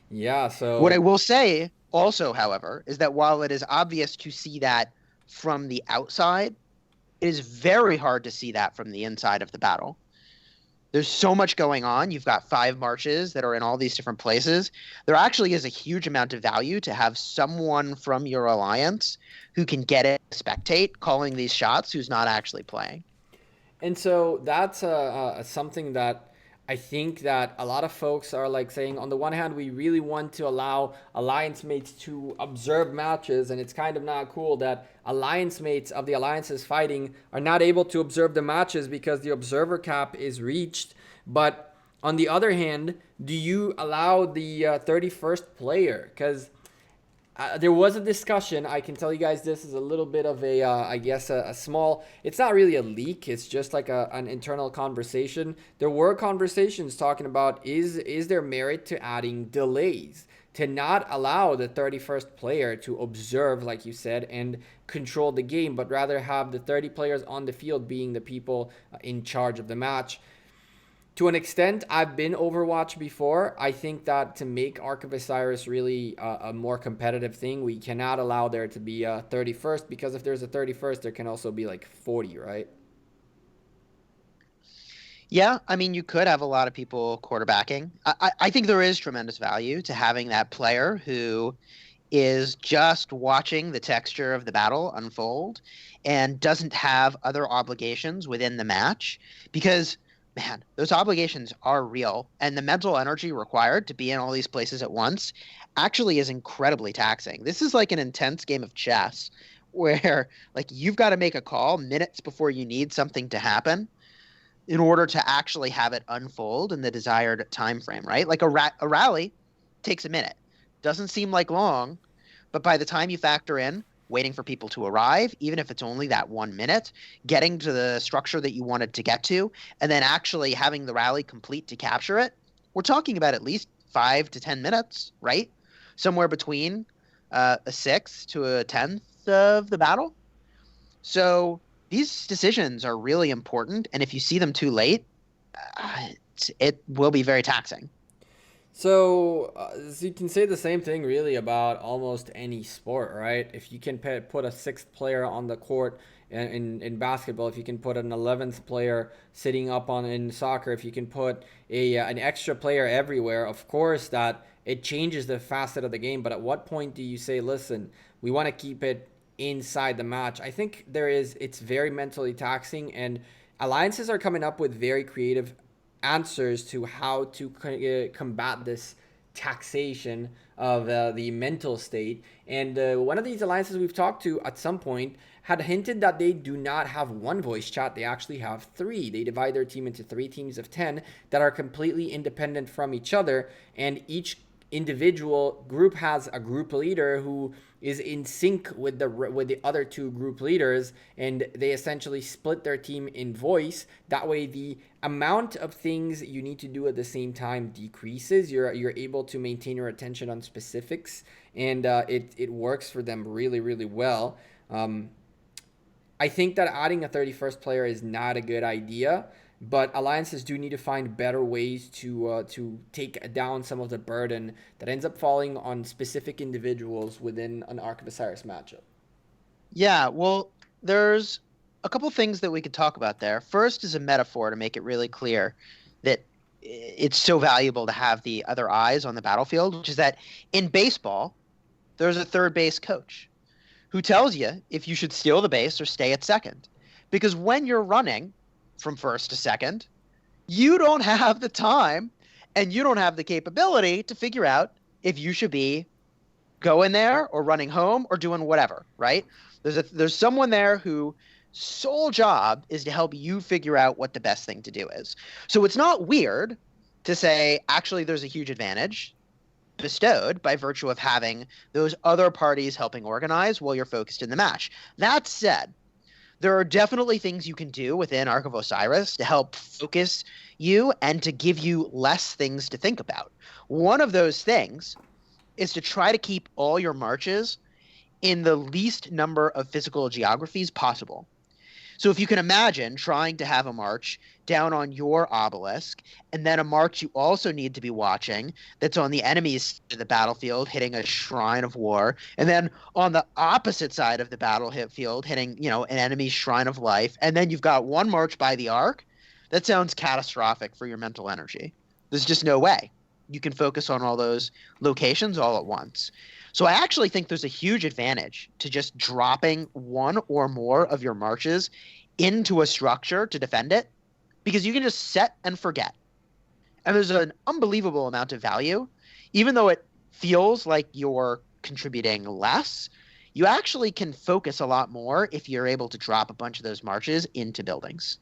[SPEAKER 1] Yeah, so
[SPEAKER 3] what I will say also, however, is that while it is obvious to see that from the outside, it is very hard to see that from the inside of the battle. There's so much going on. You've got 5 marches that are in all these different places. There actually is a huge amount of value to have someone from your alliance who can get it, spectate, calling these shots, who's not actually playing.
[SPEAKER 1] And so that's something that I think that a lot of folks are like saying, on the one hand, we really want to allow alliance mates to observe matches, and it's kind of not cool that alliance mates of the alliances fighting are not able to observe the matches because the observer cap is reached. But on the other hand, do you allow the 31st player? Because there was a discussion. I can tell you guys this is a little bit of a, I guess, a small, it's not really a leak. It's just like an internal conversation. There were conversations talking about, is there merit to adding delays? To not allow the 31st player to observe, like you said, and control the game, but rather have the 30 players on the field being the people in charge of the match. To an extent, I've been Overwatch before. I think that to make Ark of Osiris really a more competitive thing, we cannot allow there to be a 31st, because if there's a 31st, there can also be like 40, right?
[SPEAKER 3] Yeah, I mean, you could have a lot of people quarterbacking. I think there is tremendous value to having that player who is just watching the texture of the battle unfold and doesn't have other obligations within the match, because man, those obligations are real, and the mental energy required to be in all these places at once actually is incredibly taxing. This is like an intense game of chess where like you've got to make a call minutes before you need something to happen in order to actually have it unfold in the desired time frame, right? Like a rally takes a minute. Doesn't seem like long, but by the time you factor in waiting for people to arrive, even if it's only that 1 minute, getting to the structure that you wanted to get to, and then actually having the rally complete to capture it, we're talking about at least 5 to 10 minutes, right? Somewhere between a 6th to a 10th of the battle. So these decisions are really important, and if you see them too late, it will be very taxing.
[SPEAKER 1] So you can say the same thing really about almost any sport, right? If you can put a 6th player on the court in basketball, if you can put an 11th player sitting up in soccer, if you can put an extra player everywhere, of course that it changes the facet of the game. But at what point do you say, listen, we want to keep it inside the match? I think it's very mentally taxing, and alliances are coming up with very creative answers to how to combat this taxation of the mental state. And one of these alliances we've talked to at some point had hinted that they do not have one voice chat, they actually have 3. They divide their team into 3 teams of 10 that are completely independent from each other, and each individual group has a group leader who is in sync with the other 2 group leaders, and they essentially split their team in voice. That way the amount of things you need to do at the same time decreases. You're able to maintain your attention on specifics, and it works for them really, really well. I think that adding a 31st player is not a good idea, but alliances do need to find better ways to take down some of the burden that ends up falling on specific individuals within an Ark of Osiris matchup.
[SPEAKER 3] Yeah, well, there's a couple things that we could talk about there. First is a metaphor to make it really clear that it's so valuable to have the other eyes on the battlefield, which is that in baseball, there's a third base coach who tells you if you should steal the base or stay at second. Because when you're running from first to second, you don't have the time and you don't have the capability to figure out if you should be going there or running home or doing whatever, right? There's someone there who sole job is to help you figure out what the best thing to do is. So it's not weird to say, actually, there's a huge advantage bestowed by virtue of having those other parties helping organize while you're focused in the match. That said, there are definitely things you can do within Ark of Osiris to help focus you and to give you less things to think about. One of those things is to try to keep all your marches in the least number of physical geographies possible. So if you can imagine trying to have a march down on your obelisk, and then a march you also need to be watching that's on the enemy's side of the battlefield hitting a shrine of war, and then on the opposite side of the battlefield hitting, an enemy's shrine of life, and then you've got one march by the Ark, that sounds catastrophic for your mental energy. There's just no way you can focus on all those locations all at once. So I actually think there's a huge advantage to just dropping one or more of your marches into a structure to defend it, because you can just set and forget. And there's an unbelievable amount of value. Even though it feels like you're contributing less, you actually can focus a lot more if you're able to drop a bunch of those marches into buildings.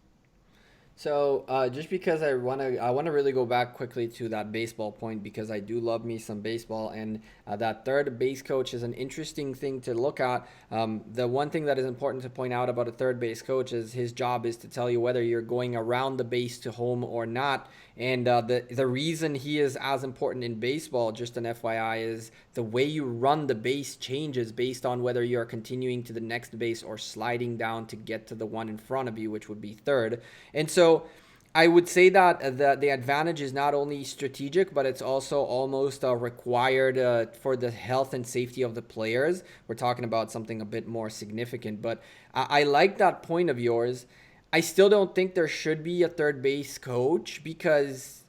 [SPEAKER 1] So just because I want to really go back quickly to that baseball point, because I do love me some baseball, and that third base coach is an interesting thing to look at. The one thing that is important to point out about a third base coach is his job is to tell you whether you're going around the base to home or not. And the reason he is as important in baseball, just an FYI, is the way you run the base changes based on whether you're continuing to the next base or sliding down to get to the one in front of you, which would be third. And so I would say that the advantage is not only strategic, but it's also almost required for the health and safety of the players. We're talking about something a bit more significant, but I like that point of yours. I still don't think there should be a third base coach, because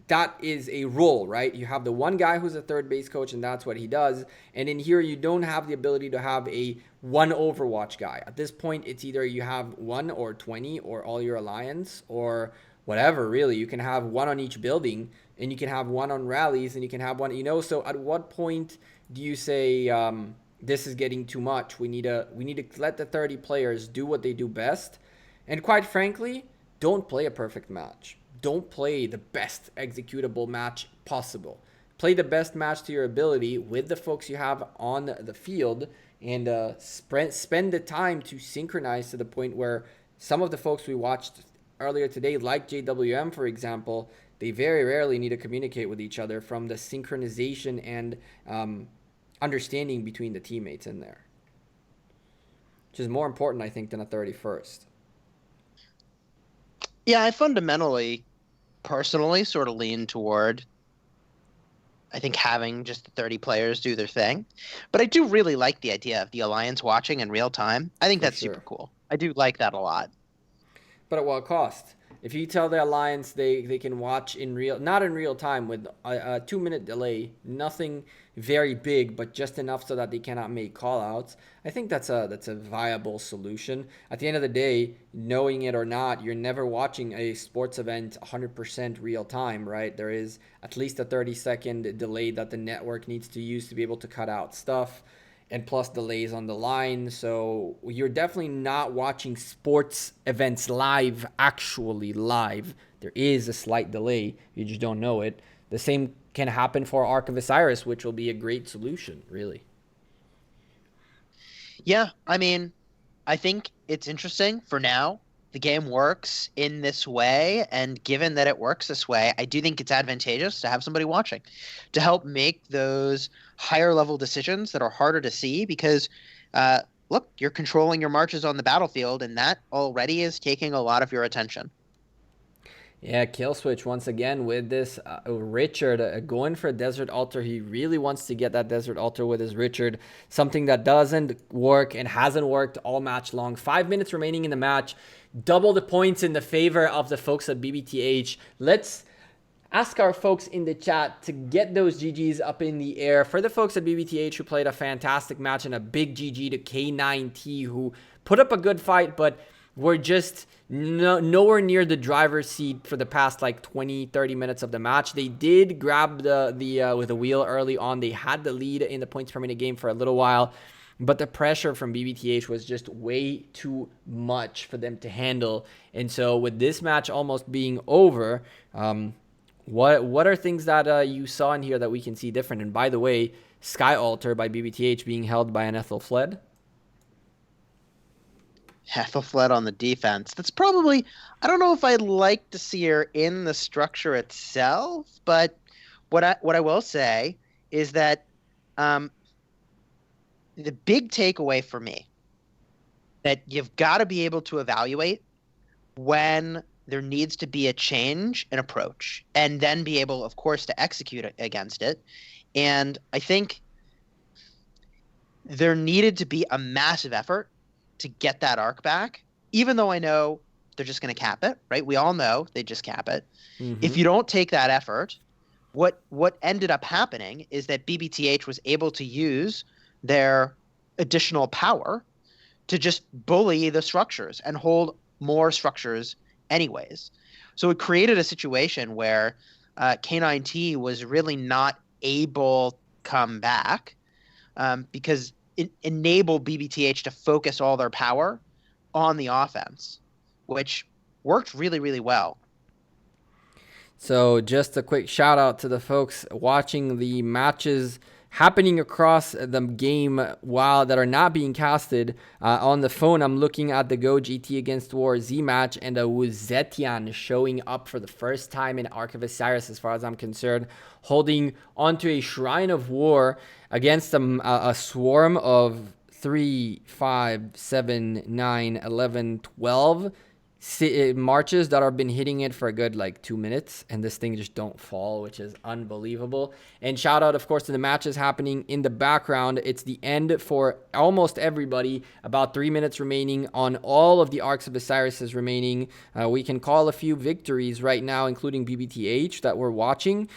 [SPEAKER 1] that is a role, right? You have the one guy who's a third base coach, and that's what he does. And in here, you don't have the ability to have a one Overwatch guy. At this point, it's either you have 1 or 20 or all your alliance or whatever, really. You can have one on each building, and you can have one on rallies, and you can have one, so at what point do you say, this is getting too much? We need to let the 30 players do what they do best. And quite frankly, don't play a perfect match. Don't play the best executable match possible. Play the best match to your ability with the folks you have on the field, and spend the time to synchronize to the point where some of the folks we watched earlier today, like JWM, for example, they very rarely need to communicate with each other from the synchronization and understanding between the teammates in there, which is more important, I think, than a 31st.
[SPEAKER 3] Yeah, I fundamentally, personally, sort of lean toward, I think, having just the 30 players do their thing. But I do really like the idea of the Alliance watching in real time. I think that's super cool. I do like that a lot.
[SPEAKER 1] But at what cost? If you tell the Alliance they can watch not in real time with a 2-minute delay, nothing very big, but just enough so that they cannot make call-outs, I think that's a viable solution. At the end of the day, knowing it or not, you're never watching a sports event 100% real time, right? There is at least a 30-second delay that the network needs to use to be able to cut out stuff, and plus delays on the line. So you're definitely not watching sports events actually live. There is a slight delay. You just don't know it. The same can happen for Ark of Osiris, which will be a great solution, really.
[SPEAKER 3] Yeah, I mean, I think it's interesting for now. The game works in this way, and given that it works this way, I do think it's advantageous to have somebody watching to help make those higher level decisions that are harder to see, because look, you're controlling your marches on the battlefield, and that already is taking a lot of your attention.
[SPEAKER 1] Yeah, kill switch once again with this Richard going for a Desert Altar. He really wants to get that Desert Altar with his Richard, something that doesn't work and hasn't worked all match long. 5 minutes remaining in the match, double the points in the favor of the folks at BBTH. Let's ask our folks in the chat to get those GGs up in the air. For the folks at BBTH who played a fantastic match, and a big GG to K9T, who put up a good fight, but were just nowhere near the driver's seat for the past like 20-30 minutes of the match. They did grab the with the wheel early on. They had the lead in the points per minute game for a little while, but the pressure from BBTH was just way too much for them to handle. And so with this match almost being over, what are things that you saw in here that we can see different? And by the way, Sky Altar by BBTH being held by an Ethelfled.
[SPEAKER 3] Ethelfled on the defense. That's probably, I don't know if I'd like to see her in the structure itself, but what I will say is that the big takeaway for me, that you've got to be able to evaluate when there needs to be a change in approach, and then be able, of course, to execute against it. And I think there needed to be a massive effort to get that arc back, even though I know they're just going to cap it, right? We all know they just cap it. Mm-hmm. If you don't take that effort, what ended up happening is that BBTH was able to use their additional power to just bully the structures and hold more structures anyways. So it created a situation where K9T was really not able to come back because it enabled BBTH to focus all their power on the offense, which worked really, really well.
[SPEAKER 1] So just a quick shout out to the folks watching the matches happening across the game while that are not being casted. On the phone, I'm looking at the Go GT against War Z match, and a Wuzetian showing up for the first time in Ark of Osiris, as far as I'm concerned, holding onto a Shrine of War against a swarm of 3, 5, 7, 9, 11, 12 marches that have been hitting it for a good like 2 minutes, and this thing just don't fall, which is unbelievable. And shout out, of course, to the matches happening in the background. It's the end for almost everybody. About 3 minutes remaining on all of the Arks of Osiris remaining. We can call a few victories right now, including BBTH that we're watching.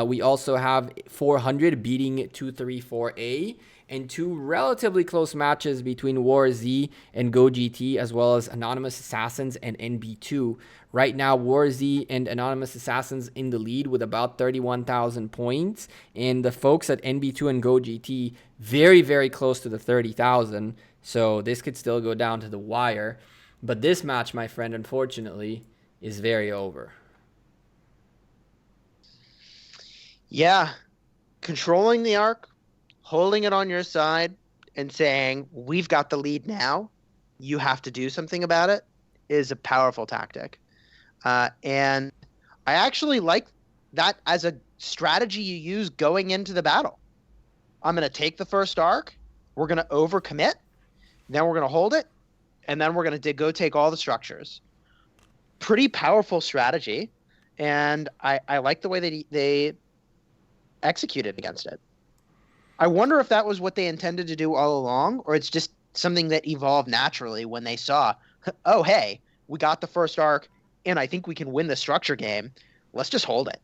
[SPEAKER 1] We also have 400 beating 234A, and 2 relatively close matches between War Z and Go GT, as well as Anonymous Assassins and NB2. Right now, War Z and Anonymous Assassins in the lead with about 31,000 points, and the folks at NB2 and Go GT very, very close to the 30,000. So this could still go down to the wire. But this match, my friend, unfortunately, is very over.
[SPEAKER 3] Yeah, controlling the arc, holding it on your side, and saying, we've got the lead now, you have to do something about it, is a powerful tactic. And I actually like that as a strategy you use going into the battle. I'm going to take the first arc, we're going to overcommit, then we're going to hold it, and then we're going to go take all the structures. Pretty powerful strategy, and I like the way that they executed against it. I wonder if that was what they intended to do all along, or it's just something that evolved naturally when they saw, oh, hey, we got the first arc, and I think we can win the structure game. Let's just hold it.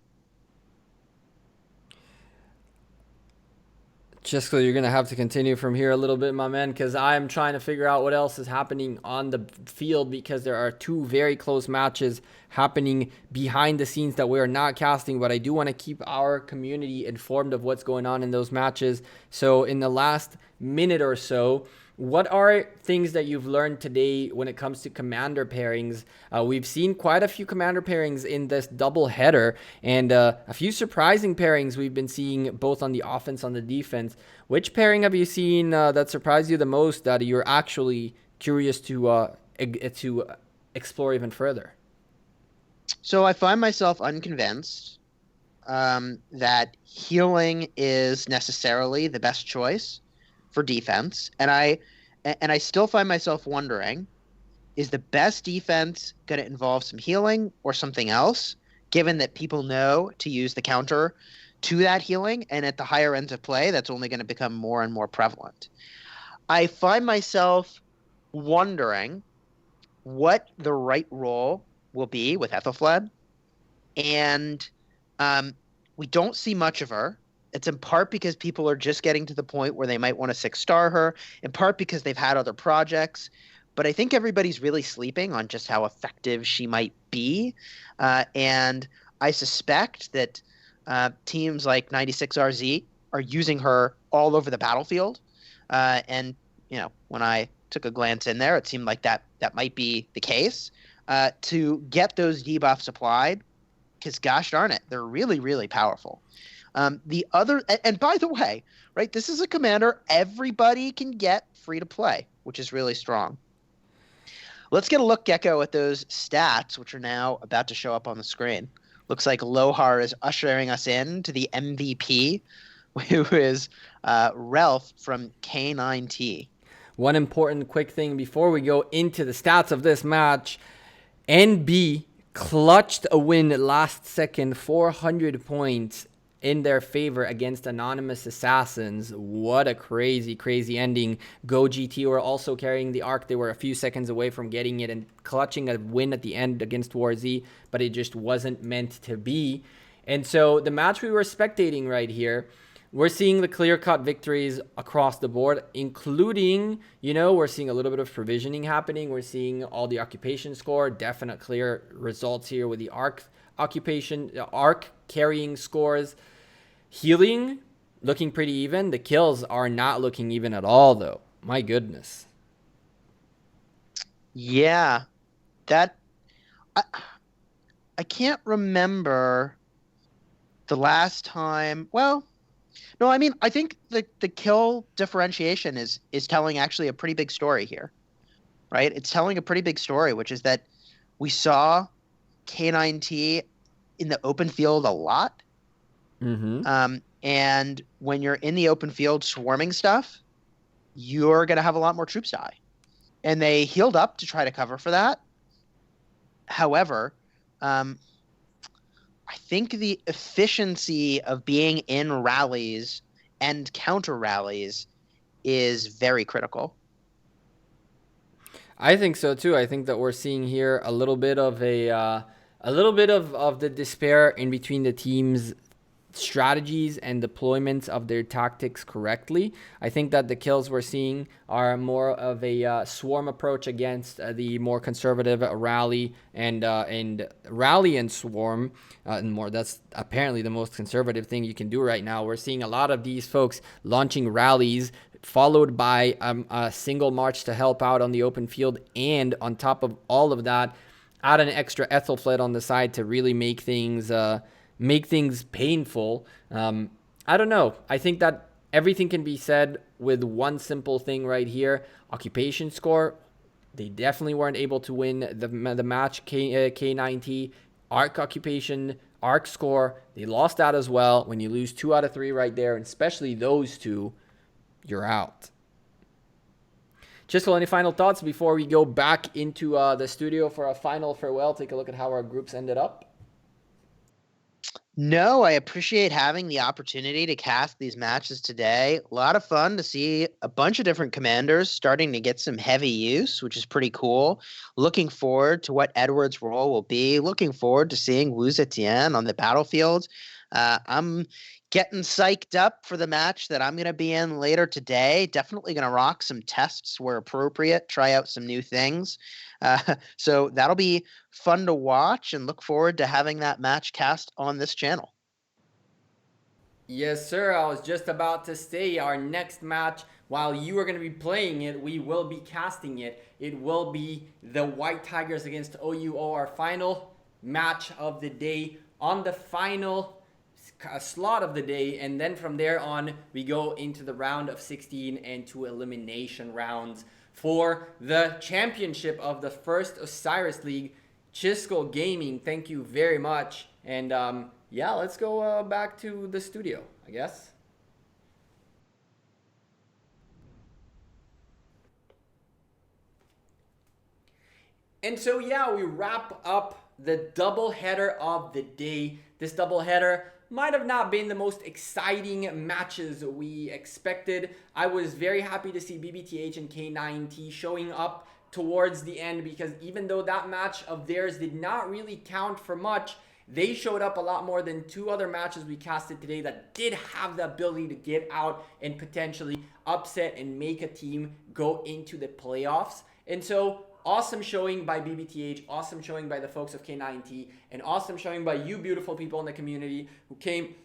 [SPEAKER 1] Chisco, you're going to have to continue from here a little bit, my man, because I'm trying to figure out what else is happening on the field, because there are 2 very close matches happening behind the scenes that we are not casting, but I do want to keep our community informed of what's going on in those matches. So in the last minute or so, what are things that you've learned today when it comes to commander pairings? We've seen quite a few commander pairings in this double header, and a few surprising pairings we've been seeing both on the offense and the defense. Which pairing have you seen that surprised you the most, that you're actually curious to explore even further?
[SPEAKER 3] So I find myself unconvinced that healing is necessarily the best choice for defense, and I still find myself wondering is the best defense going to involve some healing or something else, given that people know to use the counter to that healing, and at the higher ends of play, that's only going to become more and more prevalent. I find myself wondering what the right role will be with Ethelflaed, and we don't see much of her. It's in part because people are just getting to the point where they might want to 6-star her, in part because they've had other projects. But I think everybody's really sleeping on just how effective she might be. And I suspect that teams like 96RZ are using her all over the battlefield. And, when I took a glance in there, it seemed like that might be the case to get those debuffs applied, because gosh darn it, they're really, really powerful. The other, and by the way, right, this is a commander everybody can get free to play, which is really strong. Let's get a look, Gecko, at those stats, which are now about to show up on the screen. Looks like Lohar is ushering us in to the MVP, who is Ralph from K9T.
[SPEAKER 1] One important quick thing before we go into the stats of this match, NB clutched a win last second, 400 points in their favor against Anonymous Assassins. What a crazy, crazy ending. Go GT were also carrying the arc. They were a few seconds away from getting it and clutching a win at the end against War Z, but it just wasn't meant to be. And so the match we were spectating right here, we're seeing the clear-cut victories across the board, including, we're seeing a little bit of provisioning happening. We're seeing all the occupation score, definite clear results here with the arc occupation, arc carrying scores. Healing looking pretty even. The kills are not looking even at all, though. My goodness.
[SPEAKER 3] Yeah, that I can't remember the last time. Well, no, I mean, I think the kill differentiation is telling actually a pretty big story here, right? It's telling a pretty big story, which is that we saw K9T in the open field a lot.
[SPEAKER 1] Mm-hmm.
[SPEAKER 3] And when you're in the open field swarming stuff, you're going to have a lot more troops die. And they healed up to try to cover for that. However, I think the efficiency of being in rallies and counter rallies is very critical.
[SPEAKER 1] I think so too. I think that we're seeing here a little bit of the despair in between the teams' strategies and deployments of their tactics correctly. I think that the kills we're seeing are more of a swarm approach against the more conservative rally and rally and swarm. And more, that's apparently the most conservative thing you can do right now. We're seeing a lot of these folks launching rallies followed by a single march to help out on the open field, and on top of all of that, add an extra Ethelflaed on the side to really make things painful. I don't know. I think that everything can be said with one simple thing right here. Occupation score, they definitely weren't able to win the match. K9T, arc occupation, arc score, they lost that as well. When you lose 2 out of 3 right there, and especially those two, you're out. Chisco, any final thoughts before we go back into the studio for a final farewell? Take a look at how our groups ended up.
[SPEAKER 3] No, I appreciate having the opportunity to cast these matches today. A lot of fun to see a bunch of different commanders starting to get some heavy use, which is pretty cool. Looking forward to what Edward's role will be. Looking forward to seeing Wu Zetian on the battlefield. I'm getting psyched up for the match that I'm going to be in later today. Definitely going to rock some tests where appropriate, try out some new things. So that'll be fun to watch, and look forward to having that match cast on this channel.
[SPEAKER 1] Yes, sir. I was just about to say our next match, while you are going to be playing it, we will be casting it. It will be the White Tigers against OUO, our final match of the day on the final slot of the day. And then from there on, we go into the round of 16 and 2 elimination rounds for the championship of the first Osiris League. Chisco Gaming, thank you very much. And yeah, let's go back to the studio, I guess. And so, yeah, we wrap up the doubleheader of the day. This doubleheader might have not been the most exciting matches we expected. I was very happy to see BBTH and K9T showing up towards the end, because even though that match of theirs did not really count for much, they showed up a lot more than two other matches we casted today that did have the ability to get out and potentially upset and make a team go into the playoffs. And so, awesome showing by BBTH, awesome showing by the folks of K9T, and awesome showing by you beautiful people in the community who came,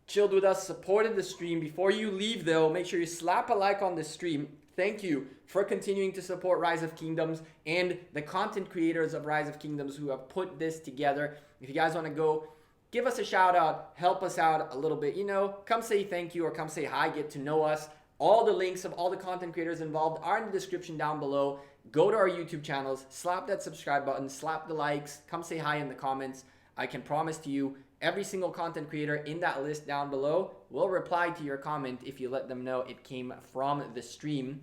[SPEAKER 1] chilled with us, supported the stream. Before you leave though, make sure you slap a like on the stream. Thank you for continuing to support Rise of Kingdoms and the content creators of Rise of Kingdoms who have put this together. If you guys want to go, give us a shout out, help us out a little bit, you know, come say thank you or come say hi, get to know us. All the links of all the content creators involved are in the description down below. Go to our YouTube channels, slap that subscribe button, slap the likes, come say hi in the comments. I can promise to you, every single content creator in that list down below will reply to your comment if you let them know it came from the stream.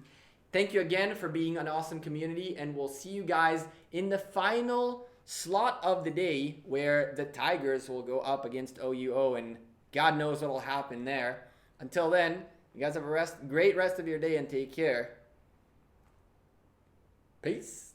[SPEAKER 1] Thank you again for being an awesome community, and we'll see you guys in the final slot of the day where the Tigers will go up against OUO, and God knows what will happen there. Until then, you guys have a great rest of your day and take care. Peace.